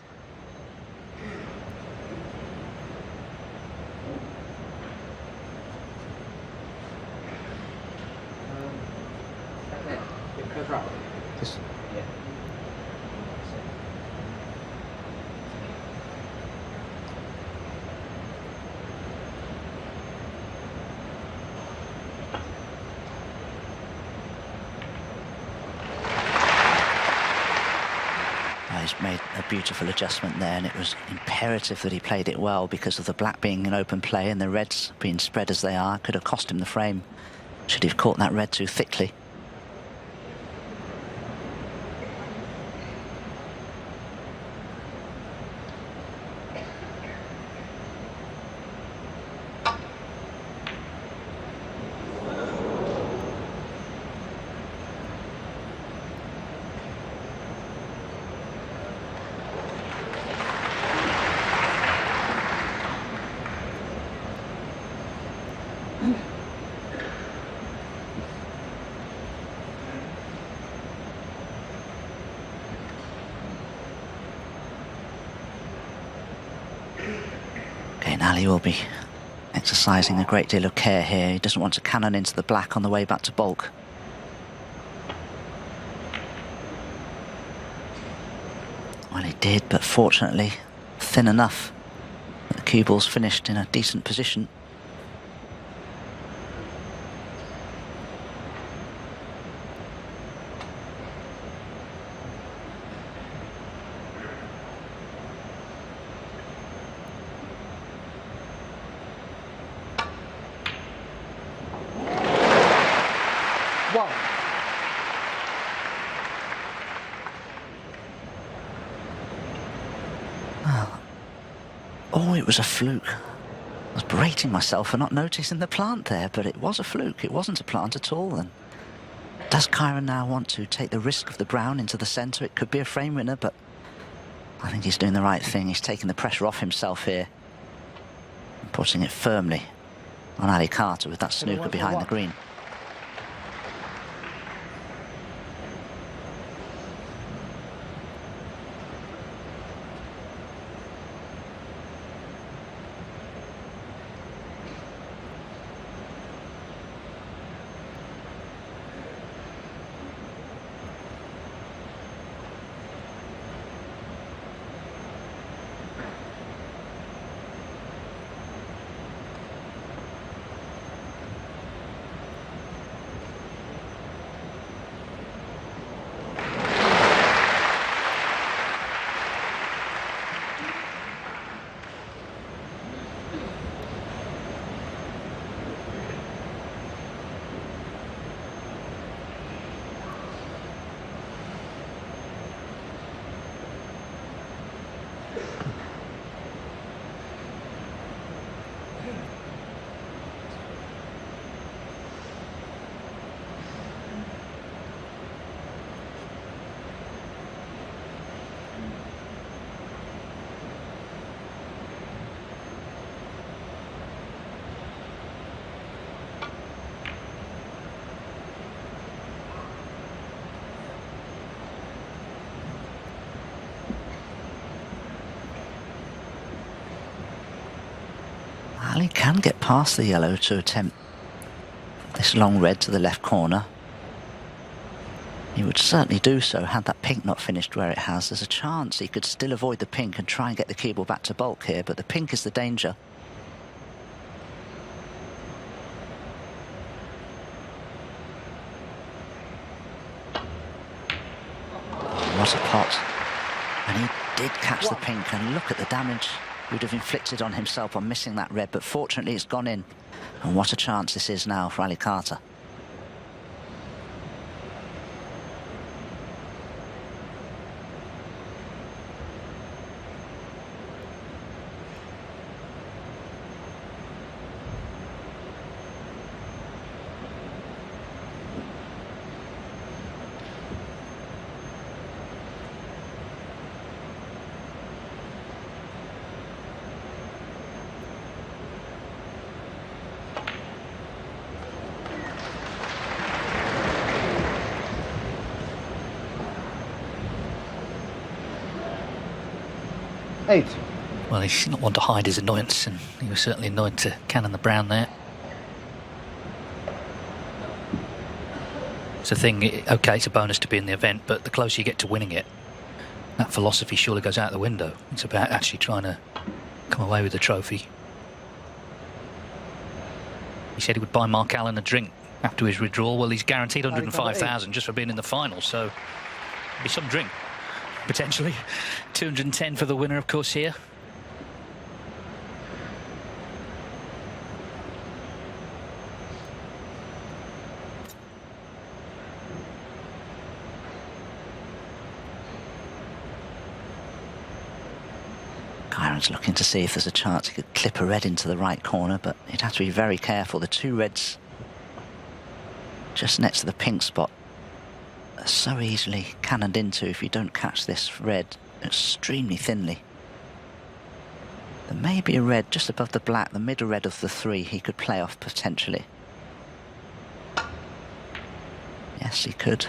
He's made a beautiful adjustment there, and it was imperative that he played it well, because of the black being in open play and the reds being spread as they are. Could have cost him the frame should he have caught that red too thickly. Ali will be exercising a great deal of care here. He doesn't want to cannon into the black on the way back to bulk. Well, he did, but fortunately thin enough that the cue ball's finished in a decent position. Oh, it was a fluke. was berating myself for not noticing the plant there, but it was a fluke. It wasn't a plant at all. And does Kyren now want to take the risk of the brown into the centre? It could be a frame winner, but I think he's doing the right thing. He's taking the pressure off himself here and putting it firmly on Ali Carter with that snooker behind the green. Ali can get past the yellow to attempt this long red to the left corner. He would certainly do so had that pink not finished where it has. There's a chance he could still avoid the pink and try and get the cue ball back to bulk here, but the pink is the danger. What a pot. And he did catch the pink, and look at the damage he would have inflicted on himself on missing that red, but fortunately it's gone in. And what a chance this is now for Ali Carter. Eight. Well, he's not one to hide his annoyance, and he was certainly annoyed to cannon the brown there. It's a thing, okay, it's a bonus to be in the event, but the closer you get to winning it, that philosophy surely goes out the window. It's about actually trying to come away with the trophy. He said he would buy Mark Allen a drink after his withdrawal. Well, he's guaranteed 105,000 just for being in the final, so it'll be some drink. Potentially 210 for the winner, of course, here. Kyren's looking to see if there's a chance he could clip a red into the right corner, but he'd have to be very careful. The two reds just next to the pink spot are so easily cannoned into if you don't catch this red extremely thinly. There may be a red just above the black, the middle red of the three he could play off potentially. Yes, he could.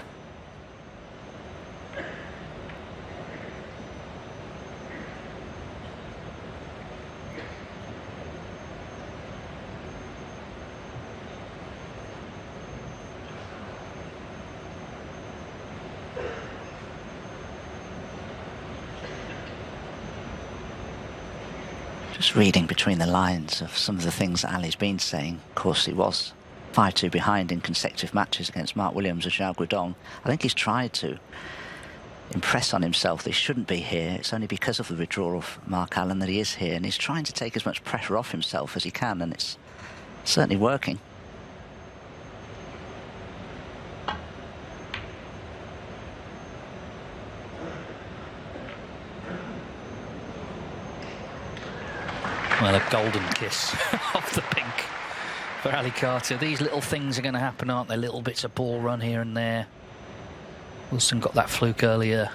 Just reading between the lines of some of the things that Ali's been saying. Of course, he was 5-2 behind in consecutive matches against Mark Williams and Zhao Guodong. I think he's tried to impress on himself that he shouldn't be here. It's only because of the withdrawal of Mark Allen that he is here, and he's trying to take as much pressure off himself as he can, and it's certainly working. Well, a golden kiss off the pink for Ali Carter. These little things are going to happen, aren't they? Little bits of ball run here and there. Wilson got that fluke earlier.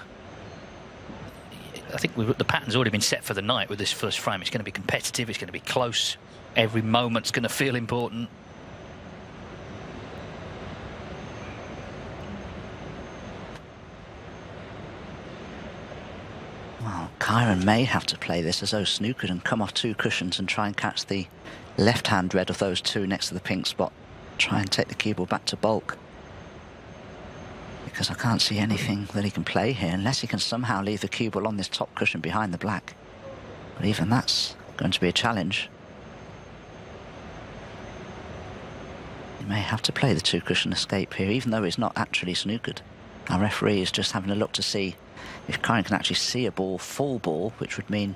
I think the pattern's already been set for the night with this first frame. It's going to be competitive, it's going to be close. Every moment's going to feel important. Well, Kyren may have to play this as though snookered and come off 2 cushions and try and catch the left-hand red of those 2 next to the pink spot. Try and take the cue ball back to bulk. Because I can't see anything that he can play here unless he can somehow leave the cue ball on this top cushion behind the black. But even that's going to be a challenge. He may have to play the 2 cushion escape here, even though it's not actually snookered. Our referee is just having a look to see if Kyren can actually see a ball, full ball, which would mean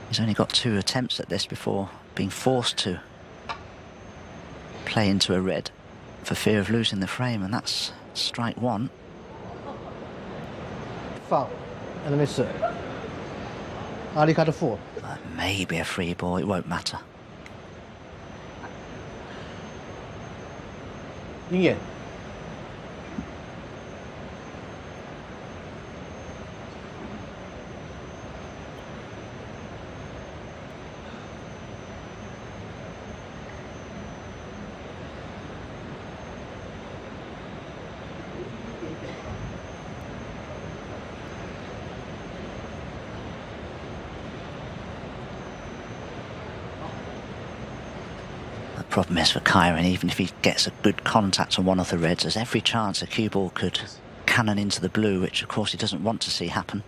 he's only got 2 attempts at this before being forced to play into a red for fear of losing the frame, and that's strike 1. Foul. And a miss. Ali Carter 4. Maybe a free ball, it won't matter. 鹰眼 The problem is for Kyren, even if he gets a good contact on one of the reds, there's every chance a cue ball could cannon into the blue, which of course he doesn't want to see happen.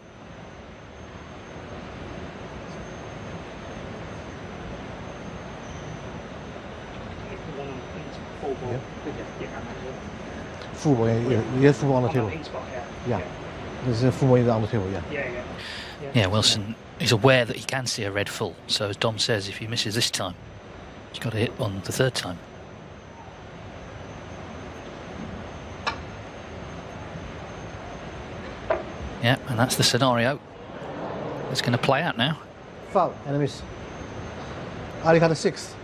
Full ball, yeah, full ball on the table. Yeah, there's a full ball on the table, yeah. Yeah, Wilson is aware that he can see a red full, so as Dom says, if he misses this time, he's got to hit on the 3rd time. Yeah, and that's the scenario that's going to play out now. Foul and a miss. Ali Carter 6.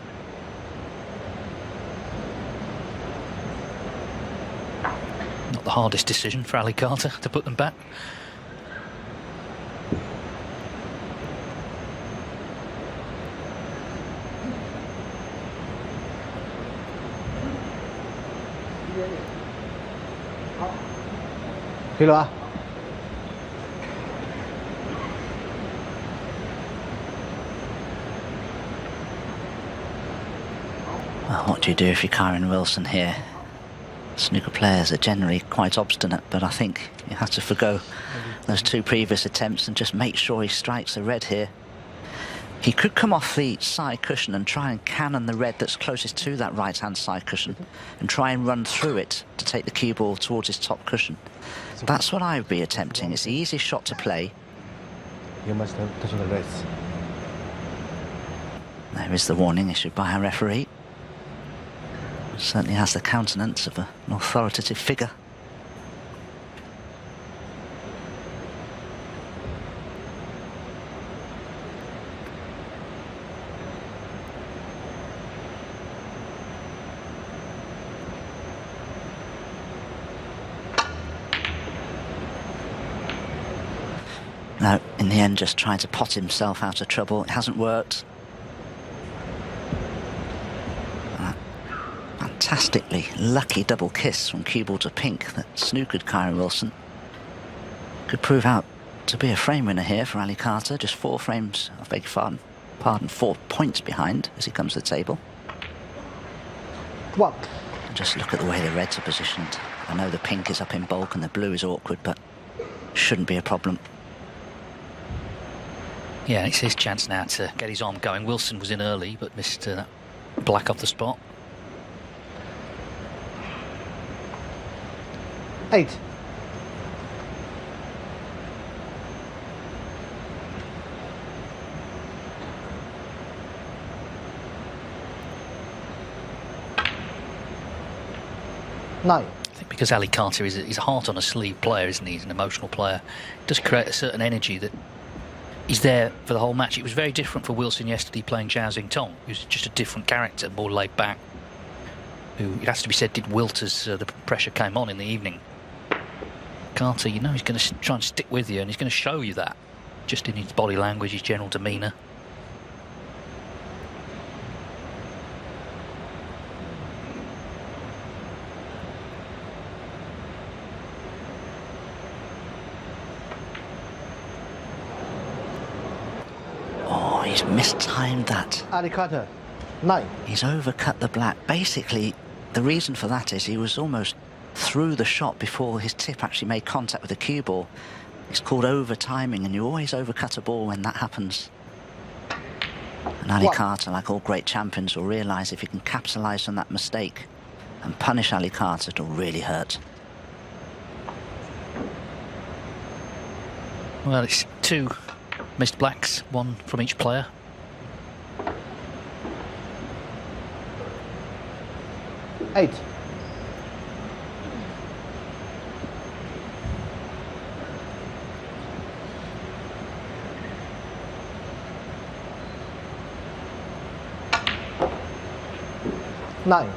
Not the hardest decision for Ali Carter to put them back. Hello. Well, what do you do if you're Kyren Wilson here? Snooker players are generally quite obstinate, but I think you have to forgo those 2 previous attempts and just make sure he strikes a red here. He could come off the side cushion and try and cannon the red that's closest to that right-hand side cushion and try and run through it to take the cue ball towards his top cushion. That's what I would be attempting. It's the easiest shot to play. You must have touched the reds. There is the warning issued by our referee. Certainly has the countenance of an authoritative figure. No, in the end, just trying to pot himself out of trouble. It hasn't worked. Fantastically lucky double kiss from cue ball to pink that snookered Kyren Wilson. Could prove out to be a frame winner here for Ali Carter. Just 4 frames, I beg your pardon, 4 points behind as he comes to the table. What? And just look at the way the reds are positioned. I know the pink is up in bulk and the blue is awkward, but shouldn't be a problem. Yeah, it's his chance now to get his arm going. Wilson was in early, but missed that black off the spot. 8. Nine. I think because Ali Carter is a heart on a sleeve player, isn't he? He's an emotional player. It does create a certain energy that he's there for the whole match. It was very different for Wilson yesterday playing Zhao Xingtong. He was just a different character, more laid back, who, it has to be said, did wilt as the pressure came on in the evening. Carter, you know he's going to try and stick with you, and he's going to show you that, just in his body language, his general demeanour. Oh, he's mistimed that. Ali Carter, 9. He's overcut the black. Basically, the reason for that is he was almost through the shot before his tip actually made contact with the cue ball. It's called over-timing, and you always overcut a ball when that happens. And Ali Carter, like all great champions, will realise if he can capitalise on that mistake and punish Ali Carter, it'll really hurt. Well, it's 2 missed blacks, 1 from each player. Eight. Nine.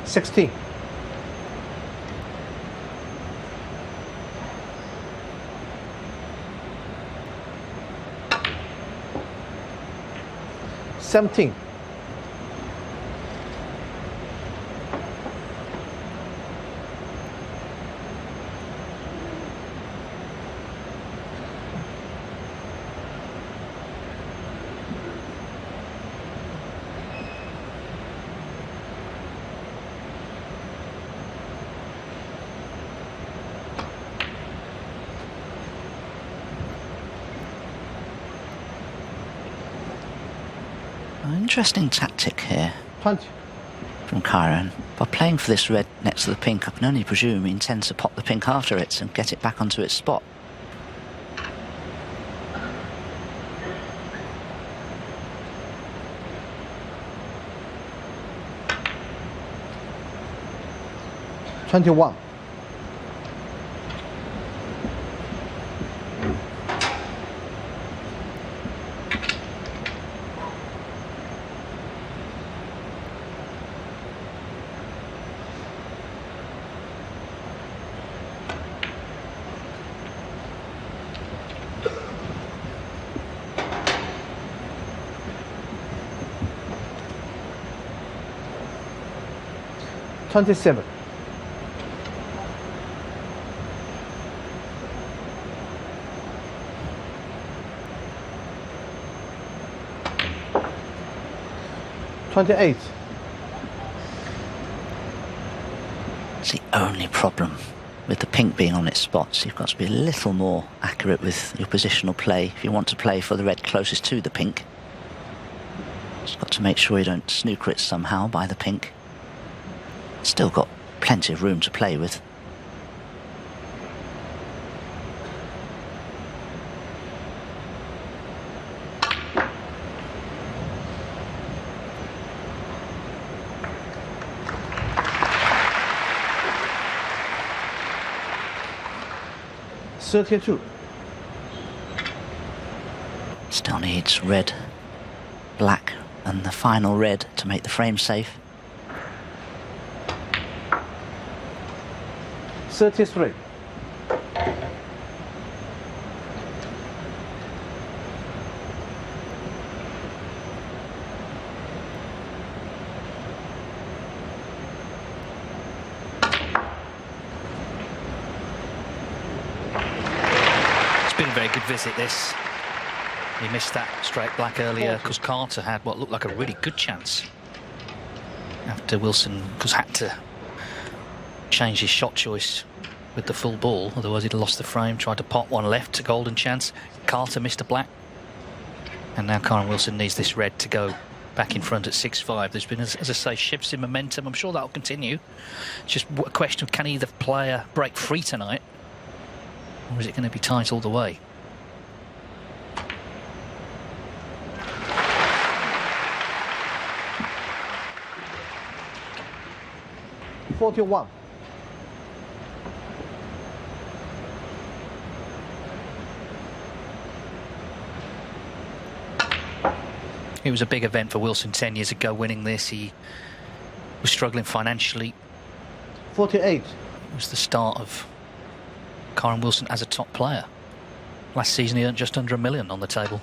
$16. $17. Interesting tactic here 20. from Kyren. By playing for this red next to the pink, I can only presume he intends to pop the pink after it and get it back onto its spot. $21. $27. $28. It's the only problem with the pink being on its spot, so you've got to be a little more accurate with your positional play if you want to play for the red closest to the pink. Just got to make sure you don't snooker it somehow by the pink. Still got plenty of room to play with. $32. Still needs red, black and the final red to make the frame safe. 33. It's been a very good visit, this. He missed that straight black earlier because Carter had what looked like a really good chance after Wilson had to change his shot choice with the full ball, otherwise he'd have lost the frame. Tried to pot one left to golden chance. Carter missed a black, and now Kyren Wilson needs this red to go back in front at 6-5. There's been, as I say, shifts in momentum. I'm sure that'll continue. It's just a question of can either player break free tonight Or is it going to be tight all the way? $41. It was a big event for Wilson 10 years ago winning this. He was struggling financially. 48. It was the start of Kyren Wilson as a top player. Last season he earned just under $1 million on the table.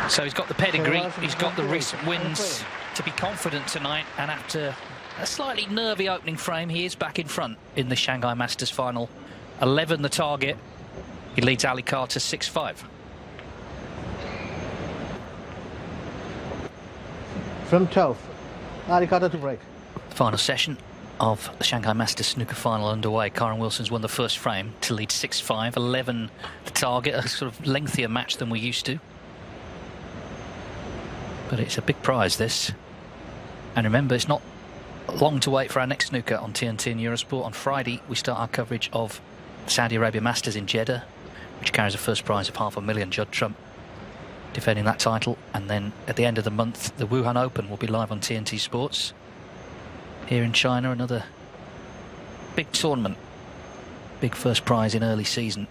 So he's got the pedigree, he's got the recent wins to be confident tonight, and after a slightly nervy opening frame he is back in front in the Shanghai Masters final. 11 the target. He leads Ali Carter 6-5. From 12. Ali Carter to break. Final session of the Shanghai Masters snooker final underway. Kyren Wilson's won the first frame to lead 6-5. 11 the target, a sort of lengthier match than we're used to. But it's a big prize, this. And remember, it's not long to wait for our next snooker on TNT and Eurosport. On Friday, we start our coverage of Saudi Arabia Masters in Jeddah, which carries a first prize of $500,000. Judd Trump defending that title. And then at the end of the month, the Wuhan Open will be live on TNT Sports. Here in China, another big tournament. Big first prize in early season.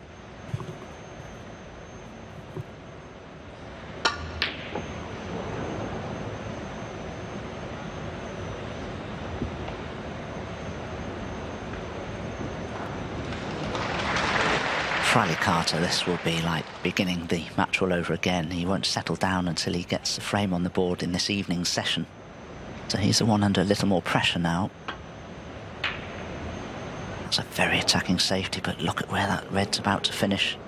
For Ali Carter, this will be like beginning the match all over again. He won't settle down until he gets the frame on the board in this evening's session. So he's the one under a little more pressure now. That's a very attacking safety, but look at where that red's about to finish.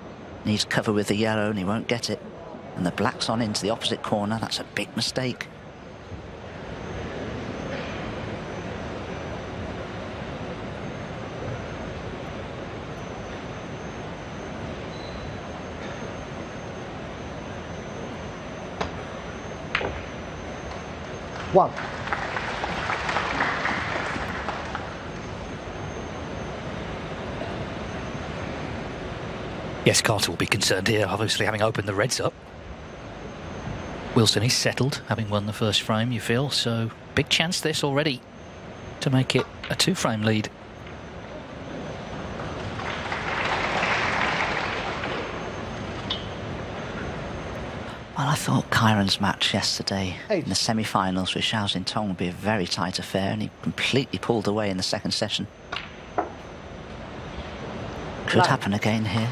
Needs cover with the yellow and he won't get it. And the black's on into the opposite corner. That's a big mistake. One. Yes, Carter will be concerned here, obviously having opened the reds up. Wilson is settled, having won the first frame, you feel, so big chance this already to make it a 2-frame lead. Well, I thought Kyren's match yesterday in the semi-finals with Xiao Xintong would be a very tight affair, and he completely pulled away in the second session. Could happen again here.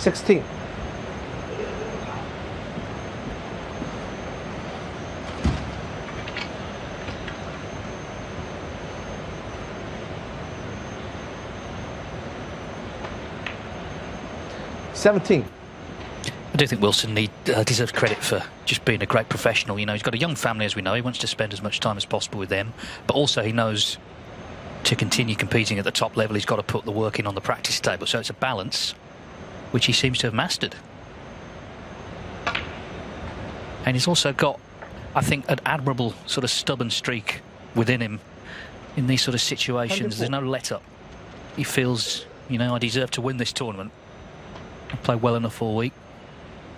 $16. $17. I do think Wilson deserves credit for just being a great professional. You know, he's got a young family, as we know. He wants to spend as much time as possible with them. But also he knows to continue competing at the top level, he's got to put the work in on the practice table. So it's a balance which he seems to have mastered. And he's also got, I think, an admirable sort of stubborn streak within him in these sort of situations. There's no let-up. He feels, you know, I deserve to win this tournament. I play well enough all week.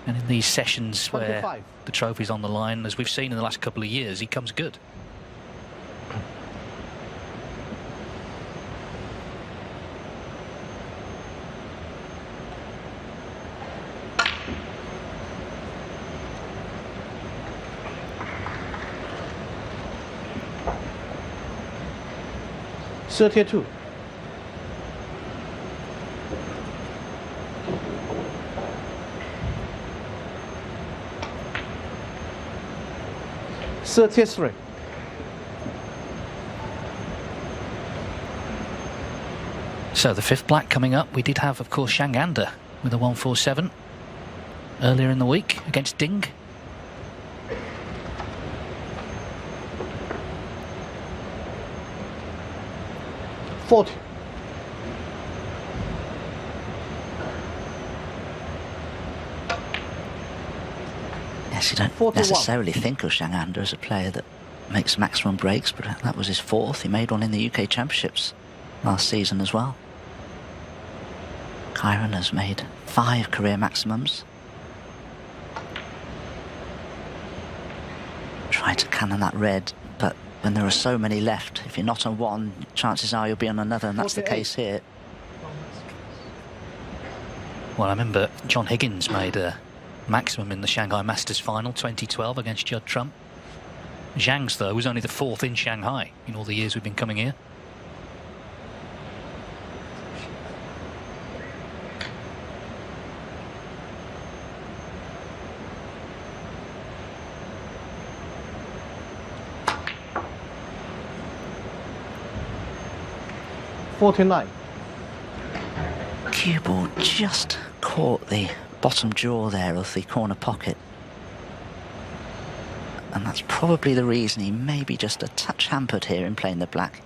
And in these sessions where the trophy's on the line, as we've seen in the last couple of years, he comes good. $32. $33. So the fifth black coming up. We did have, of course, Shangander with a 147 earlier in the week against Ding. 40. Yes, you don't 41. necessarily think of Shanghai as a player that makes maximum breaks, but that was his 4th. He made one in the UK Championships last season as well. Kyren has made 5 career maximums. Try to cannon that red, but when there are so many left, if you're not on one, chances are you'll be on another, and that's 48. the case here. Well, I remember John Higgins made a maximum in the Shanghai Masters final 2012 against Judd Trump. Zhang's, though, was only the 4th in Shanghai in all the years we've been coming here. $49. Cue ball just caught the bottom jaw there of the corner pocket. And that's probably the reason he may be just a touch hampered here in playing the black.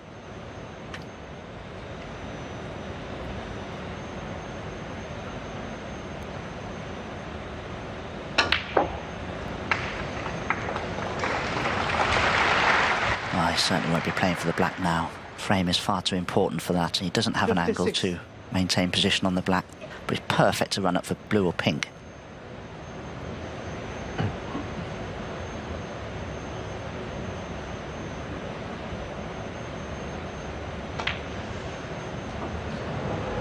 Well, he certainly won't be playing for the black now. Frame is far too important for that. He doesn't have an angle 56. to maintain position on the black, but it's perfect to run up for blue or pink.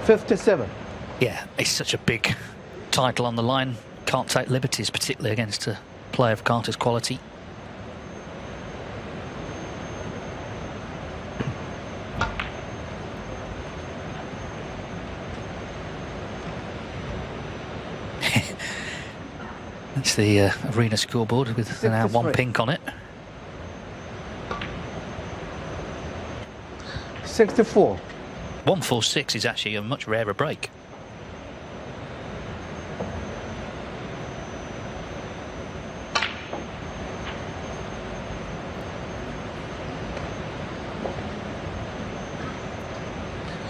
$57. Yeah, it's such a big title on the line. Can't take liberties, particularly against a player of Carter's quality. That's the arena scoreboard with now 1 63. pink on it. 64. 146 is actually a much rarer break.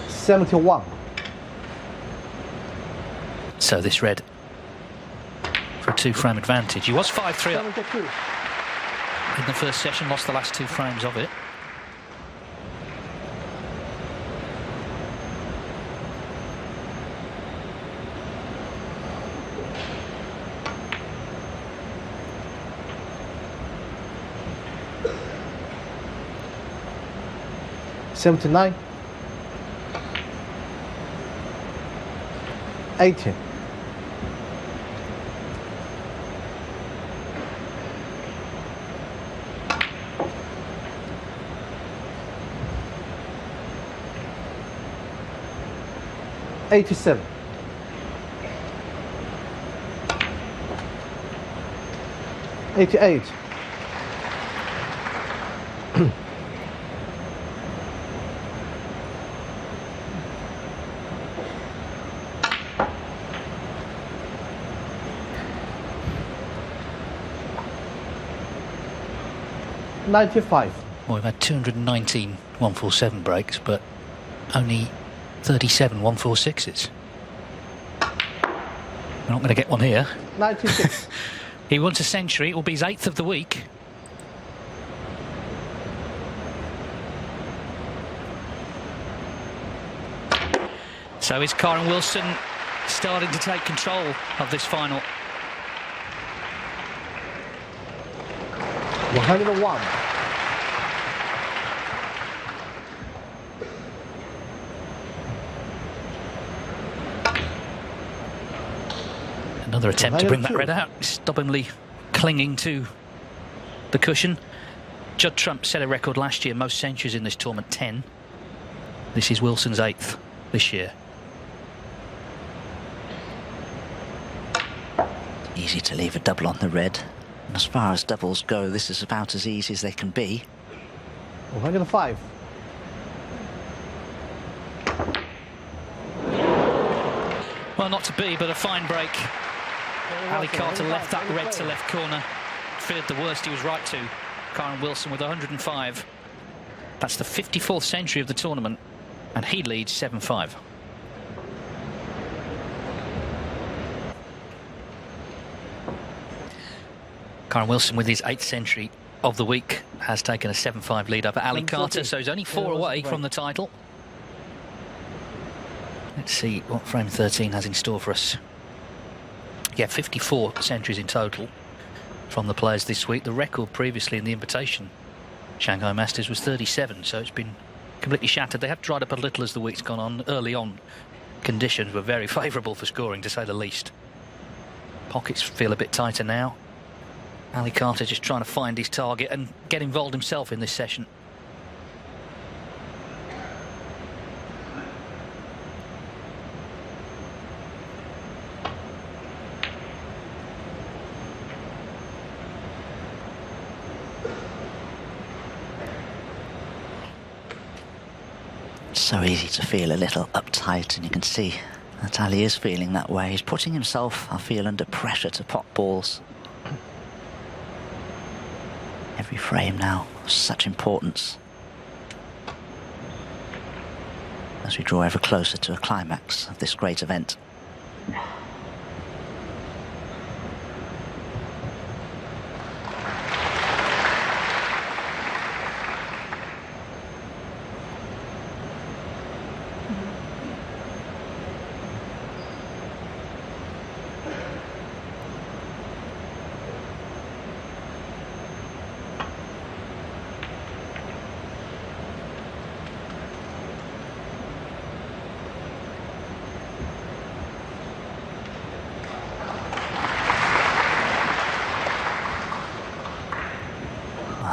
$71. So this red for a 2-frame advantage. He was 5-3 up 72. in the first session, lost the last 2 frames of it. $79. 80. $87. 88. $95. Well, we've had 219 147 breaks, but only 37 146s. We're not going to get one here. 96. He wants a century. It will be his 8th of the week. So is Kyren Wilson starting to take control of this final? 101. Another attempt to bring that red out, stubbornly clinging to the cushion. Judd Trump set a record last year, most centuries in this tournament, 10. This is Wilson's 8th this year. Easy to leave a double on the red. And as far as doubles go, this is about as easy as they can be. 105. Well, not to be, but a fine break. Ali Carter left that red to left corner. Feared the worst, he was right to. Kyren Wilson with 105. That's the 54th century of the tournament. and he leads 7-5. Kyren Wilson, with his 8th century of the week, has taken a 7-5 lead over Ali Carter, so he's only 4 away from the title. Let's see what frame 13 has in store for us. Yeah, 54 centuries in total from the players this week. The record previously in the invitation Shanghai Masters was 37, so it's been completely shattered. They have dried up a little as the week's gone on. Early on, conditions were very favourable for scoring, to say the least. Pockets feel a bit tighter now. Ali Carter just trying to find his target and get involved himself in this session. So easy to feel a little uptight, and you can see that Ali is feeling that way. He's putting himself, I feel, under pressure to pot balls. Every frame now, such importance as we draw ever closer to a climax of this great event.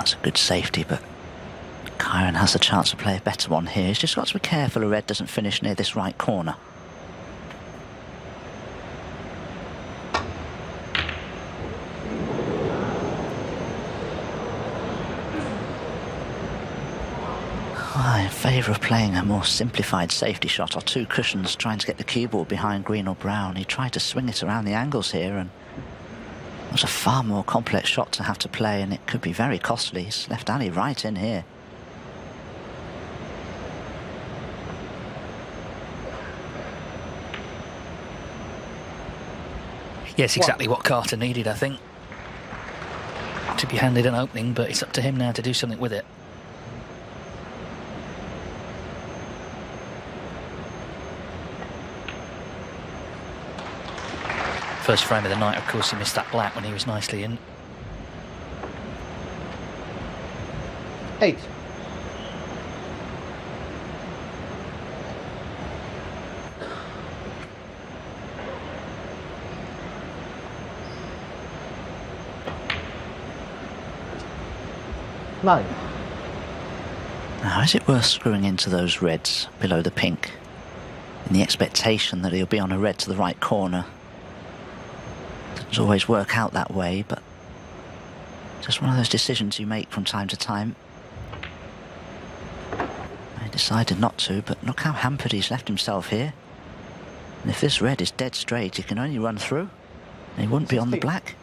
That's a good safety, but Kyren has a chance to play a better one here. He's just got to be careful a red doesn't finish near this right corner. In favour of playing a more simplified safety shot, or 2 cushions, trying to get the cue ball behind green or brown. He tried to swing it around the angles here, and it was a far more complex shot to have to play, and it could be very costly. He's left Ali right in here. Yes, exactly what Carter needed, I think, to be handed an opening, but it's up to him now to do something with it. First frame of the night, of course, he missed that black when he was nicely in. 8. Nine. Now, is it worth screwing into those reds below the pink in the expectation that he'll be on a red to the right corner? Doesn't always work out that way, but just one of those decisions you make from time to time. I decided not to, but look how hampered he's left himself here. And if this red is dead straight, he can only run through, and he wouldn't be on the black.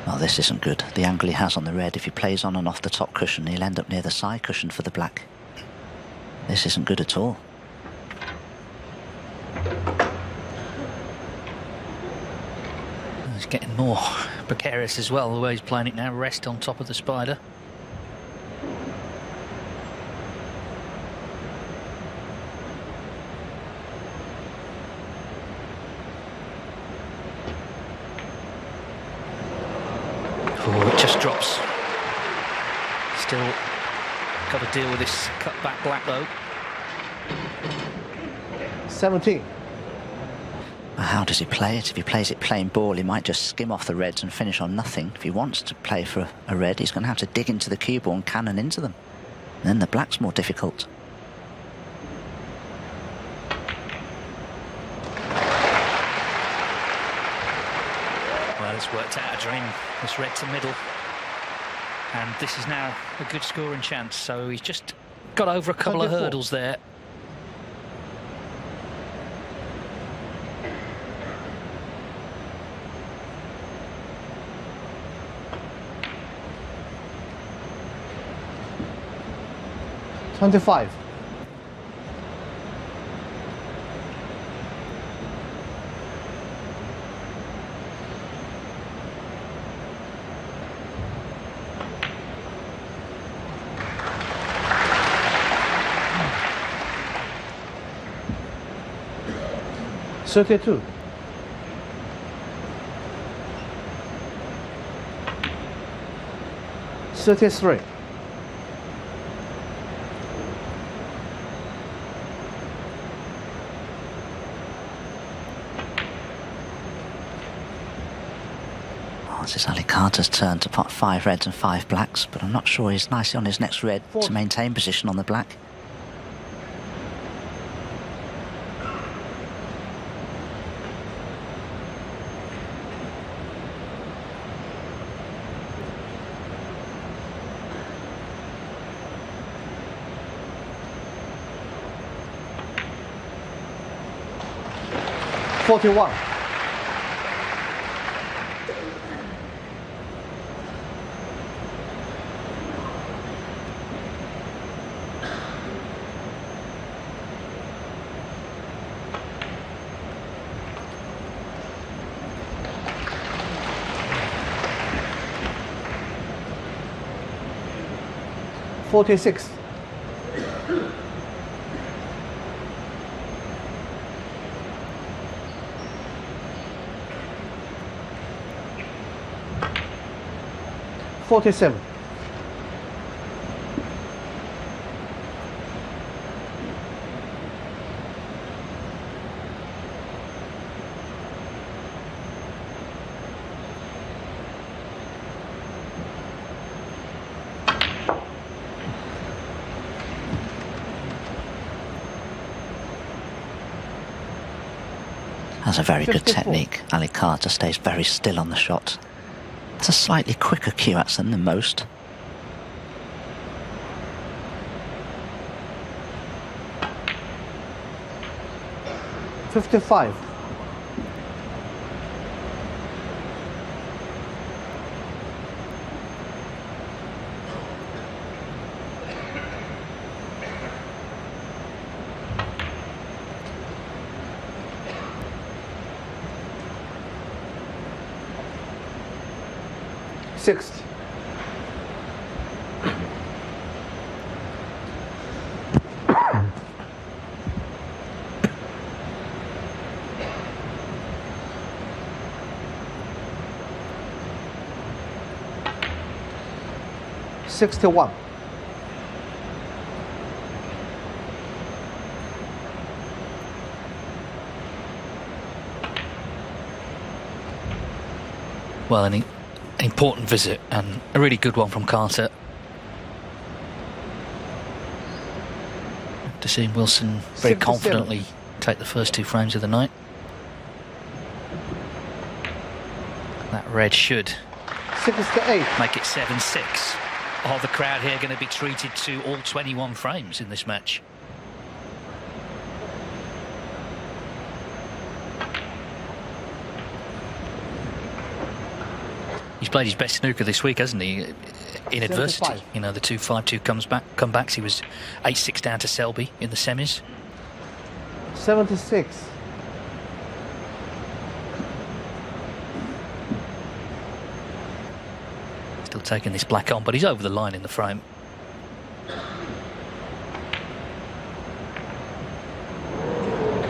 Well, this isn't good. The angle he has on the red, if he plays on and off the top cushion, he'll end up near the side cushion for the black. This isn't good at all. He's getting more precarious as well, the way he's playing it now. Rest on top of the spider. Oh, it just drops. Still got to deal with this cut back black though. 17. How does he play it? If he plays it plain ball, he might just skim off the reds and finish on nothing. If he wants to play for a red, he's going to have to dig into the cue ball and cannon into them. And then the black's more difficult. Well, it's worked out a dream, this red to middle. And this is now a good scoring chance, so he's just got over a couple of hurdles there. 25. 32. 33. This is Ali Carter's turn to pot 5 reds and 5 blacks, but I'm not sure he's nicely on his next red to maintain position on the black. $41. 46. 47. That's a very good 54. technique. Ali Carter stays very still on the shot. It's a slightly quicker cue accent than most. $55. 60. 61. 'Well, an important visit and a really good one from Carter. To see Wilson very 67. confidently take the first 2 frames of the night. That red should 68. make it 7-6. Are the crowd here going to be treated to all 21 frames in this match? He's played his best snooker this week, hasn't he? In adversity. 75. You know, the 2-5-2 comebacks. He was 8-6 down to Selby in the semis. 76. Still taking this black on, but he's over the line in the frame.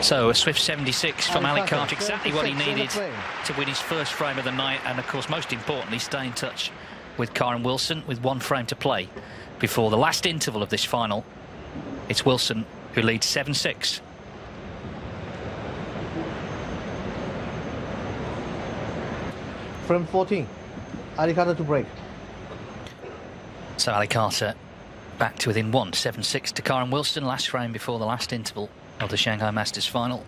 So a swift 76 from Ali Carter, exactly what he needed to win his first frame of the night, and of course most importantly stay in touch with Kyren Wilson with 1 frame to play before the last interval of this final. It's Wilson who leads 7-6. Frame 14. Ali Carter to break. So Ali Carter back to within 1, 7-6 to Kyren Wilson, last frame before the last interval of the Shanghai Masters final.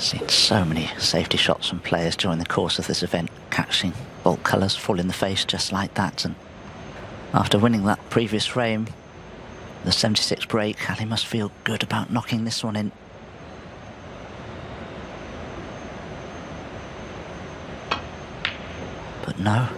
Seen so many safety shots from players during the course of this event, catching bolt colours full in the face just like that. And after winning that previous frame, the 76 break, Ali must feel good about knocking this one in. But no.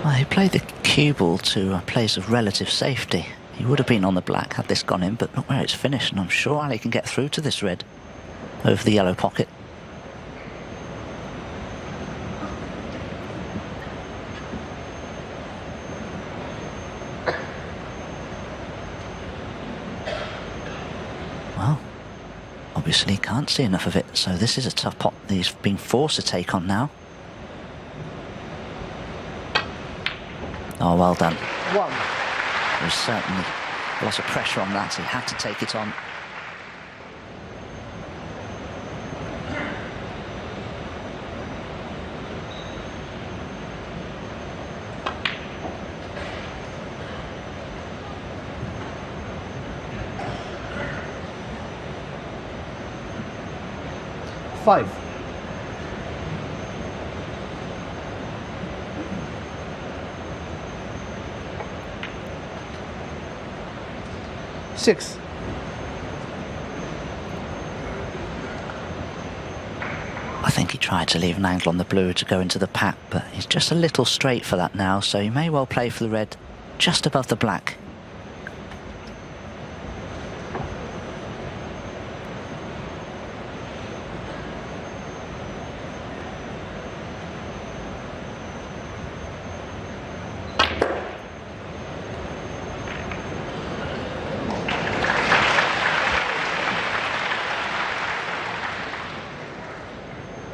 Well, he played the cue ball to a place of relative safety. He would have been on the black had this gone in, but look where it's finished, and I'm sure Ali can get through to this red over the yellow pocket. Well, obviously he can't see enough of it, so this is a tough pot that he's being forced to take on now. Oh, well done. One. There's certainly a lot of pressure on that. He had to take it on. Five. 6. I think he tried to leave an angle on the blue to go into the pack, but he's just a little straight for that now, so he may well play for the red just above the black.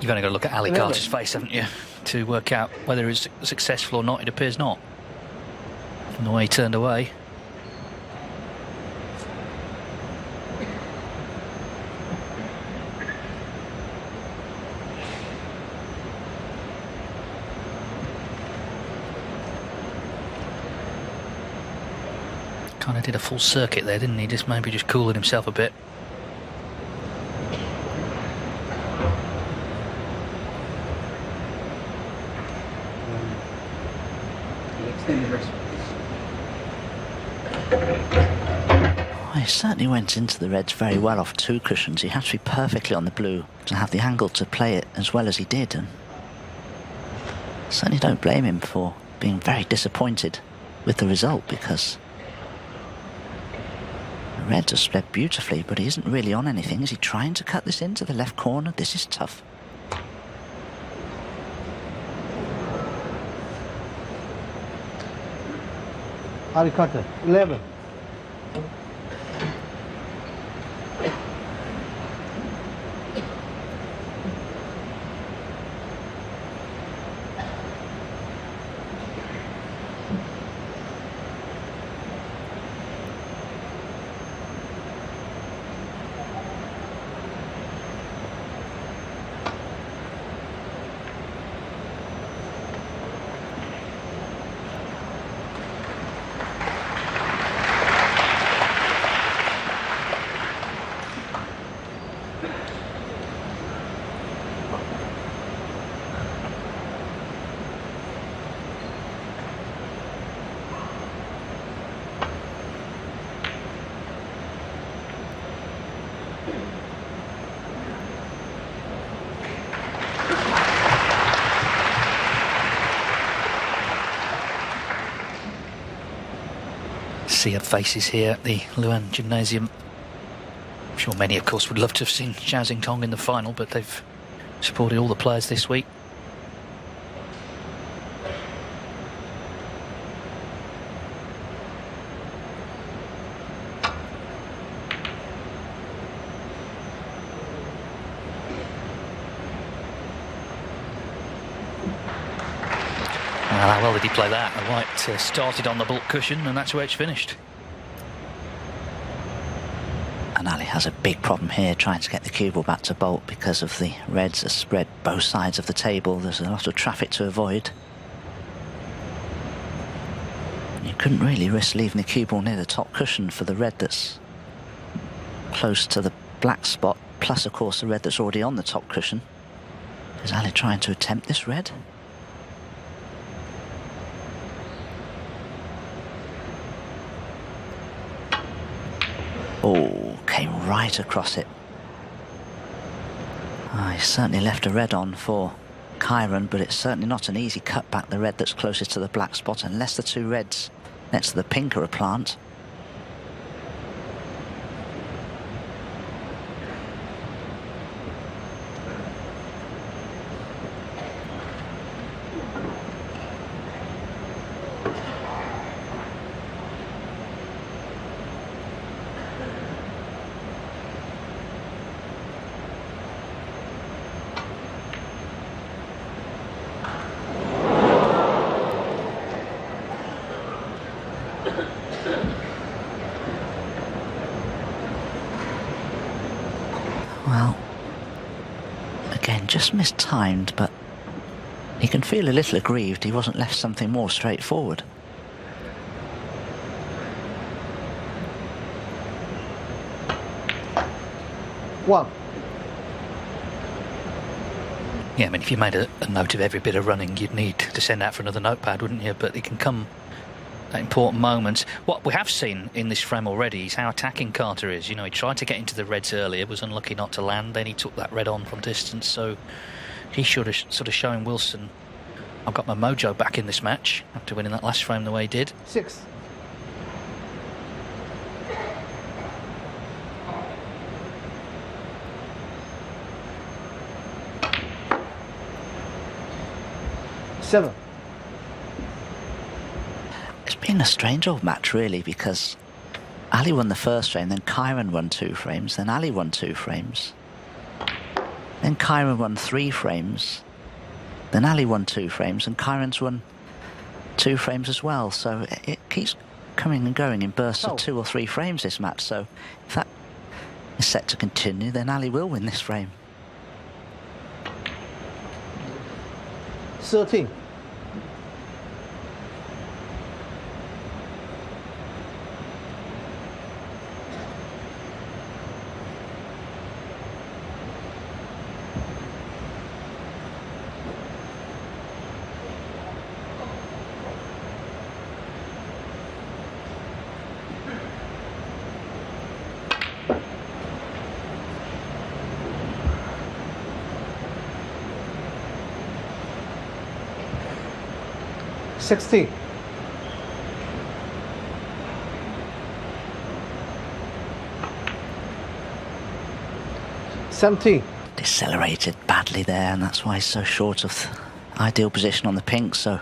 You've only got to look at Ali Carter's face, haven't you, to work out whether it's successful or not. It appears not, from the way he turned away. Kind of did a full circuit there, didn't he? Maybe just cooling himself a bit. He certainly went into the reds very well off 2 cushions. He had to be perfectly on the blue to have the angle to play it as well as he did, and certainly don't blame him for being very disappointed with the result, because the reds are spread beautifully, but he isn't really on anything. Is he trying to cut this into the left corner? This is tough. Ali Carter, 11. Sea of faces here at the Luan Gymnasium. I'm sure many, of course, would love to have seen Zhao Xingtong in the final, but they've supported all the players this week. Well, how well did he play that? The white started on the baulk cushion, and that's where it's finished. And Ali has a big problem here trying to get the cue ball back to baulk because of the reds are spread both sides of the table. There's a lot of traffic to avoid. You couldn't really risk leaving the cue ball near the top cushion for the red that's close to the black spot, plus of course the red that's already on the top cushion. Is Ali trying to attempt this red? Oh, came right across it. Oh, he certainly left a red on for Kyren, but it's certainly not an easy cut back the red that's closest to the black spot, unless the two reds next to the pink are a plant. Well, again, just mistimed, but he can feel a little aggrieved he wasn't left something more straightforward. One. Yeah, I mean, if you made a note of every bit of running, you'd need to send out for another notepad, wouldn't you? But it can come at important moments. What we have seen in this frame already is how attacking Carter is. You know, he tried to get into the reds earlier, was unlucky not to land, then he took that red on from distance, so he should have sort of shown Wilson, I've got my mojo back in this match, after winning that last frame the way he did. 6. Seven. It's been a strange old match, really, because Ali won the first frame, then Kyren won 2 frames, then Ali won 2 frames. Then Kyren won 3 frames, then Ali won 2 frames, and Kyren's won 2 frames as well. So it keeps coming and going in bursts of 2 or 3 frames, this match. So if that is set to continue, then Ali will win this frame. 13. $16. 17. Decelerated badly there, and that's why he's so short of the ideal position on the pink. So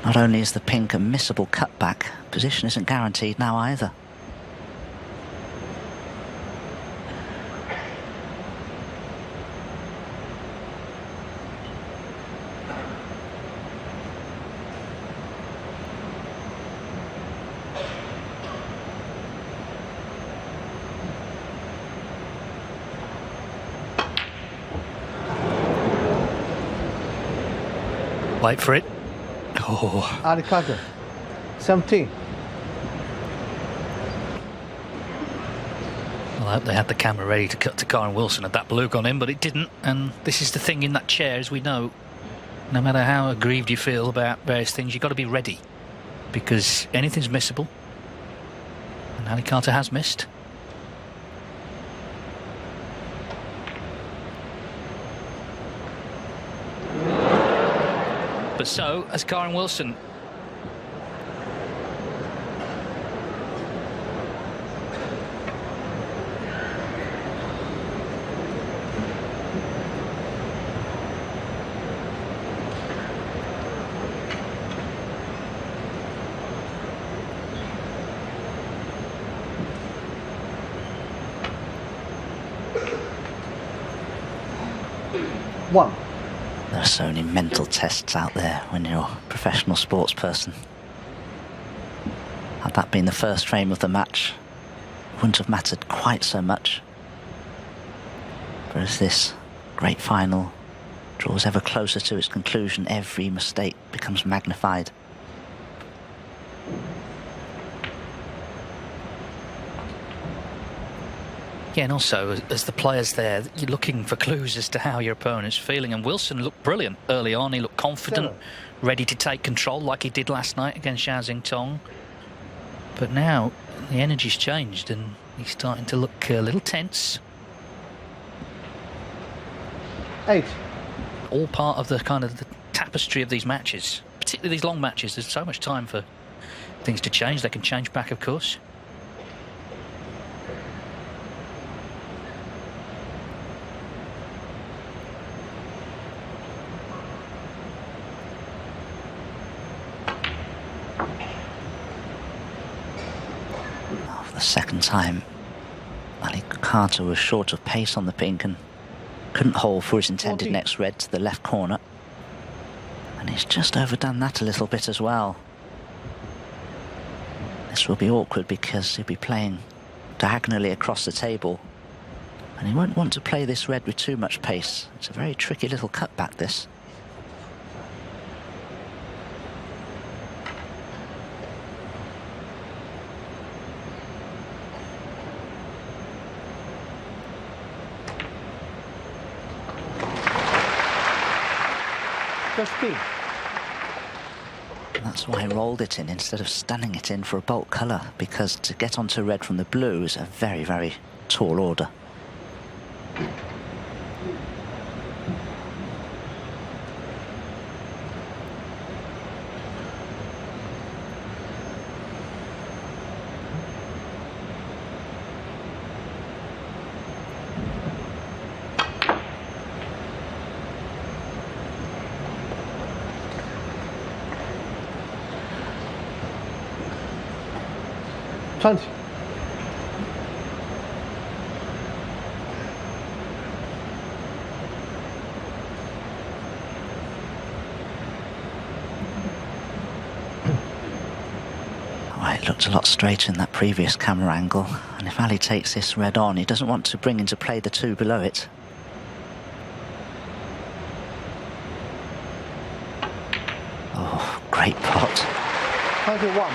not only is the pink a missable cutback, position isn't guaranteed now either. Wait for it. Oh. Ali Carter. 17. Well, I hope they had the camera ready to cut to Kyren Wilson had that blue gone in, but it didn't. And this is the thing in that chair, as we know. No matter how aggrieved you feel about various things, you've got to be ready, because anything's missable. And Ali Carter has missed. But so has Kyren Wilson. 1. There are so many mental tests out there when you're a professional sports person. Had that been the first frame of the match, it wouldn't have mattered quite so much. But as this great final draws ever closer to its conclusion, every mistake becomes magnified. Yeah, and also, as the players there, you're looking for clues as to how your opponent's feeling. And Wilson looked brilliant early on. He looked confident, ready to take control like he did last night against Xiao Xingtong. But now, the energy's changed and he's starting to look a little tense. 8. All part of the kind of the tapestry of these matches, particularly these long matches. There's so much time for things to change. They can change back, of course. The second time, Ali Carter was short of pace on the pink and couldn't hold for his intended 14. next red to the left corner. And he's just overdone that a little bit as well. This will be awkward because he'll be playing diagonally across the table. And he won't want to play this red with too much pace. It's a very tricky little cutback, this. And that's why I rolled it in instead of stunning it in for a bulk colour, because to get onto red from the blue is a very, very tall order. Twenty. Well, it looked a lot straighter in that previous camera angle, and if Ali takes this red on, he doesn't want to bring into play the two below it. Oh, great pot. 21.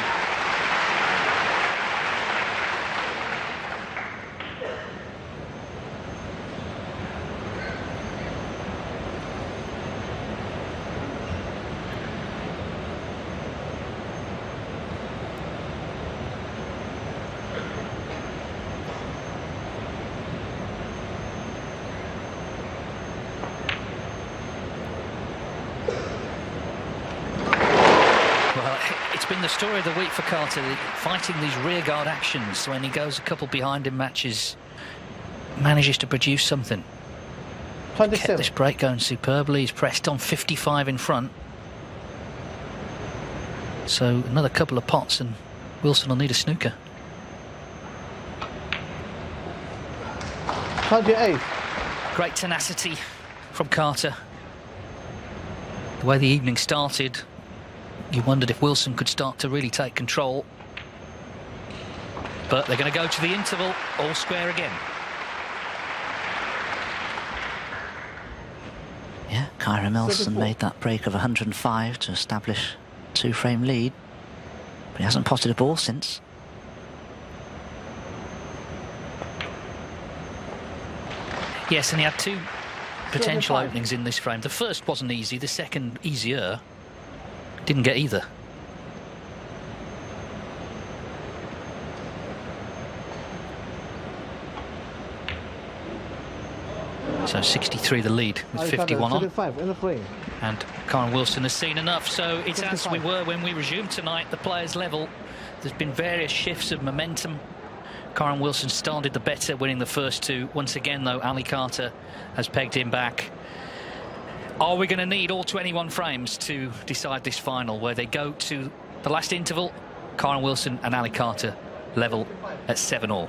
It's been the story of the week for Carter, fighting these rearguard actions. When he goes a couple behind in matches, manages to produce something. 27. Kept this break going superbly. He's pressed on 55 in front. So another couple of pots and Wilson will need a snooker. 28. Great tenacity from Carter. The way the evening started, you wondered if Wilson could start to really take control. But they're going to go to the interval, all square again. Yeah, Kyren made that break of 105 to establish a two-frame lead. But he hasn't potted a ball since. Yes, and he had two potential openings in this frame. The first wasn't easy, the second easier. Didn't get either. So 63 the lead with 51 on. In the frame. And Kyren Wilson has seen enough, so it's as we were when we resumed tonight, the players' level. There's been various shifts of momentum. Kyren Wilson started the better, winning the first two. Once again, though, Ali Carter has pegged him back. Are we going to need all 21 frames to decide this final, where they go to the last interval? Kyren Wilson and Ali Carter level at 7-all.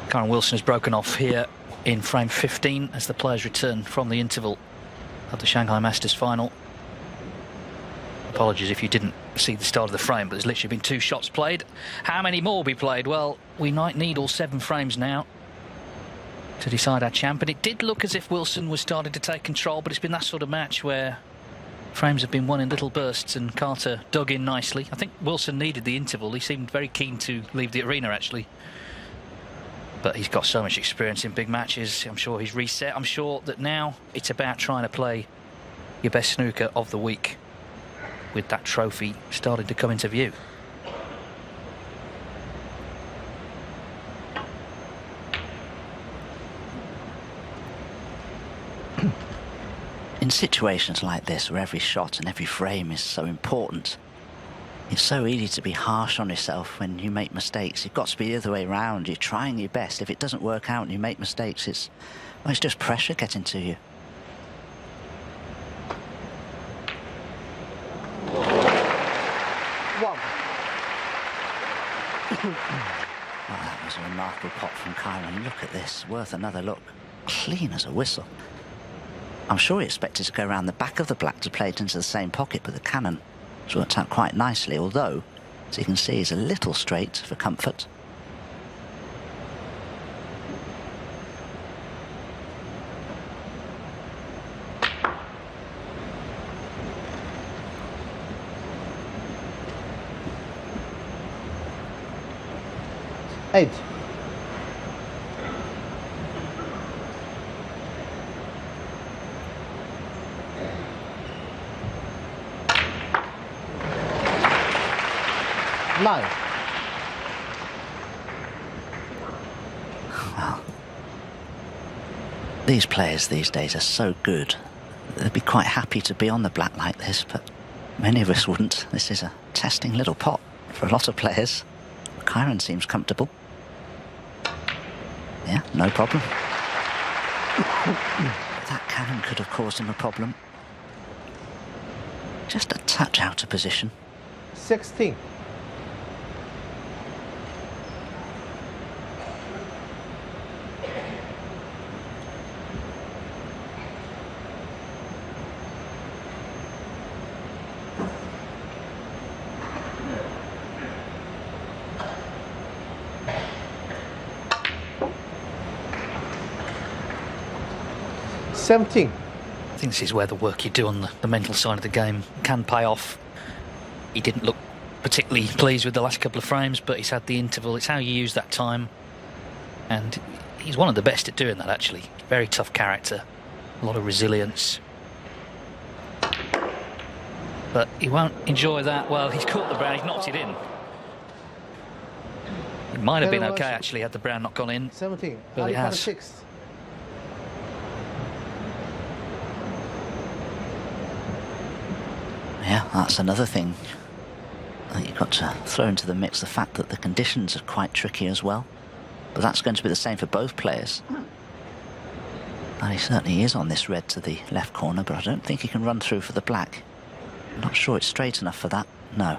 Kyren Wilson has broken off here in frame 15 as the players return from the interval of the Shanghai Masters final. Apologies if you didn't see the start of the frame, but there's literally been 2 shots played. How many more will be played? Well, we might need all 7 frames now to decide our champion. It did look as if Wilson was starting to take control, but it's been that sort of match where frames have been won in little bursts and Carter dug in nicely. I think Wilson needed the interval. He seemed very keen to leave the arena, actually. But he's got so much experience in big matches. I'm sure he's reset. I'm sure that now it's about trying to play your best snooker of the week, with that trophy starting to come into view. In situations like this, where every shot and every frame is so important, it's so easy to be harsh on yourself when you make mistakes. You've got to be the other way around. You're trying your best. If it doesn't work out and you make mistakes, it's just pressure getting to you. One. Well, that was a remarkable pot from Kyren. Look at this, worth another look. Clean as a whistle. I'm sure he expected to go around the back of the black to play it into the same pocket, but the cannon has worked out quite nicely, although, as you can see, he's a little straight for comfort. Eight. Nine. Well, these players these days are so good. They'd be quite happy to be on the black like this, but many of us wouldn't. This is a testing little pot for a lot of players. Kyren seems comfortable. Yeah, no problem. That cannon could have caused him a problem. Just a touch out of position. 16. I think this is where the work you do on the mental side of the game can pay off. He didn't look particularly pleased with the last couple of frames, but he's had the interval. It's how you use that time, and he's one of the best at doing that, actually. Very tough character, a lot of resilience, but he won't enjoy that. Well, he's caught the brown, he's knocked it in. It might have been okay, actually, had the brown not gone in. 17. Oh, But it has. 6. Yeah, that's another thing. I think you've got to throw into the mix the fact that the conditions are quite tricky as well. But that's going to be the same for both players. And he certainly is on this red to the left corner, but I don't think he can run through for the black. I'm not sure it's straight enough for that. No.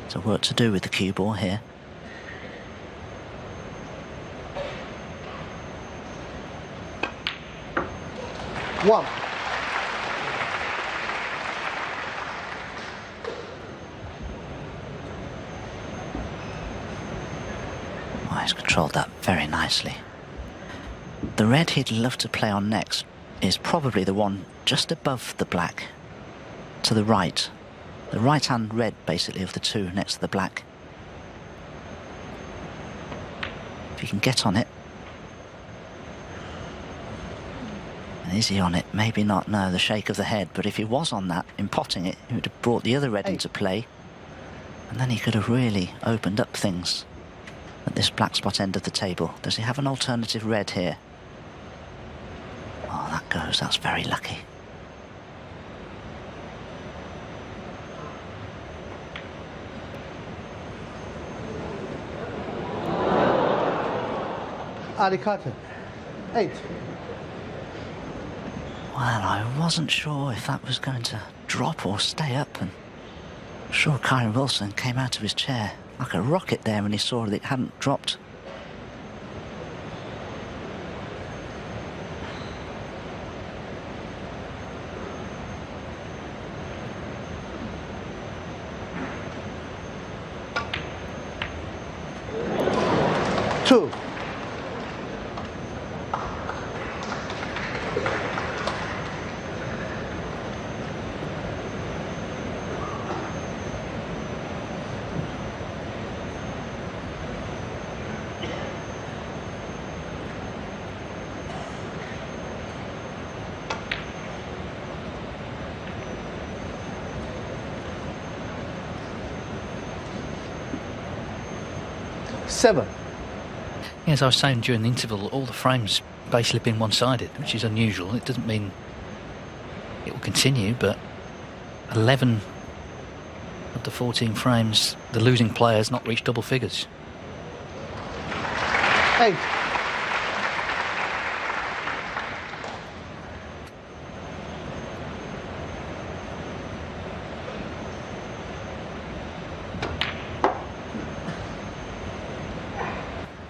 So work to do with the cue ball here. One. Oh, he's controlled that very nicely. The red he'd love to play on next is probably the one just above the black, to the right. The right-hand red, basically, of the two next to the black. If you can get on it. And is he on it? Maybe not, no, the shake of the head. But if he was on that, in potting it, he would have brought the other red into play. And then he could have really opened up things at this black spot end of the table. Does he have an alternative red here? Oh, that goes. That's very lucky. Ali Carter. 8. Well, I wasn't sure if that was going to drop or stay up, and I'm sure Kyren Wilson came out of his chair like a rocket there when he saw that it hadn't dropped. 2. Seven. As I was saying during the interval, all the frames basically been one-sided, which is unusual. It doesn't mean it will continue, but 11 of the 14 frames, the losing players not reached double figures. 8.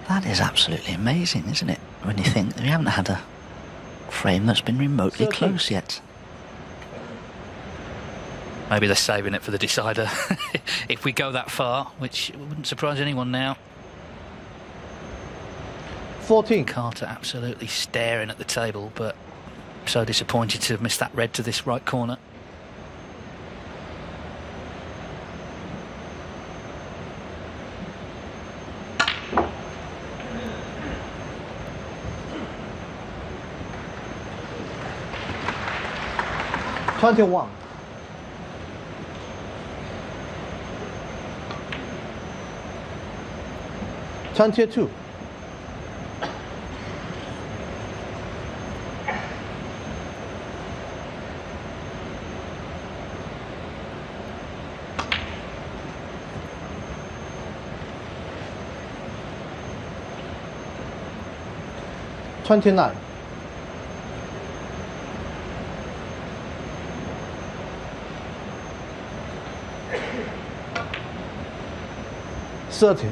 That is absolutely amazing, isn't it? When you think we haven't had a frame that's been remotely close yet. Maybe they're saving it for the decider if we go that far, which wouldn't surprise anyone now. 14. Carter absolutely staring at the table, but so disappointed to have missed that red to this right corner. $21. 22. 29. 30.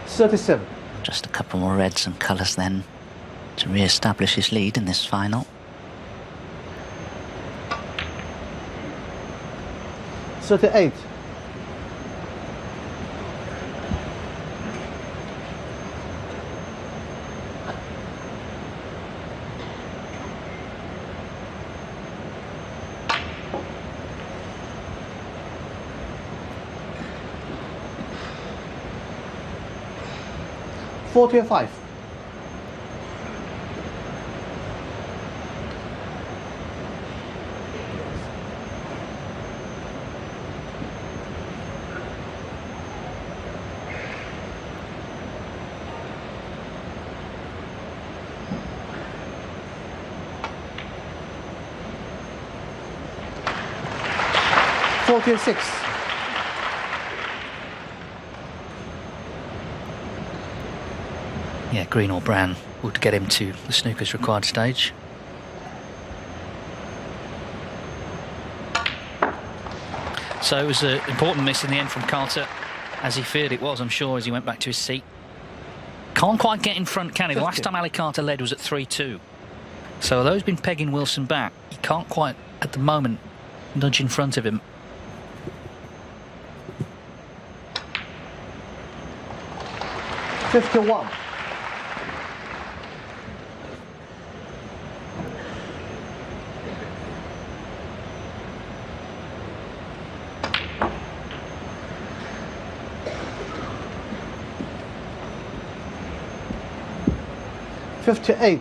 37. Just a couple more reds and colours then to re-establish his lead in this final. 38. 45. 46. Yeah, green or brown would get him to the snooker's required stage. So it was an important miss in the end from Carter, as he feared it was, I'm sure, as he went back to his seat. Can't quite get in front, can he? The last time Ali Carter led was at 3-2. So although he's been pegging Wilson back, he can't quite, at the moment, nudge in front of him. $51. 58.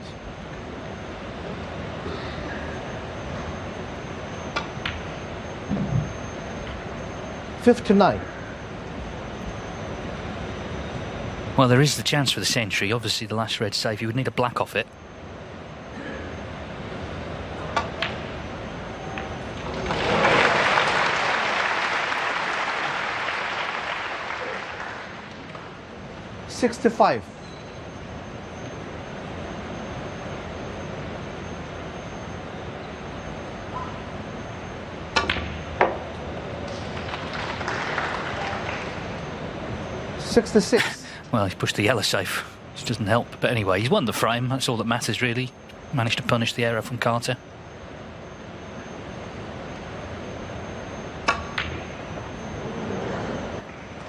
59. Well, there is the chance for the century. Obviously, the last red safe, you would need a black off it. $65. 66. Well, he's pushed the yellow safe which doesn't help. But anyway, he's won the frame. That's all that matters, really. Managed to punish the error from Carter.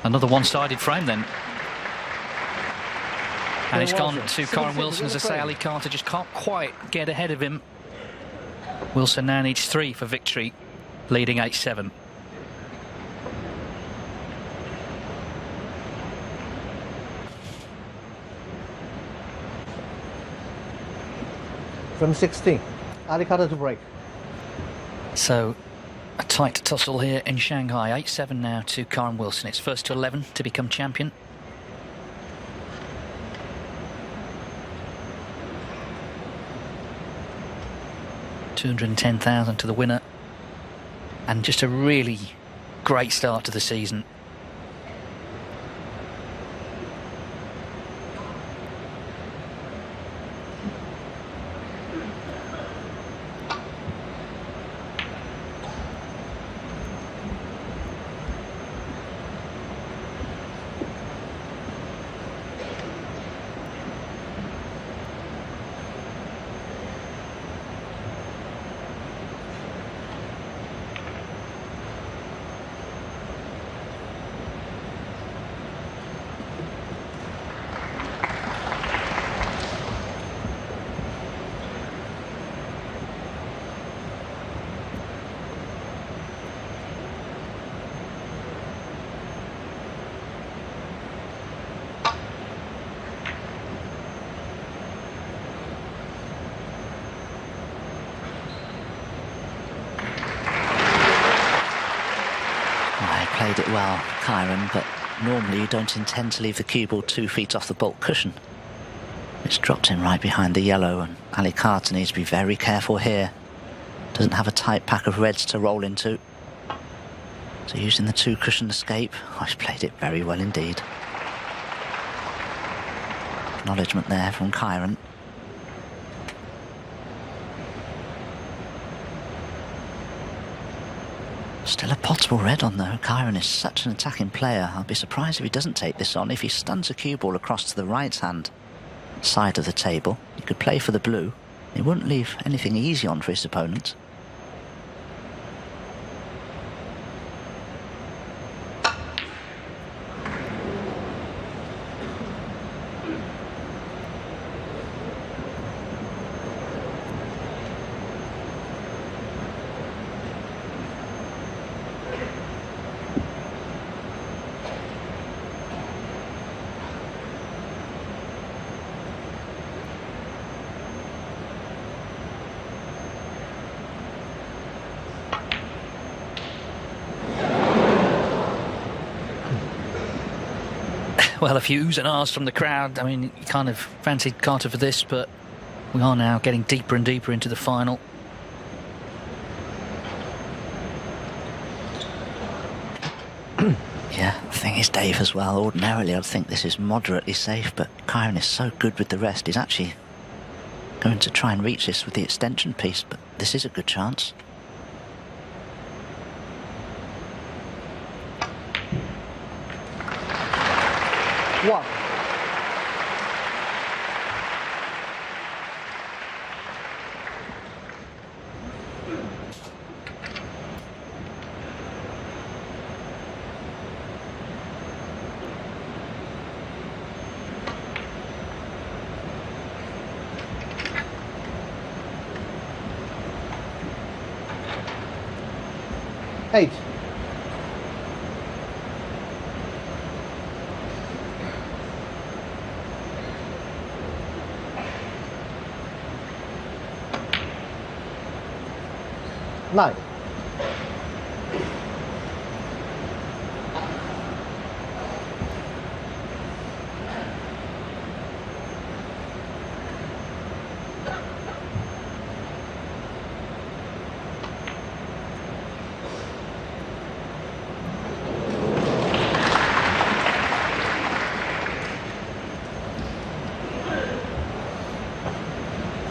Another one-sided frame then. And it's gone to Kyren Wilson. As I say, Ali Carter just can't quite get ahead of him. Wilson now needs 3 for victory, leading 8-7. From 16, Ali Carter to break. So a tight tussle here in Shanghai. 8-7 now to Kyren Wilson. It's first to 11 to become champion. $210,000 to the winner, and just a really great start to the season. Played it well, Kyren, but normally you don't intend to leave the cue ball 2 feet off the baulk cushion. It's dropped him right behind the yellow, and Ali Carter needs to be very careful here. Doesn't have a tight pack of reds to roll into. So using the 2 cushion escape, he's played it very well indeed. Acknowledgement there from Kyren. Still a potable red on though. Kyren is such an attacking player. I'll be surprised if he doesn't take this on. If he stuns a cue ball across to the right hand side of the table, he could play for the blue. He wouldn't leave anything easy on for his opponent. Well, a few oohs and ahs from the crowd. I mean, you kind of fancied Carter for this, but we are now getting deeper and deeper into the final. Yeah, the thing is, Dave, as well, ordinarily I'd think this is moderately safe, but Kyren is so good with the rest. He's actually going to try and reach this with the extension piece, but this is a good chance. One. Eight. Nine.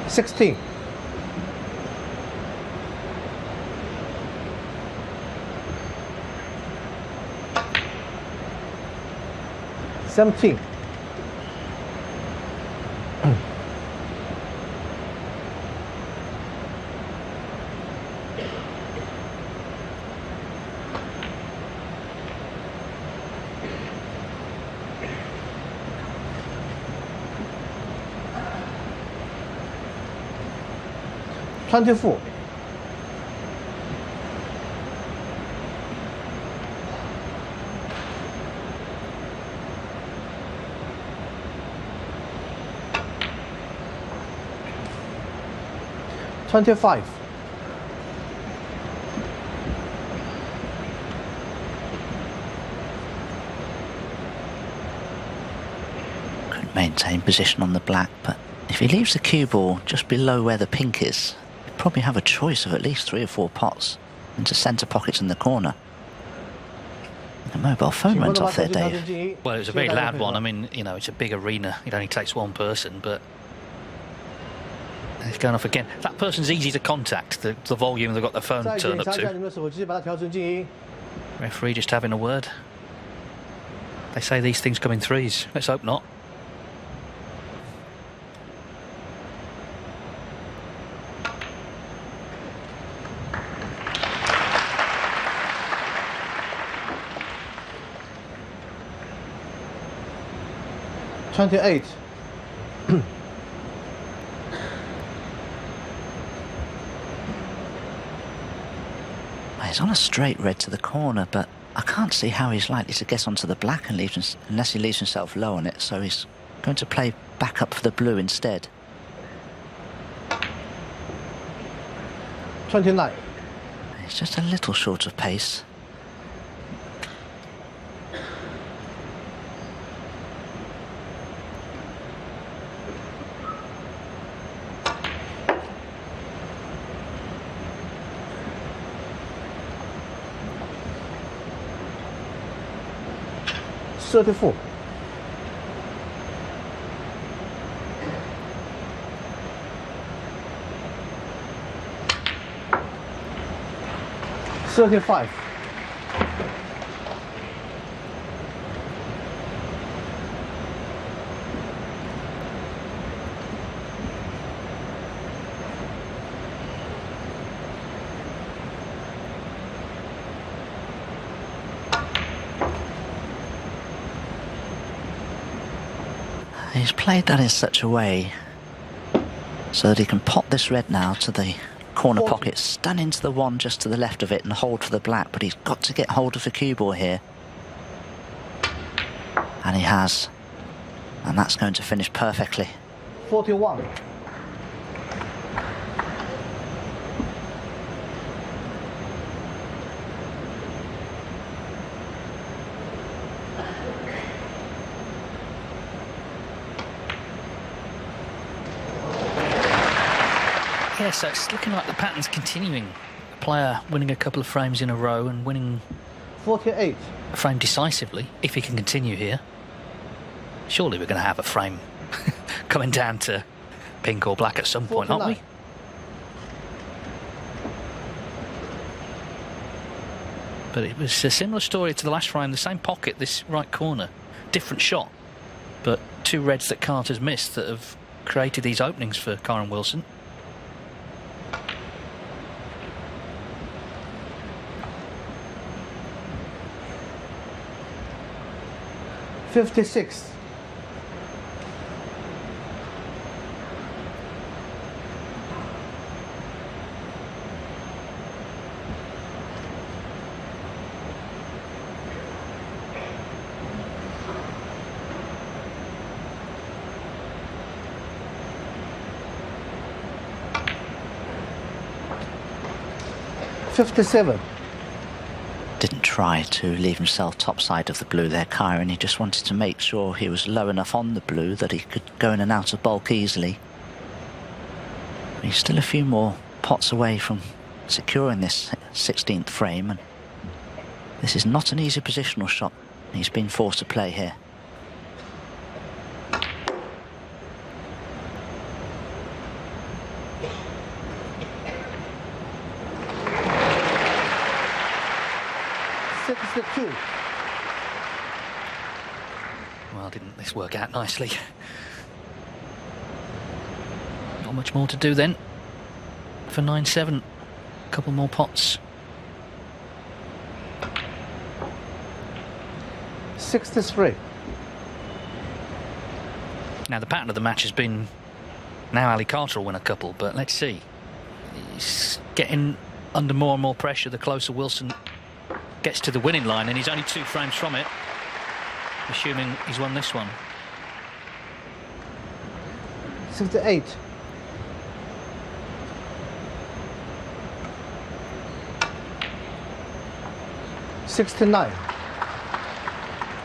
$16. $17. 24. $25. Couldn't maintain position on the black, but if he leaves the cue ball just below where the pink is, he'd probably have a choice of at least 3 or 4 pots into centre pockets in the corner. The mobile phone went off there, Dave. Well, it was a very loud one. I mean, you know, it's a big arena. It only takes one person, but it's going off again. That person's easy to contact, the volume they've got their phone turned up to. Referee just having a word. They say these things come in threes. Let's hope not. $28. He's on a straight red to the corner, but I can't see how he's likely to get onto the black and unless he leaves himself low on it, so he's going to play back up for the blue instead. 29. He's just a little short of pace. $34. $35. He's played that in such a way so that he can pop this red now to the corner pocket, stun into the one just to the left of it and hold for the black, but he's got to get hold of the cue ball here. And he has. And that's going to finish perfectly. 41. Yeah, so it's looking like the pattern's continuing. The player winning a couple of frames in a row and winning 48. a frame decisively, if he can continue here. Surely we're going to have a frame coming down to pink or black at some point, 49. aren't we? But it was a similar story to the last frame, the same pocket, this right corner, different shot, but 2 reds that Carter's missed that have created these openings for Kyren Wilson. $56. $57. Didn't try to leave himself topside of the blue there, Kyren. He just wanted to make sure he was low enough on the blue that he could go in and out of bulk easily. He's still a few more pots away from securing this 16th frame, and this is not an easy positional shot he's been forced to play here. Well, didn't this work out nicely? Not much more to do then for 9-7. A couple more pots. 63. Now the pattern of the match has been now Ali Carter will win a couple, but let's see. He's getting under more and more pressure the closer Wilson gets to the winning line, and he's only 2 frames from it, assuming he's won this one. 68. $69.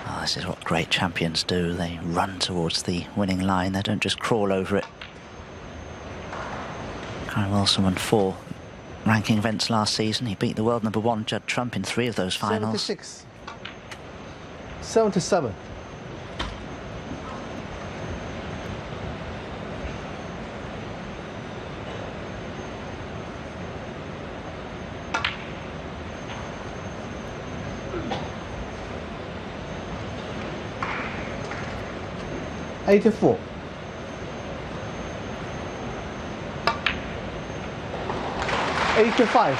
Oh, this is what great champions do. They run towards the winning line. They don't just crawl over it. Kyren Wilson won 4 ranking events last season. He beat the world #1 Judd Trump in 3 of those finals. 76. 77. $84. 85.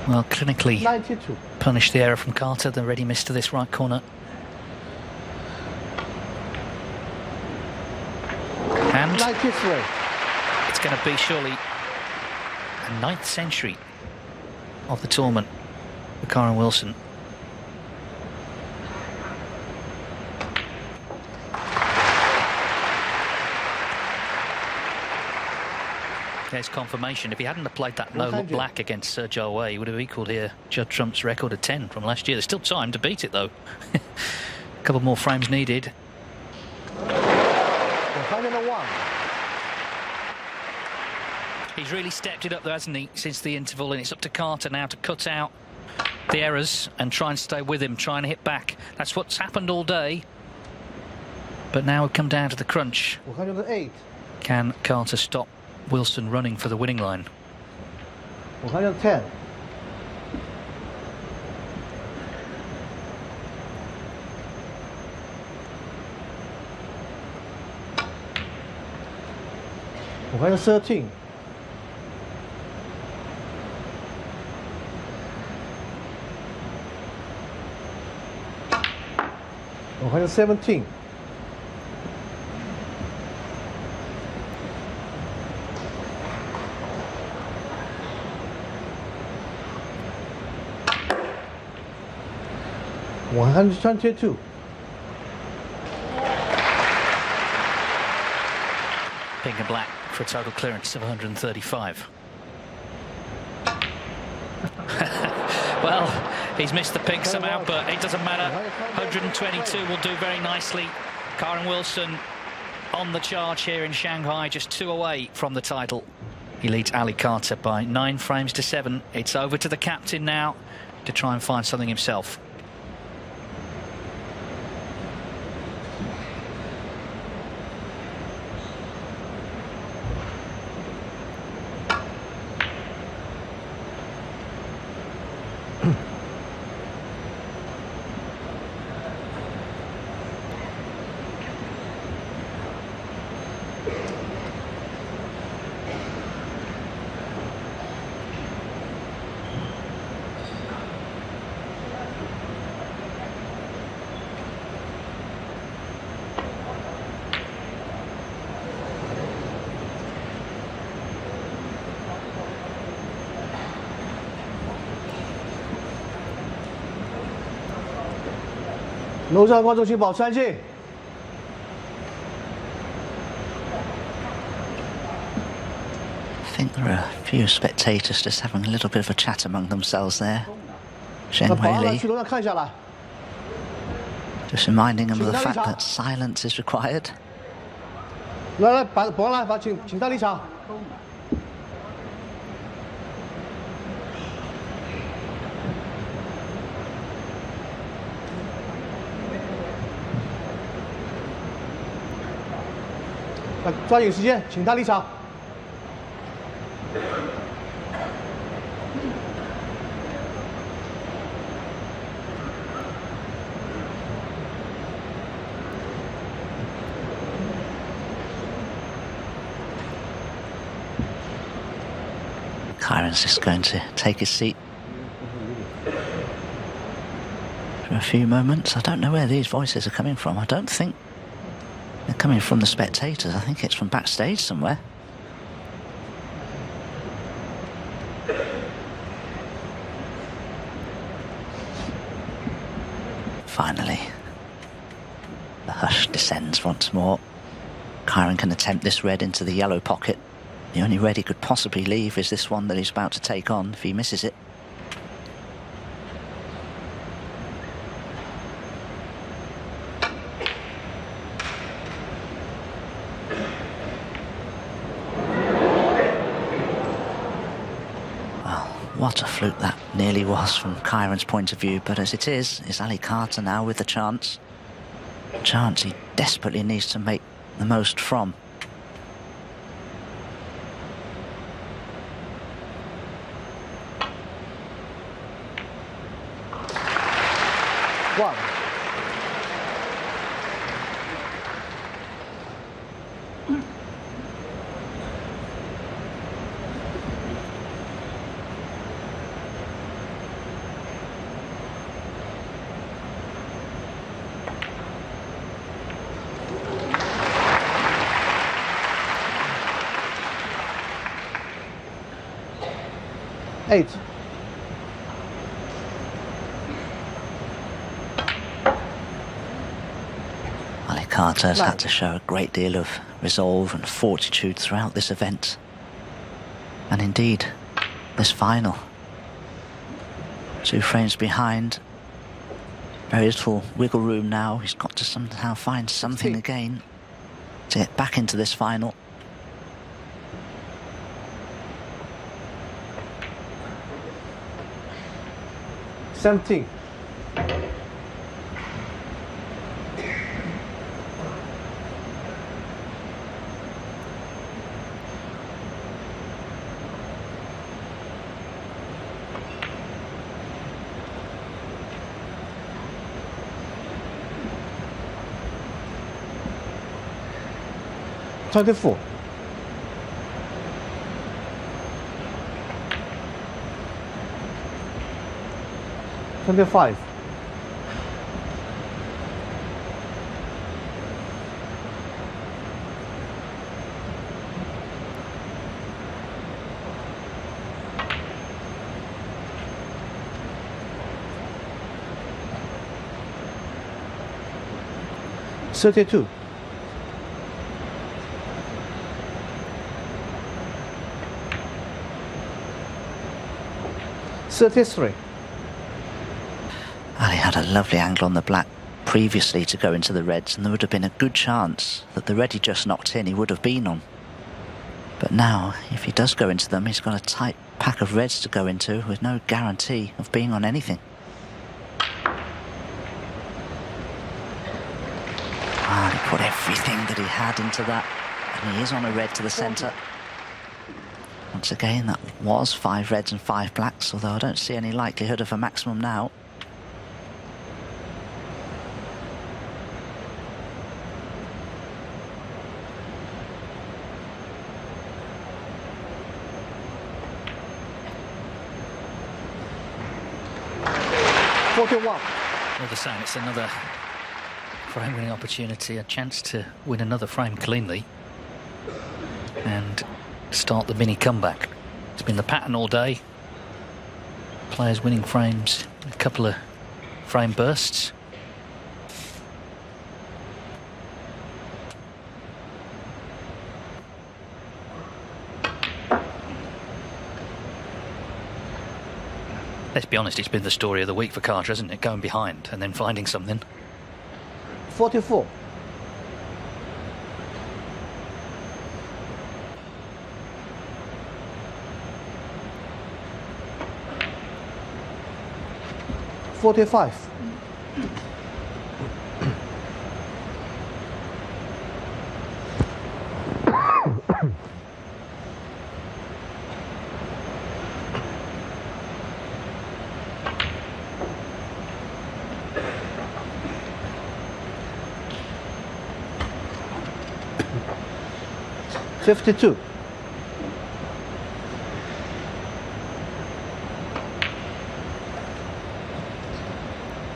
Well, clinically 92. punished the error from Carter, the ready miss to this right corner. And 93. it's going to be surely a 9th century of the tournament for Kyren Wilson. There's confirmation. If he hadn't have played that no look black against Sergio Away, he would have equalled here Judd Trump's record of 10 from last year. There's still time to beat it, though. A couple more frames needed. 101. He's really stepped it up, though, hasn't he, since the interval, and it's up to Carter now to cut out the errors and try and stay with him, try and hit back. That's what's happened all day. But now we come down to the crunch. 108. Can Carter stop Wilson running for the winning line? 110. 113. 117. 122. Pink and black for a total clearance of 135. Well, he's missed the pink somehow, but it doesn't matter. 122 will do very nicely. Kyren Wilson on the charge here in Shanghai, just 2 away from the title. He leads Ali Carter by 9 frames to 7. It's over to the captain now to try and find something himself.楼上观众请保持安静。I think there are a few spectators just having a little bit of a chat among themselves there. 那 Shen 保安 Wei 来 Li 去楼上看一下来。 just reminding them of the fact that silence is required. 来，保安来，请到离场。抓紧时间，请他离场。Kyren's just going to take his seat for a few moments. I don't know where these voices are coming from. I don't think they're coming from the spectators. I think it's from backstage somewhere. Finally, the hush descends once more. Kyren can attempt this red into the yellow pocket. The only red he could possibly leave is this one that he's about to take on if he misses it. Well, what a fluke that nearly was from Kyren's point of view, but as it is Ali Carter now with the chance. A chance he desperately needs to make the most from. One. Eight. Ali Carter has had to show a great deal of resolve and fortitude throughout this event. And indeed, this final. 2 frames behind. Very little wiggle room now. He's got to somehow find something again to get back into this final. $17. $24. 25. 32. 33. Ali had a lovely angle on the black previously to go into the reds, and there would have been a good chance that the red he just knocked in he would have been on. But now, if he does go into them, he's got a tight pack of reds to go into with no guarantee of being on anything. Ah, he put everything that he had into that, and he is on a red to the centre. Once again, that was 5 reds and 5 blacks, although I don't see any likelihood of a maximum now. All the same, it's another frame winning opportunity, a chance to win another frame cleanly and start the mini comeback. It's been the pattern all day. Players winning frames, a couple of frame bursts. Let's be honest, it's been the story of the week for Carter, hasn't it? Going behind and then finding something. 44. 45. 45 52.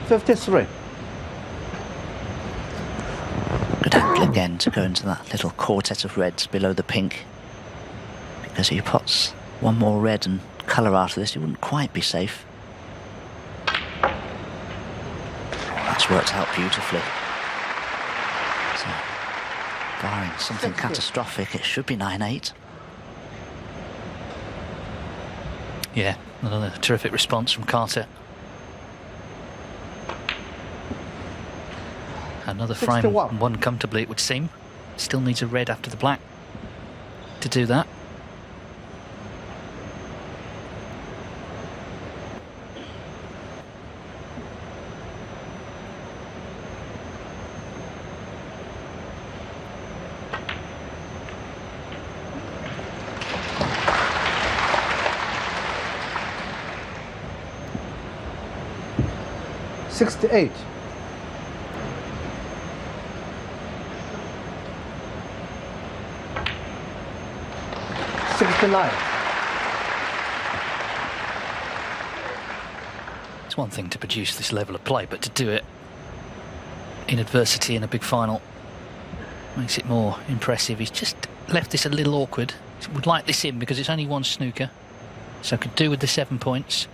53. Good angle again to go into that little quartet of reds below the pink. Because if he puts one more red and colour after this, he wouldn't quite be safe. That's worked out beautifully. So, barring something catastrophic, it should be 9-8. Yeah, another terrific response from Carter. Another frame 61. won comfortably, it would seem. Still needs a red after the black to do that. $68. 69. It's one thing to produce this level of play, but to do it in adversity in a big final makes it more impressive. He's just left this a little awkward. Would like this in because it's only one snooker, so could do with the 7 points.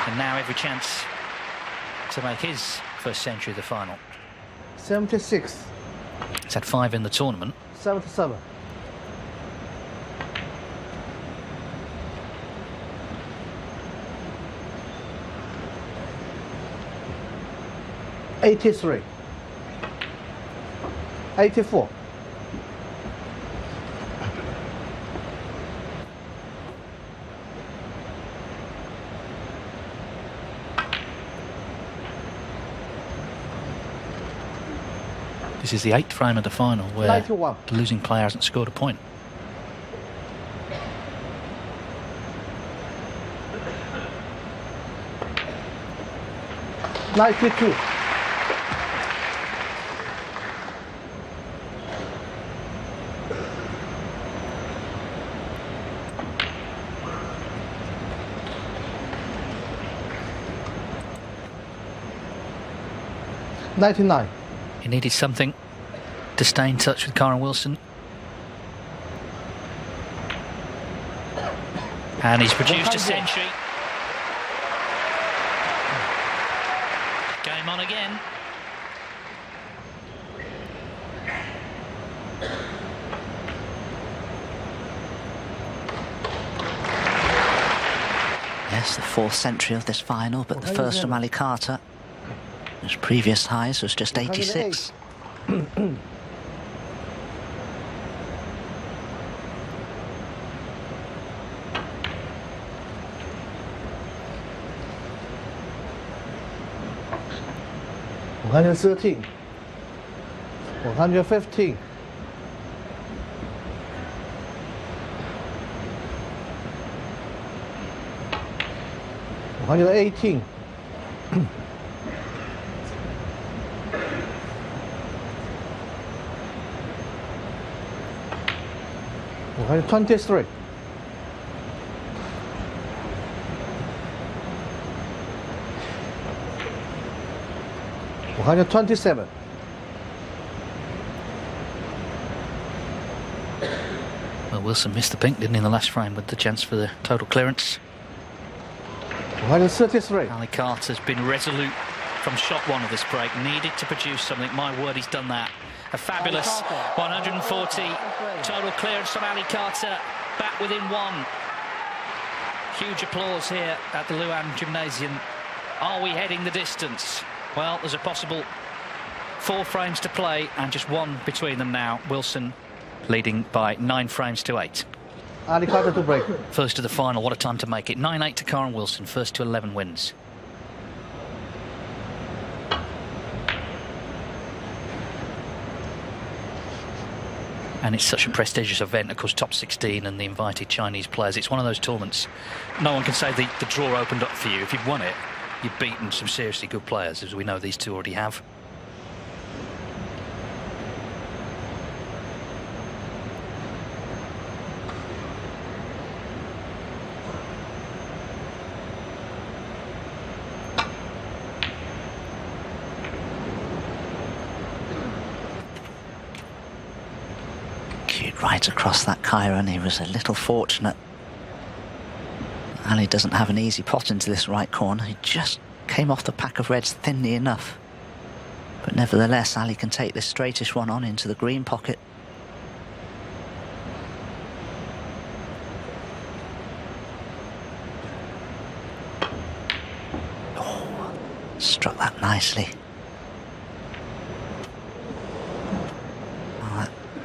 And now every chance to make his first century of the final. 76. He's had 5 in the tournament. 77. 83. 84. This is the 8th frame of the final where 91. the losing player hasn't scored a point. $92. $99. He needed something to stay in touch with Kyren Wilson. And he's produced a century. Game on again. Yes, the 4th century of this final, but the first from Ali Carter. His previous highs was just 86. $113. 115. 118. 123. 127. Well, Wilson missed the pink, didn't he, in the last frame with the chance for the total clearance. 133. Ali Carter's been resolute from shot 1 of this break. Needed to produce something. My word, he's done that. A fabulous 140 total clearance from Ali Carter. Back within 1. Huge applause here at the Luan Gymnasium. Are we heading the distance? Well, there's a possible 4 frames to play and just 1 between them now. Wilson leading by 9 frames to 8. Ali Carter to break. First to the final, what a time to make it. 9-8 to Kyren Wilson, first to 11 wins. And it's such a prestigious event, of course, top 16 and the invited Chinese players. It's one of those tournaments. No one can say the draw opened up for you. If you've won it, you've beaten some seriously good players, as we know these two already have. Right across that Kyren. He was a little fortunate. Ali doesn't have an easy pot into this right corner. He just came off the pack of reds thinly enough. But nevertheless, Ali can take this straightish one on into the green pocket. Oh, struck that nicely.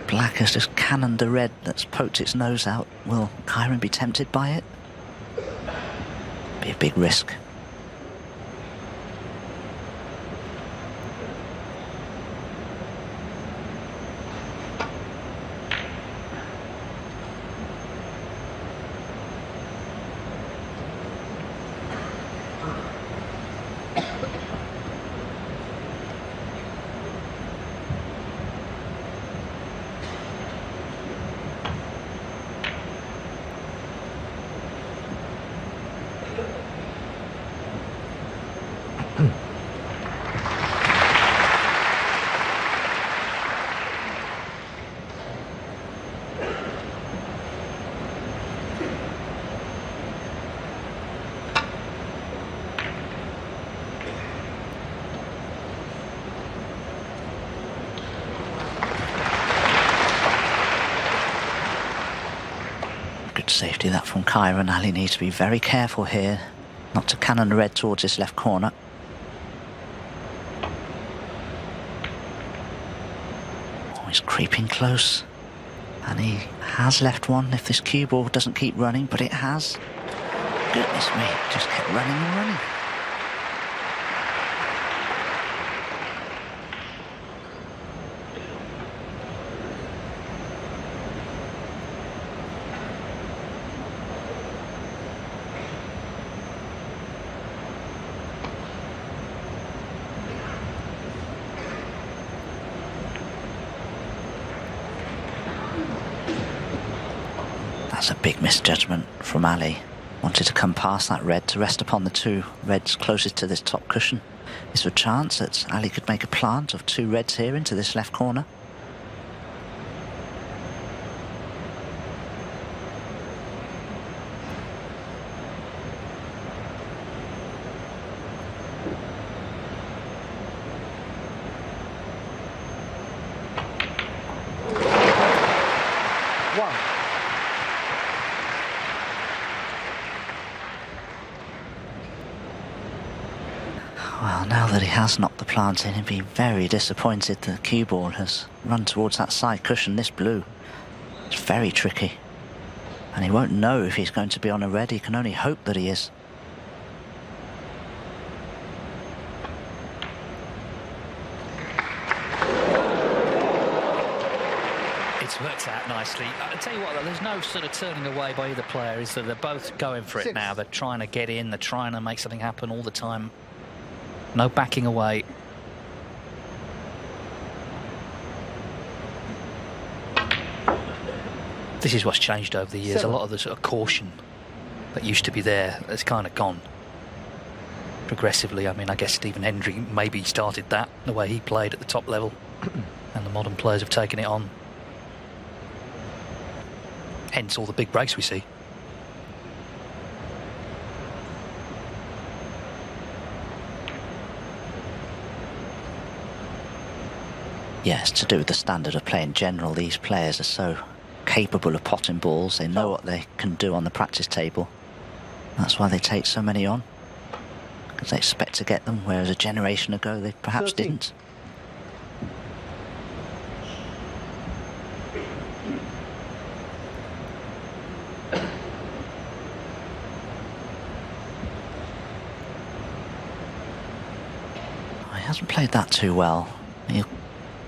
Black has just cannoned a red that's poked its nose out. Will Kyren be tempted by it? Be a big risk. Safety that from Kyren. Ali needs to be very careful here not to cannon the red towards this left corner. Oh, he's creeping close, and he has left one if this cue ball doesn't keep running, but it has. Goodness me, just kept running and running. That's a big misjudgment from Ali. Wanted to come past that red to rest upon the two reds closest to this top cushion. Is there a chance that Ali could make a plant of two reds here into this left corner? Well, now that he has knocked the plant in, he'd be very disappointed that the cue ball has run towards that side cushion, this blue. It's very tricky. And he won't know if he's going to be on a red. He can only hope that he is. It's worked out nicely. I'll tell you what, though, there's no sort of turning away by either player, is that they're both going for it now. They're trying to get in, they're trying to make something happen all the time. No backing away. This is what's changed over the years. A lot of the sort of caution that used to be there has kind of gone progressively. I mean, I guess Stephen Hendry maybe started that, the way he played at the top level, and the modern players have taken it on. Hence all the big breaks we see. Yes, to do with the standard of play in general. These players are so capable of potting balls. They know what they can do on the practice table. That's why they take so many on, because they expect to get them, whereas a generation ago they perhaps didn't. He hasn't played that too well. He'll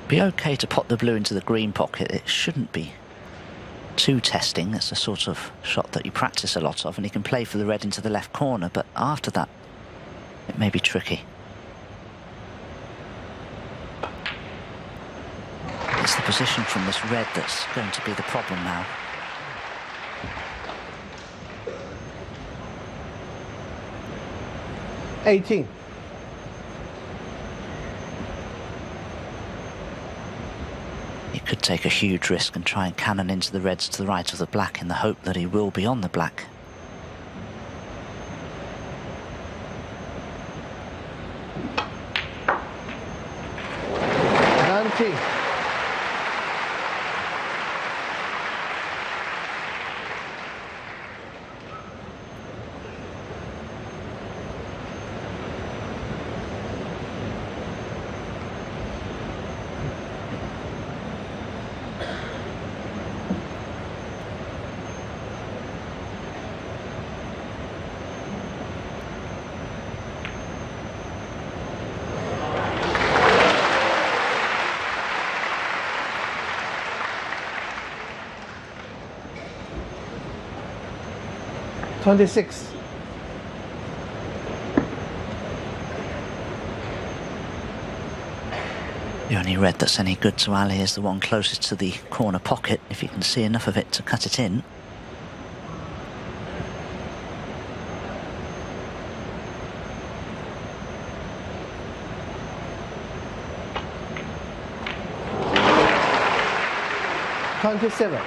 be okay to pot the blue into the green pocket. It shouldn't be too testing. It's a sort of shot that you practice a lot of, and he can play for the red into the left corner, but after that it may be tricky. It's the position from this red that's going to be the problem now. $18. He could take a huge risk and try and cannon into the reds to the right of the black in the hope that he will be on the black. $26. The only red that's any good to Ali is the one closest to the corner pocket, if you can see enough of it to cut it in. $27.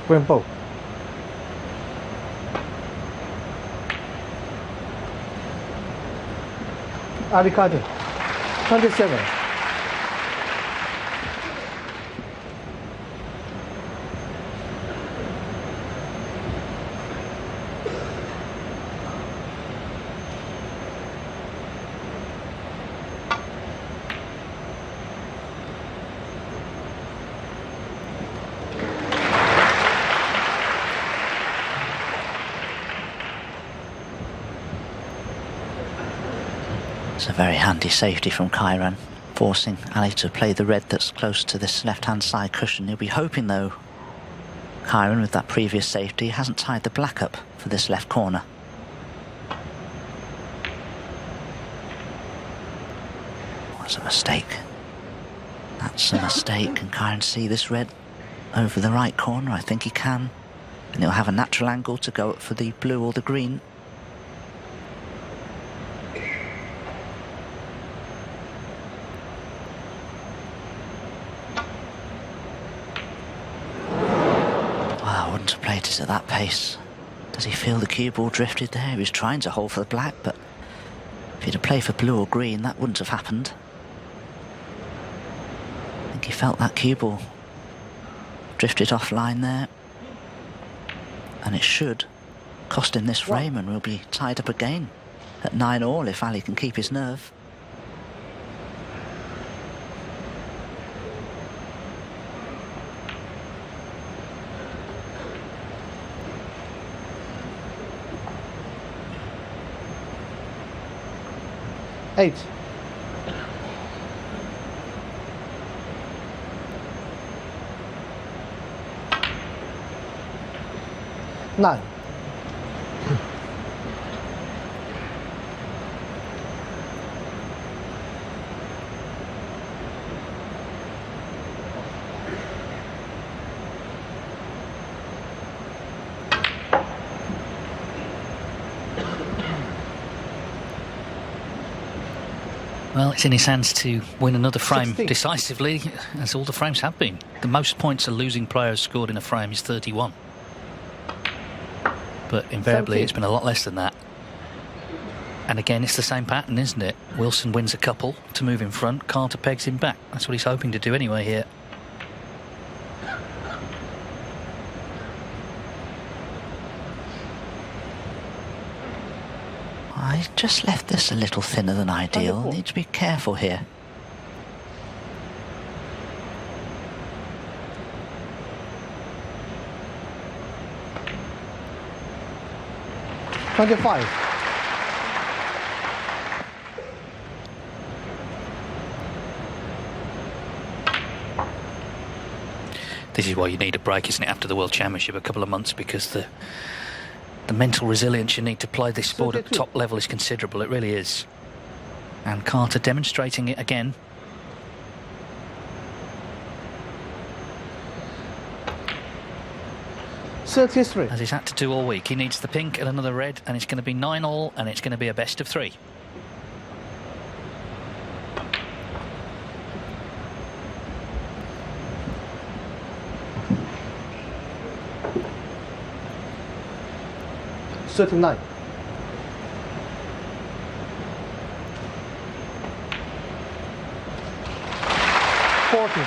Rainbow. Ali cutting. 27. It's a very handy safety from Kyren, forcing Ali to play the red that's close to this left-hand side cushion. He'll be hoping, though, Kyren, with that previous safety, hasn't tied the black up for this left corner. That's a mistake. That's a mistake. Can Kyren see this red over the right corner? I think he can. And he'll have a natural angle to go up for the blue or the green. To play it at that pace. Does he feel the cue ball drifted there? He was trying to hold for the black, but if he'd have played for blue or green, that wouldn't have happened. I think he felt that cue ball drifted offline there, and it should cost him this frame, and we'll be tied up again at 9-all if Ali can keep his nerve. $8. $9. Well, it's in his hands to win another frame 16. decisively, as all the frames have been. The most points a losing player has scored in a frame is 31. But invariably, 17. it's been a lot less than that. And again, it's the same pattern, isn't it? Wilson wins a couple to move in front. Carter pegs him back. That's what he's hoping to do anyway here. I just left this a little thinner than ideal. Need to be careful here. This is why you need a break, isn't it, after the World Championship, a couple of months, because the mental resilience you need to play this sport at the top level is considerable. It really is. And Carter demonstrating it again. As he's had to do all week. He needs the pink and another red, and it's going to be 9-all, and it's going to be a best of 3. $39. 40.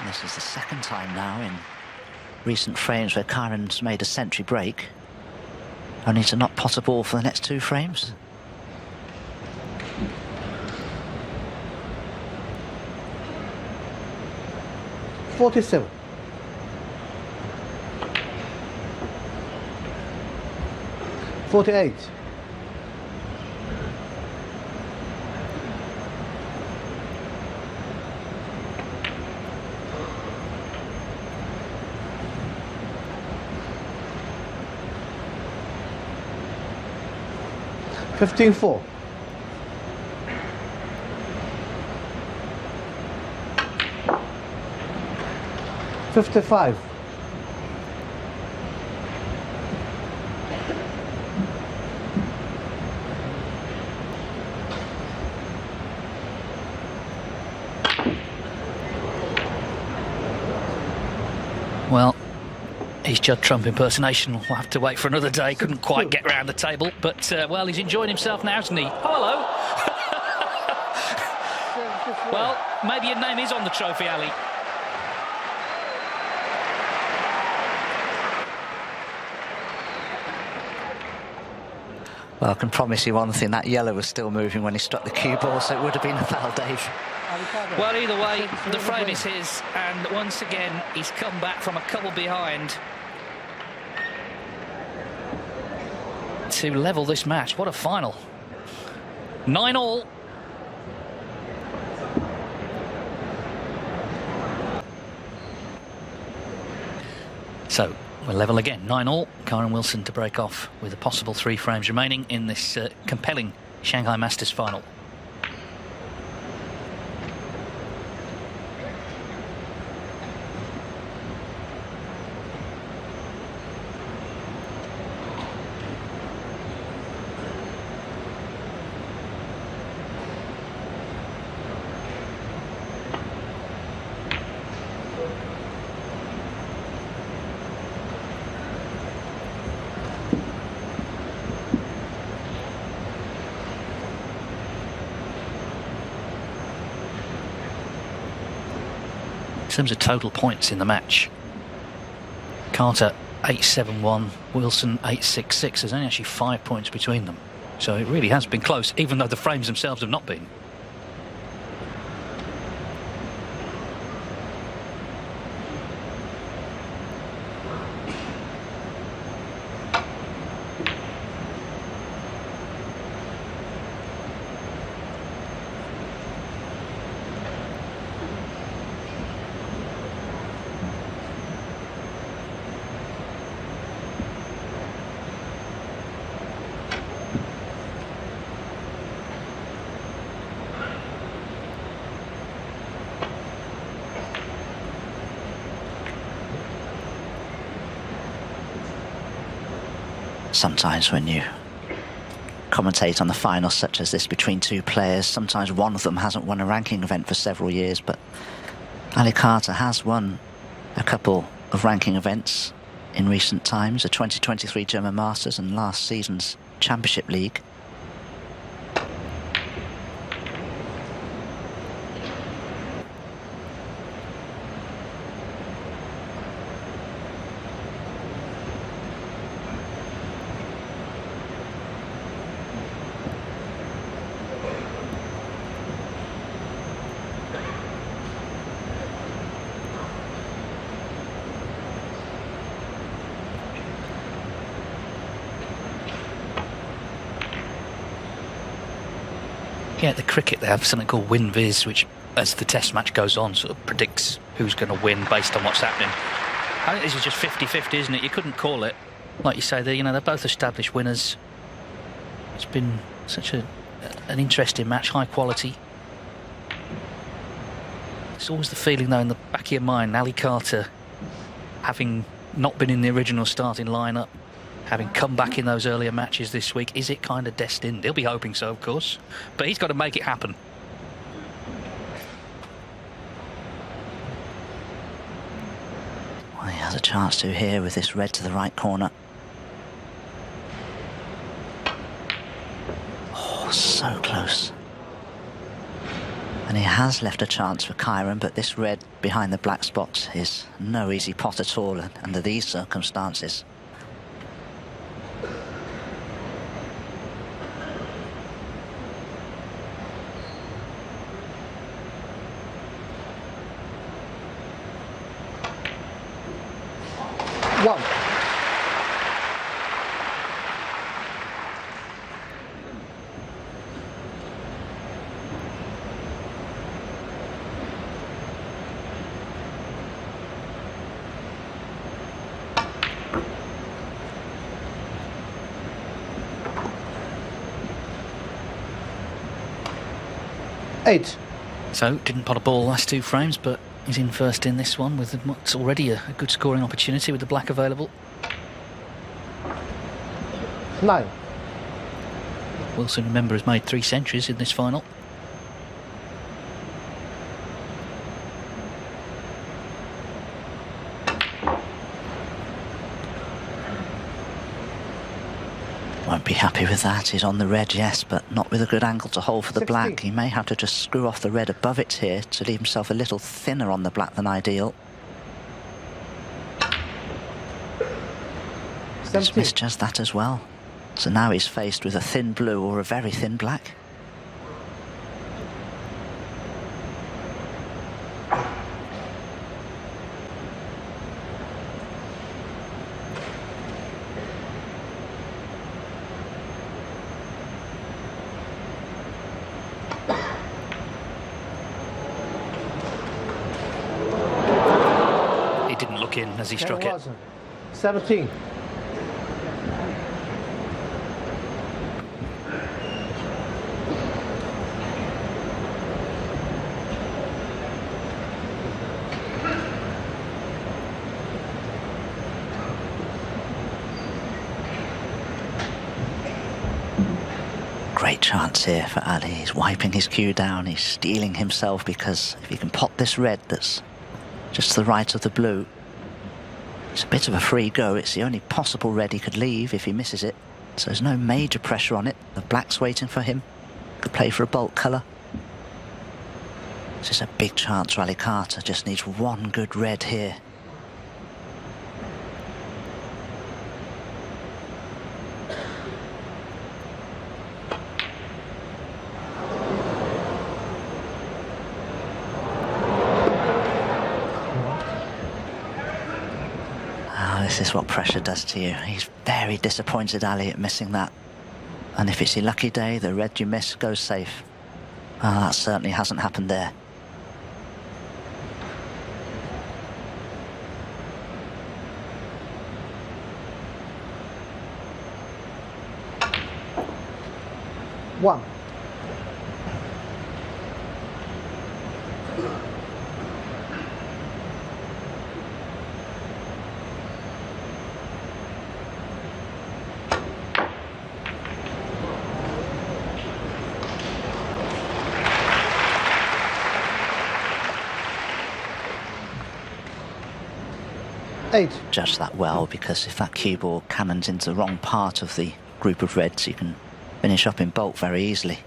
This is the second time now in recent frames where Kyren's made a century break, only to not pot a ball for the next 2 frames. $47. 48. $15-4. 55. Well, his Judd Trump impersonation will have to wait for another day. Couldn't quite get round the table, but, well, he's enjoying himself now, isn't he? Oh, hello. Well, maybe your name is on the trophy, Ali. Well, I can promise you one thing, that yellow was still moving when he struck the cue ball, so it would have been a foul, Dave. Well, either way, the frame is his, and once again, he's come back from a couple behind to level this match. What a final. 9-all. So, we're level again, 9-all. Kyren Wilson to break off with a possible 3 frames remaining in this compelling Shanghai Masters final. In terms of total points in the match, Carter 871, Wilson 866. There's only actually 5 points between them, so it really has been close, even though the frames themselves have not been. Sometimes when you commentate on the finals such as this between 2 players, sometimes one of them hasn't won a ranking event for several years, but Ali Carter has won a couple of ranking events in recent times, a 2023 German Masters and last season's Championship League. Yeah, at the cricket they have something called win-viz, which, as the test match goes on, sort of predicts who's going to win based on what's happening. I think this is just 50-50, isn't it? You couldn't call it. Like you say, they're both established winners. It's been such an interesting match, high quality. It's always the feeling, though, in the back of your mind, Ali Carter, having not been in the original starting lineup, having come back in those earlier matches this week, is it kind of destined? He'll be hoping so, of course, but he's got to make it happen. Well, he has a chance to here with this red to the right corner. Oh, so close. And he has left a chance for Kyren, but this red behind the black spots is no easy pot at all under these circumstances. One. Eight. So, didn't pot a ball the last two frames, but he's in first in this one with what's already a good scoring opportunity with the black available. 9. Wilson, remember, has made 3 centuries in this final. Won't be happy with that. He's on the red, yes, but not with a good angle to hold for the 16. black. He may have to just screw off the red above it here to leave himself a little thinner on the black than ideal. He's 17. missed just that as well. So now he's faced with a thin blue or a very thin black. He didn't look in as he struck it. 17. Great chance here for Ali. He's wiping his cue down. He's steeling himself, because if he can pot this red that's just to the right of the blue, it's a bit of a free go. It's the only possible red he could leave if he misses it. So there's no major pressure on it. The black's waiting for him. Could play for a bulk colour. This is a big chance for Ali Carter. Just needs one good red here. This is what pressure does to you. He's very disappointed, Ali, at missing that. And if it's your lucky day, the red you miss goes safe. Well, that certainly hasn't happened there. One. Eight. Judge that well, because if that cue ball cannons into the wrong part of the group of reds, you can finish up in bulk very easily.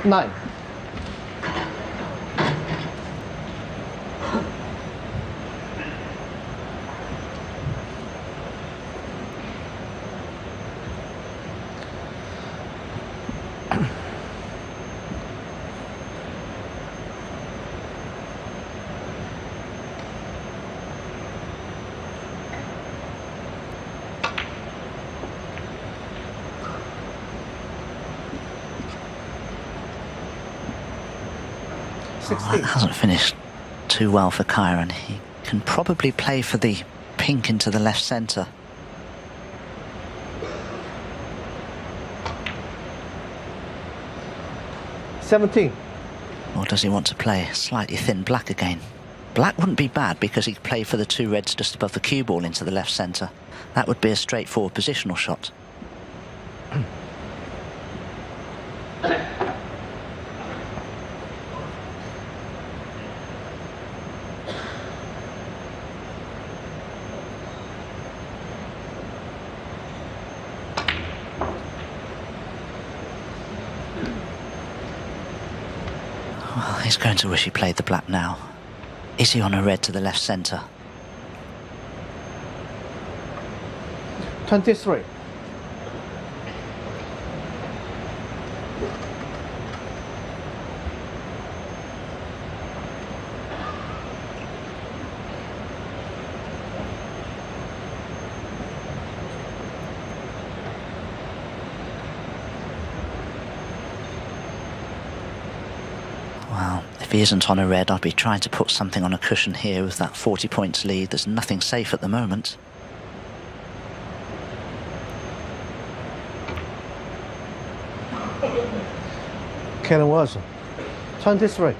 Nine. Well, that hasn't finished too well for Kyren. He can probably play for the pink into the left centre. $17. Or does he want to play slightly thin black again? Black wouldn't be bad because he could play for the two reds just above the cue ball into the left centre. That would be a straightforward positional shot. Well, he's going to wish he played the black now. Is he on a red to the left centre? 23. Well, if he isn't on a red, I'd be trying to put something on a cushion here with that 40 points lead. There's nothing safe at the moment. Kyren Wilson. 23.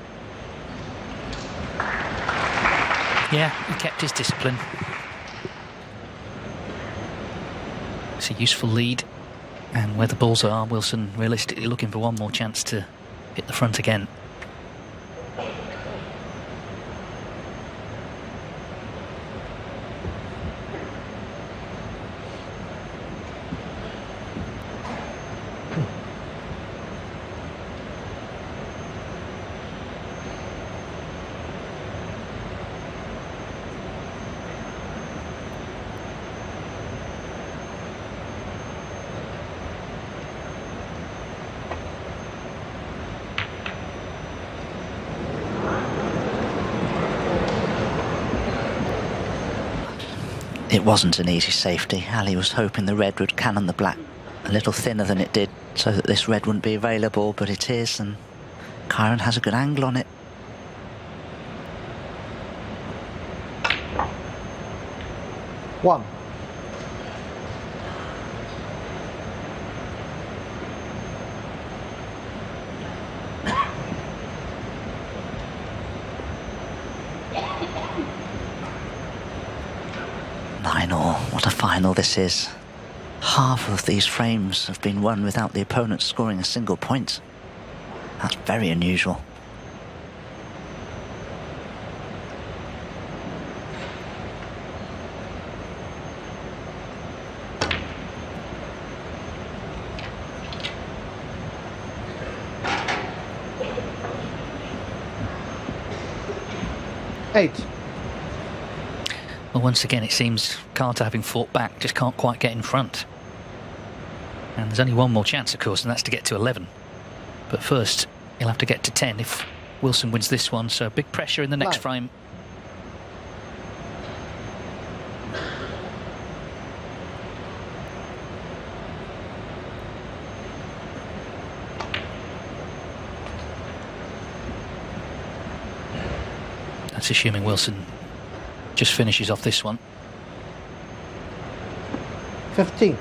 Yeah, he kept his discipline. It's a useful lead. And where the balls are, Wilson realistically looking for one more chance to hit the front again. It wasn't an easy safety. Ali was hoping the red would cannon the black a little thinner than it did so that this red wouldn't be available, but it is, and Kyren has a good angle on it. One. What a final this is. Half of these frames have been won without the opponent scoring a single point. That's very unusual. Eight. Well, once again, it seems Carter, having fought back, just can't quite get in front. And there's only one more chance, of course, and that's to get to 11. But first, he'll have to get to 10 if Wilson wins this one, so big pressure in the next frame. That's assuming Wilson just finishes off this one. 15.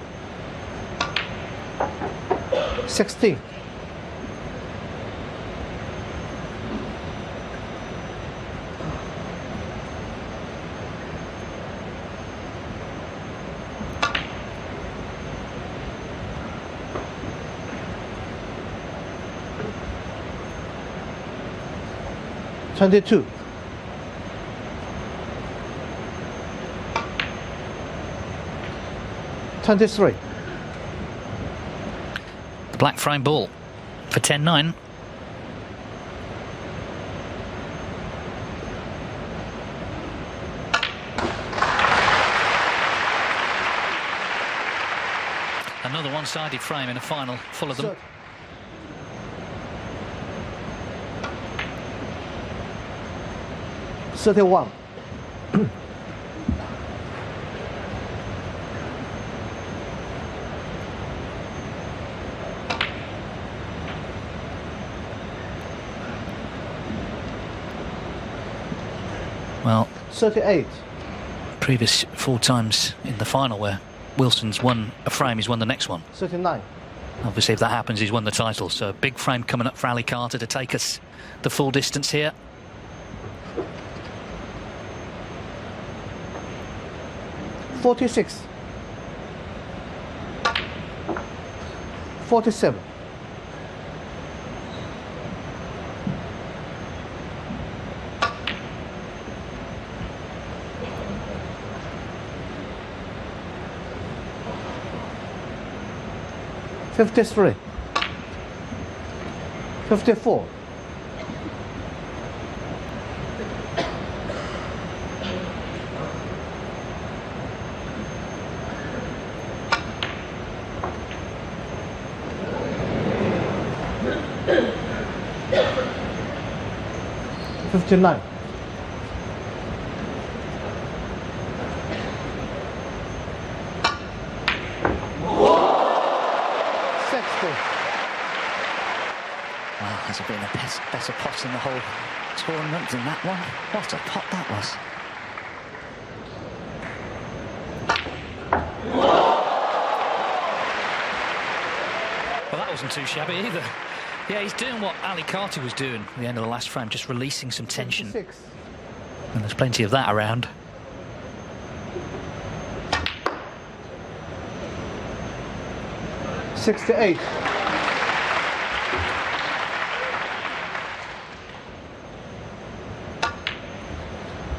16. $22. 23. The black frame ball for 10-9. Another one-sided frame in a final, full of them. 31. Well, 38. previous 4 times in the final where Wilson's won a frame, he's won the next one. 39. Obviously, if that happens, he's won the title. So a big frame coming up for Ali Carter to take us the full distance here. 46. 47. 53. 54. 59. 60. Well, has there been a better pot in the whole tournament than that one? What a pot that was. Well, that wasn't too shabby either. Yeah, he's doing what Ali Carter was doing at the end of the last frame, just releasing some tension. 56. And there's plenty of that around. $68.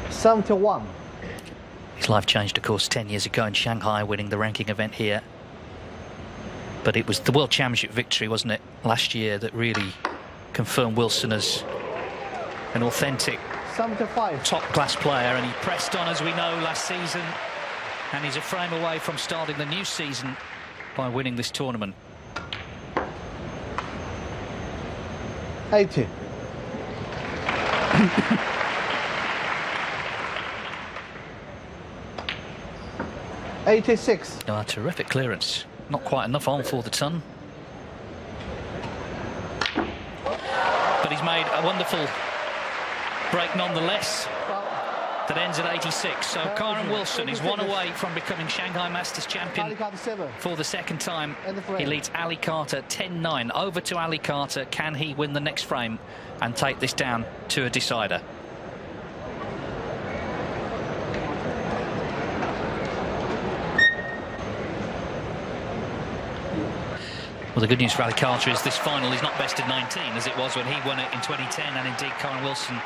$71. His life changed, of course, 10 years ago in Shanghai, winning the ranking event here. But it was the World Championship victory, wasn't it, last year, that really confirmed Wilson as an authentic 75. top-class player. And he pressed on, as we know, last season. And he's a frame away from starting the new season by winning this tournament. 80. 86. Oh, a terrific clearance. Not quite enough on for the ton. But he's made a wonderful break nonetheless. That ends at 86. So Kyren Wilson is one away from becoming Shanghai Masters champion for the second time. He leads Ali Carter 10-9. Over to Ali Carter. Can he win the next frame and take this down to a decider? Well, the good news for Ali Carter is this final is not best of 19 as it was when he won it in 2010 and indeed Kyren Wilson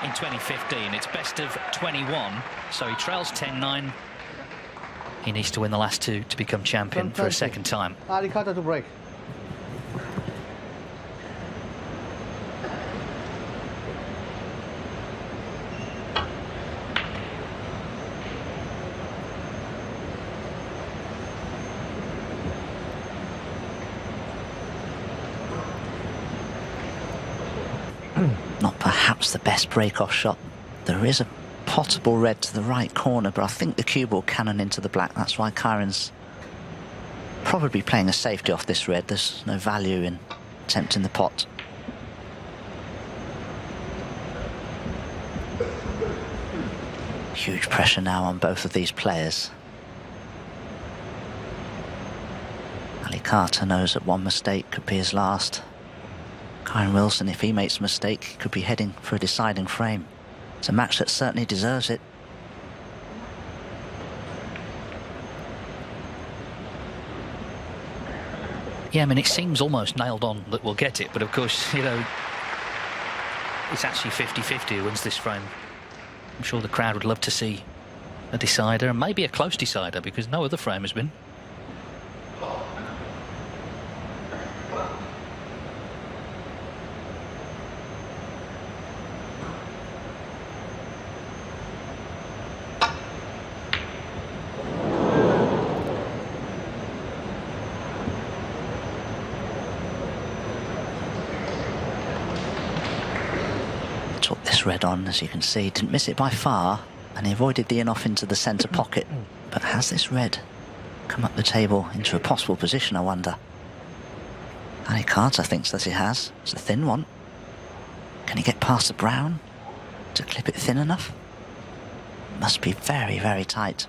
in 2015. It's best of 21, so he trails 10-9. He needs to win the last 2 to become champion for a second time. Ali Carter to break. Not perhaps the best break-off shot. There is a potable red to the right corner, but I think the cue ball cannon into the black. That's why Kyren's probably playing a safety off this red. There's no value in attempting the pot. Huge pressure now on both of these players. Ali Carter knows that one mistake could be his last. Kyren Wilson, if he makes a mistake, could be heading for a deciding frame. It's a match that certainly deserves it. Yeah, I mean, it seems almost nailed on that we'll get it, but of course, you know, it's actually 50-50 who wins this frame. I'm sure the crowd would love to see a decider, and maybe a close decider, because no other frame has been. this red on, as you can see. Didn't miss it by far, and he avoided the in-off into the centre pocket. But has this red come up the table into a possible position, I wonder? Ali Carter thinks that he has. It's a thin one. Can he get past the brown to clip it thin enough? Must be very, very tight.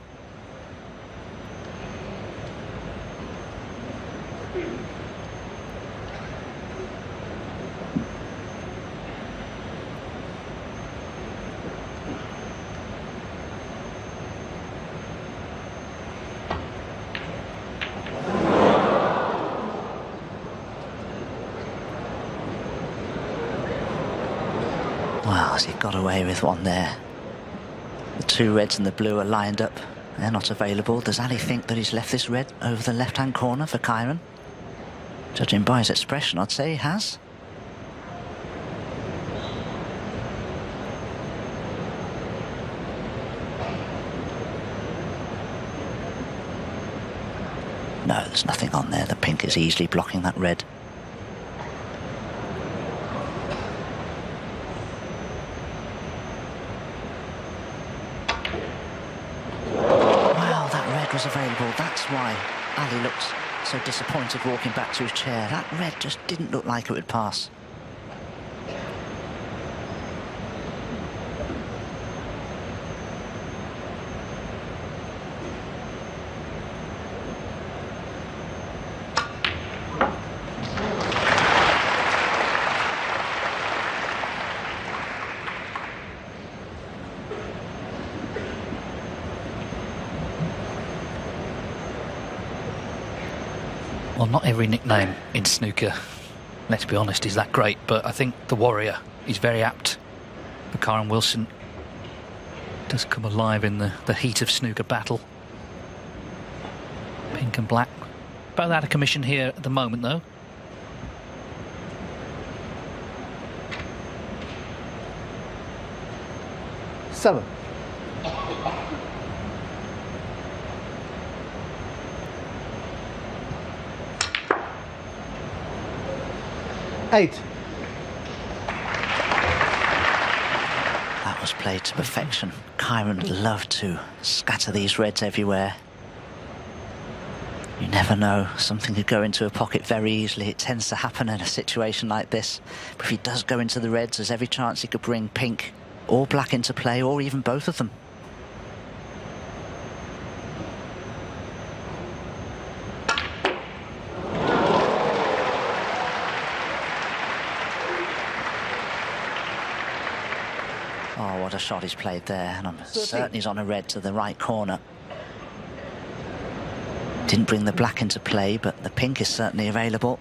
Well, as he got away with one there. The two reds and the blue are lined up. They're not available. Does Ali think that he's left this red over the left-hand corner for Kyren? Judging by his expression, I'd say he has. No, there's nothing on there. The pink is easily blocking that red. Was available. That's why Ali looked so disappointed walking back to his chair. That red just didn't look like it would pass. Well, not every nickname in snooker, let's be honest, is that great, but I think the Warrior is very apt for Kyren Wilson. Does come alive in the heat of snooker battle. Pink and black. Both out of commission here at the moment, though. Seven. 8. That was played to perfection. Kyren would love to scatter these reds everywhere. You never know, something could go into a pocket very easily. It tends to happen in a situation like this. But if he does go into the reds, there's every chance he could bring pink or black into play, or even both of them. Oh, what a shot he's played there, and I'm certain he's on a red to the right corner. Didn't bring the black into play, but the pink is certainly available.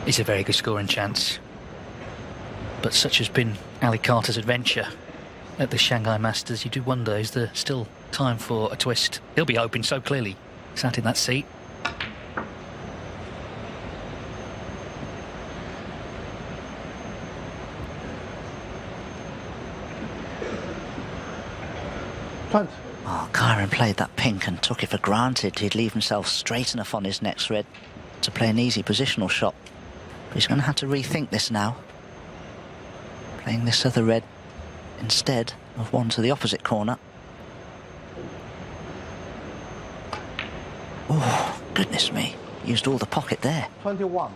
It's a very good scoring chance. But such has been Ali Carter's adventure at the Shanghai Masters, you do wonder, is there still time for a twist? He'll be hoping so clearly, sat in that seat. Oh, Kyren played that pink and took it for granted he'd leave himself straight enough on his next red to play an easy positional shot. But he's going to have to rethink this now. Playing this other red instead of one to the opposite corner. Oh, goodness me. Used all the pocket there. 21.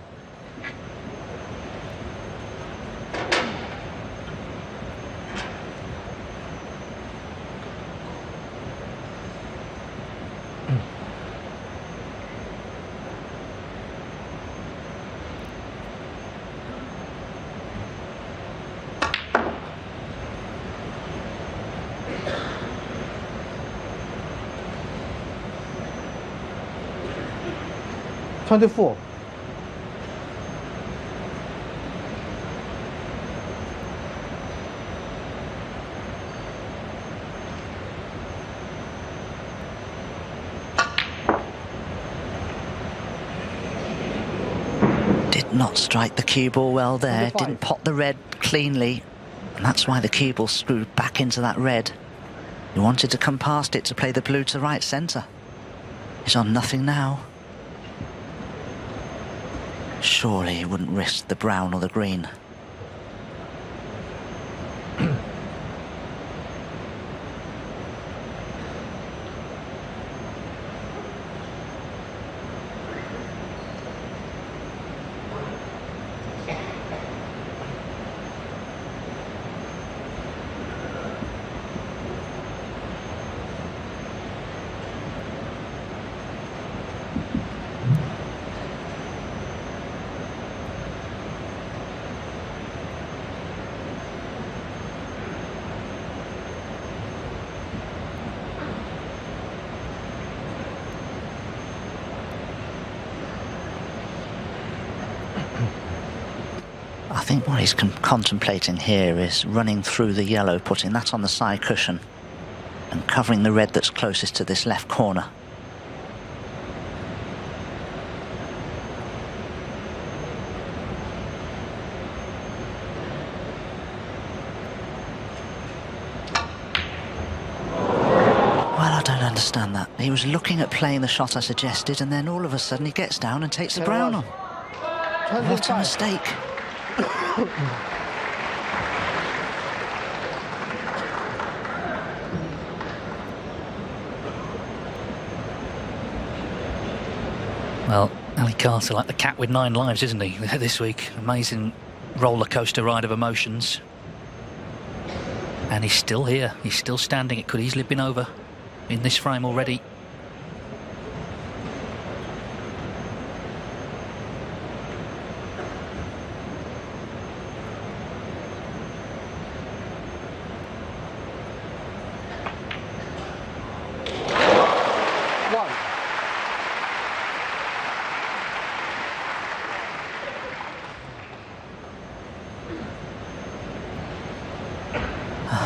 $24. Did not strike the cue ball well there. Didn't pot the red cleanly. And that's why the cue ball screwed back into that red. He wanted to come past it to play the blue to right centre. He's on nothing now. Surely he wouldn't risk the brown or the green. I think what he's contemplating here is running through the yellow, putting that on the side cushion and covering the red that's closest to this left corner. Well, I don't understand that. He was looking at playing the shot I suggested, and then all of a sudden he gets down and takes the brown on. What a mistake. Well, Ali Carter, like the cat with 9 lives, isn't he, this week? Amazing roller coaster ride of emotions. And he's still here. He's still standing. It could easily have been over in this frame already.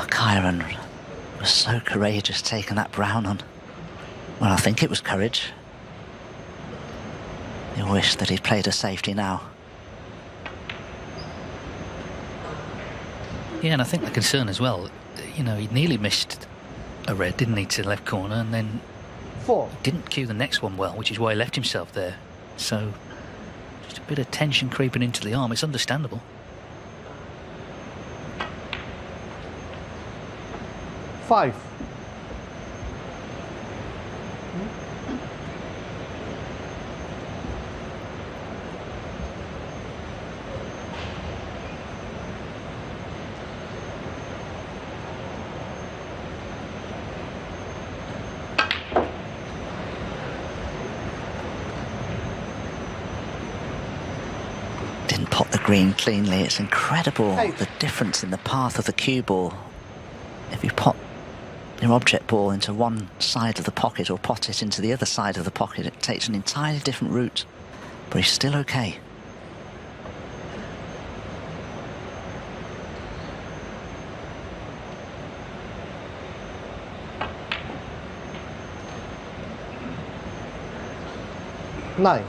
Kyren was so courageous taking that brown on. Well, I think it was courage. He wished that he'd played a safety now. Yeah, and I think the concern as well, you know, he nearly missed a red, didn't he, to the left corner, and then didn't cue the next one well, which is why he left himself there. So, just a bit of tension creeping into the arm. It's understandable. Five. Didn't pot the green cleanly. It's incredible the difference in the path of the cue ball. If you pot your object ball into one side of the pocket or pot it into the other side of the pocket, it takes an entirely different route, but he's still okay. Nine.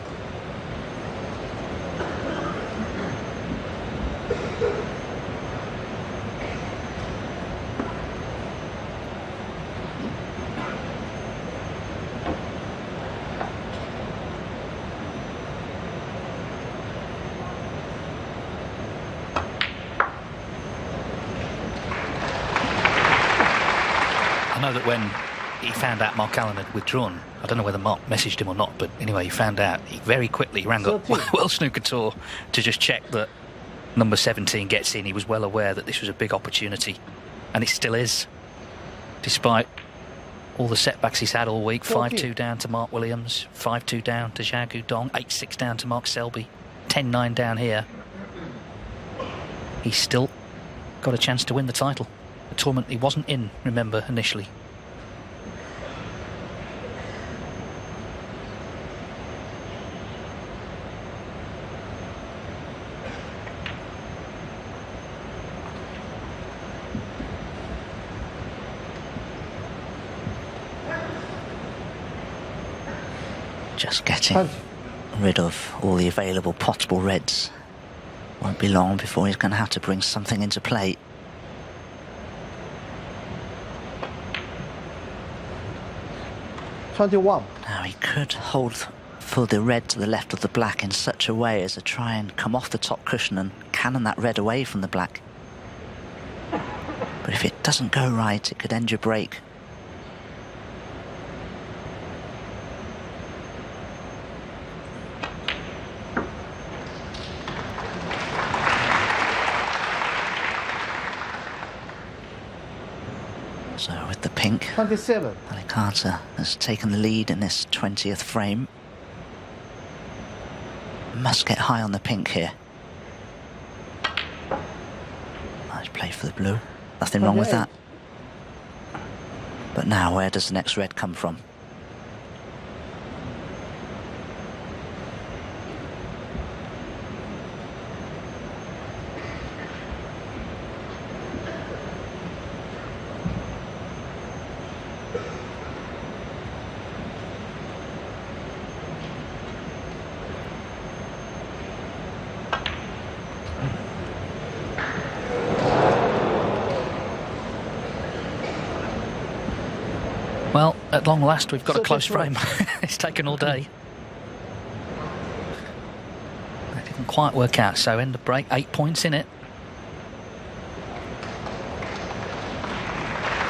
I know that when he found out Mark Allen had withdrawn, I don't know whether Mark messaged him or not, but anyway, he found out. He very quickly rang up World Snooker Tour to just check that number 17 gets in. He was well aware that this was a big opportunity, and it still is, despite all the setbacks he's had all week. 5-2 down to Mark Williams, 5-2 down to Zhao Guodong, 8-6 down to Mark Selby, 10-9 down here. He's still got a chance to win the title. A tournament he wasn't in, remember, initially. Just getting rid of all the available potable reds. Won't be long before he's going to have to bring something into play. 21. Now he could hold for the red to the left of the black in such a way as to try and come off the top cushion and cannon that red away from the black. But if it doesn't go right, it could end your break. So with the pink, 27. Allister has taken the lead in this 20th frame. Must get high on the pink here. Nice play for the blue. Nothing wrong with that. But now, where does the next red come from? Well, at long last, we've got a close frame. It's taken all day. It didn't quite work out, so end of break, 8 points in it.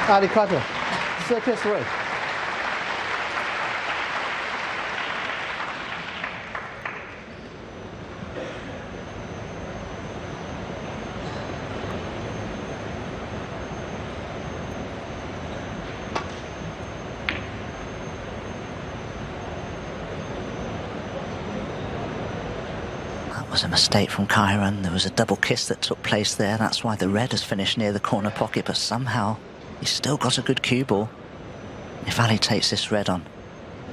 Allister, 33. Was a mistake from Kyren. There was a double kiss that took place there. That's why the red has finished near the corner pocket, but somehow he's still got a good cue ball. If Ali takes this red on,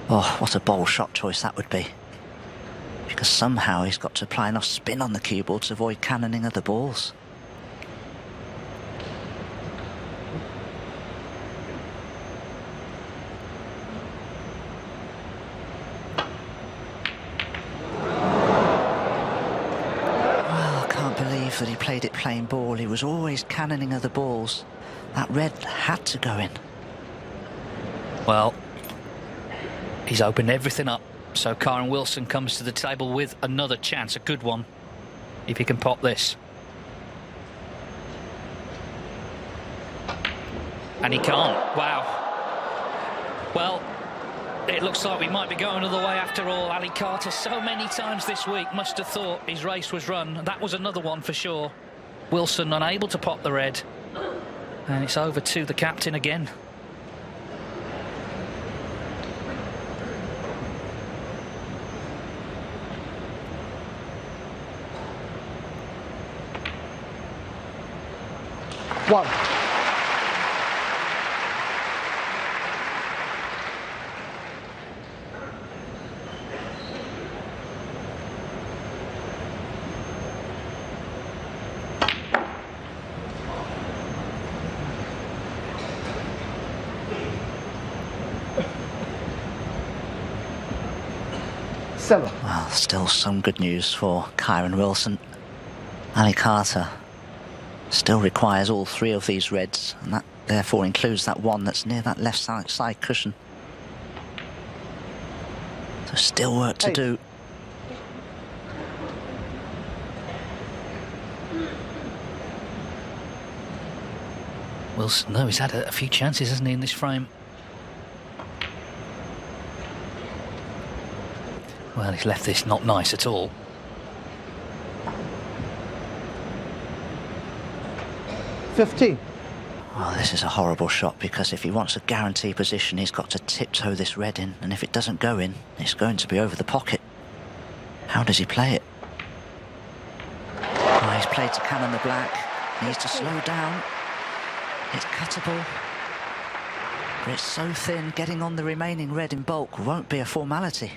oh, what a bold shot choice that would be. Because somehow he's got to apply enough spin on the cue ball to avoid cannoning other balls. That he played it plain ball. He was always cannoning other balls. That red had to go in. Well, he's opened everything up, so Kyren Wilson comes to the table with another chance, a good one, if he can pop this. And he can't. Wow. Well, it looks like we might be going another way after all. Ali Carter so many times this week must have thought his race was run. That was another one for sure. Wilson unable to pop the red. And it's over to the captain again. One. Well, still some good news for Kyren Wilson. Ali Carter still requires all three of these reds, and that therefore includes that one that's near that left side cushion. So still work to do. Wilson, no, he's had a few chances, hasn't he, in this frame? Well, he's left this not nice at all. Well, this is a horrible shot, because if he wants a guaranteed position, he's got to tiptoe this red in, and if it doesn't go in, it's going to be over the pocket. How does he play it? Oh, he's played to cannon the black. Needs to slow down. It's cuttable. But it's so thin, getting on the remaining red in bulk won't be a formality.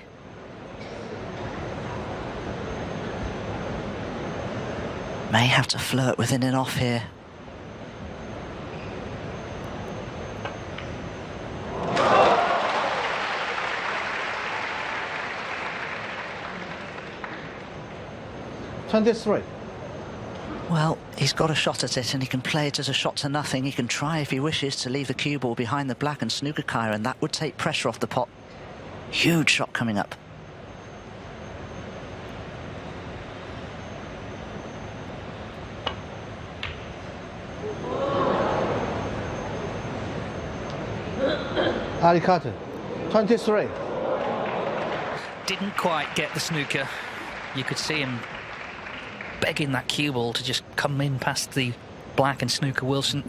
May have to flirt with in and off here. Well, he's got a shot at it, and he can play it as a shot to nothing. He can try, if he wishes, to leave the cue ball behind the black and snooker Kyren. That would take pressure off the pot. Huge shot coming up. Ali Carter, 23. Didn't quite get the snooker. You could see him begging that cue ball to just come in past the black and Snooker Wilson.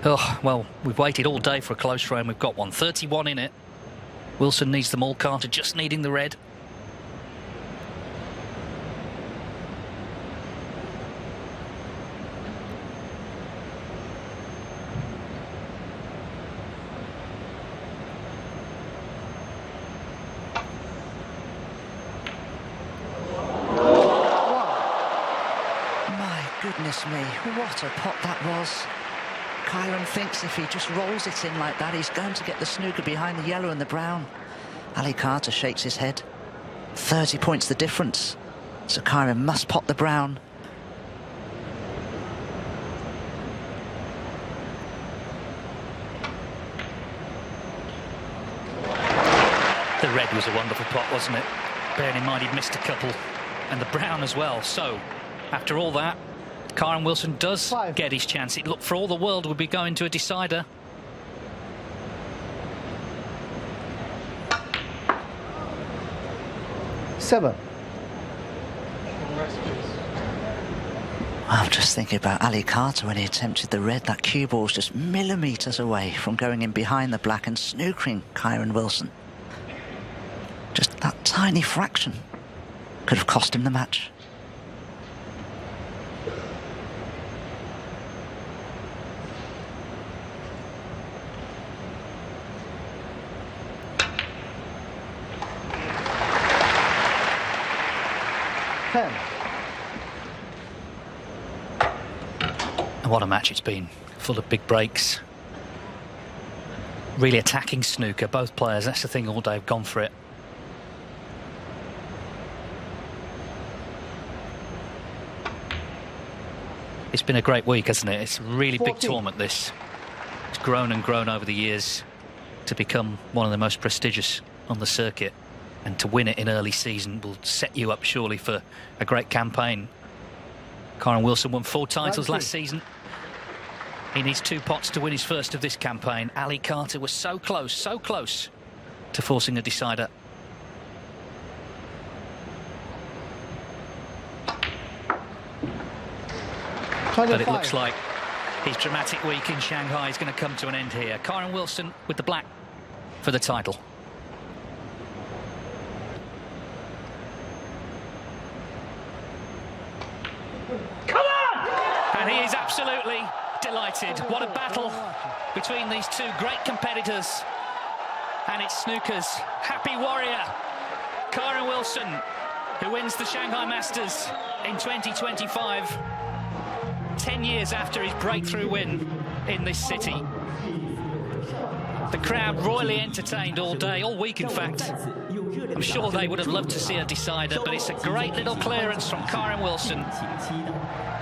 Oh, well, we've waited all day for a close frame. We've got one. 31 in it. Wilson needs them all. Carter just needing the red. Goodness me, what a pot that was. Kyren thinks if he just rolls it in like that, he's going to get the snooker behind the yellow and the brown. Ali Carter shakes his head. 30 points the difference. So Kyren must pot the brown. The red was a wonderful pot, wasn't it? Bearing in mind he'd missed a couple. And the brown as well. So, after all that, Kyren Wilson does get his chance. It looked for all the world would be going to a decider. Seven. I'm just thinking about Ali Carter when he attempted the red. That cue ball was just millimetres away from going in behind the black and snookering Kyren Wilson. Just that tiny fraction could have cost him the match. And what a match it's been, full of big breaks. Really attacking snooker, both players. That's the thing all day, have gone for it. It's been a great week, hasn't it? It's a really big tournament, this. It's grown and grown over the years to become one of the most prestigious on the circuit. And to win it in early season will set you up surely for a great campaign. Kyren Wilson won 4 titles last season. He needs 2 pots to win his first of this campaign. Ali Carter was so close to forcing a decider. But it looks like his dramatic week in Shanghai is going to come to an end here. Kyren Wilson with the black for the title. And he is absolutely delighted. What a battle between these two great competitors. And it's snooker's happy warrior, Kyren Wilson, who wins the Shanghai Masters in 2025, 10 years after his breakthrough win in this city. The crowd royally entertained all day, all week in fact. I'm sure they would have loved to see a decider, but it's a great little clearance from Kyren Wilson.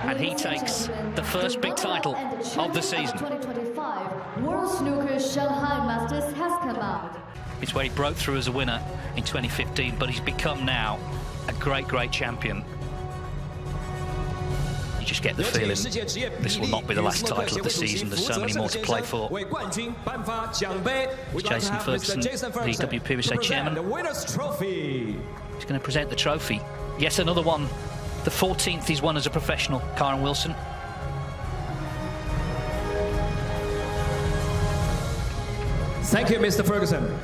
And he takes the first big title of the season. 2025 World Snooker Shanghai Masters has come out. It's where he broke through as a winner in 2015, but he's become now a great champion. You just get the feeling this will not be the last title of the season. There's so many more to play for. It's Jason Ferguson, the WPBSA chairman. He's going to present the trophy. Yes, another one. The 14th he's won as a professional, Kyren Wilson. Thank you, Mr. Ferguson.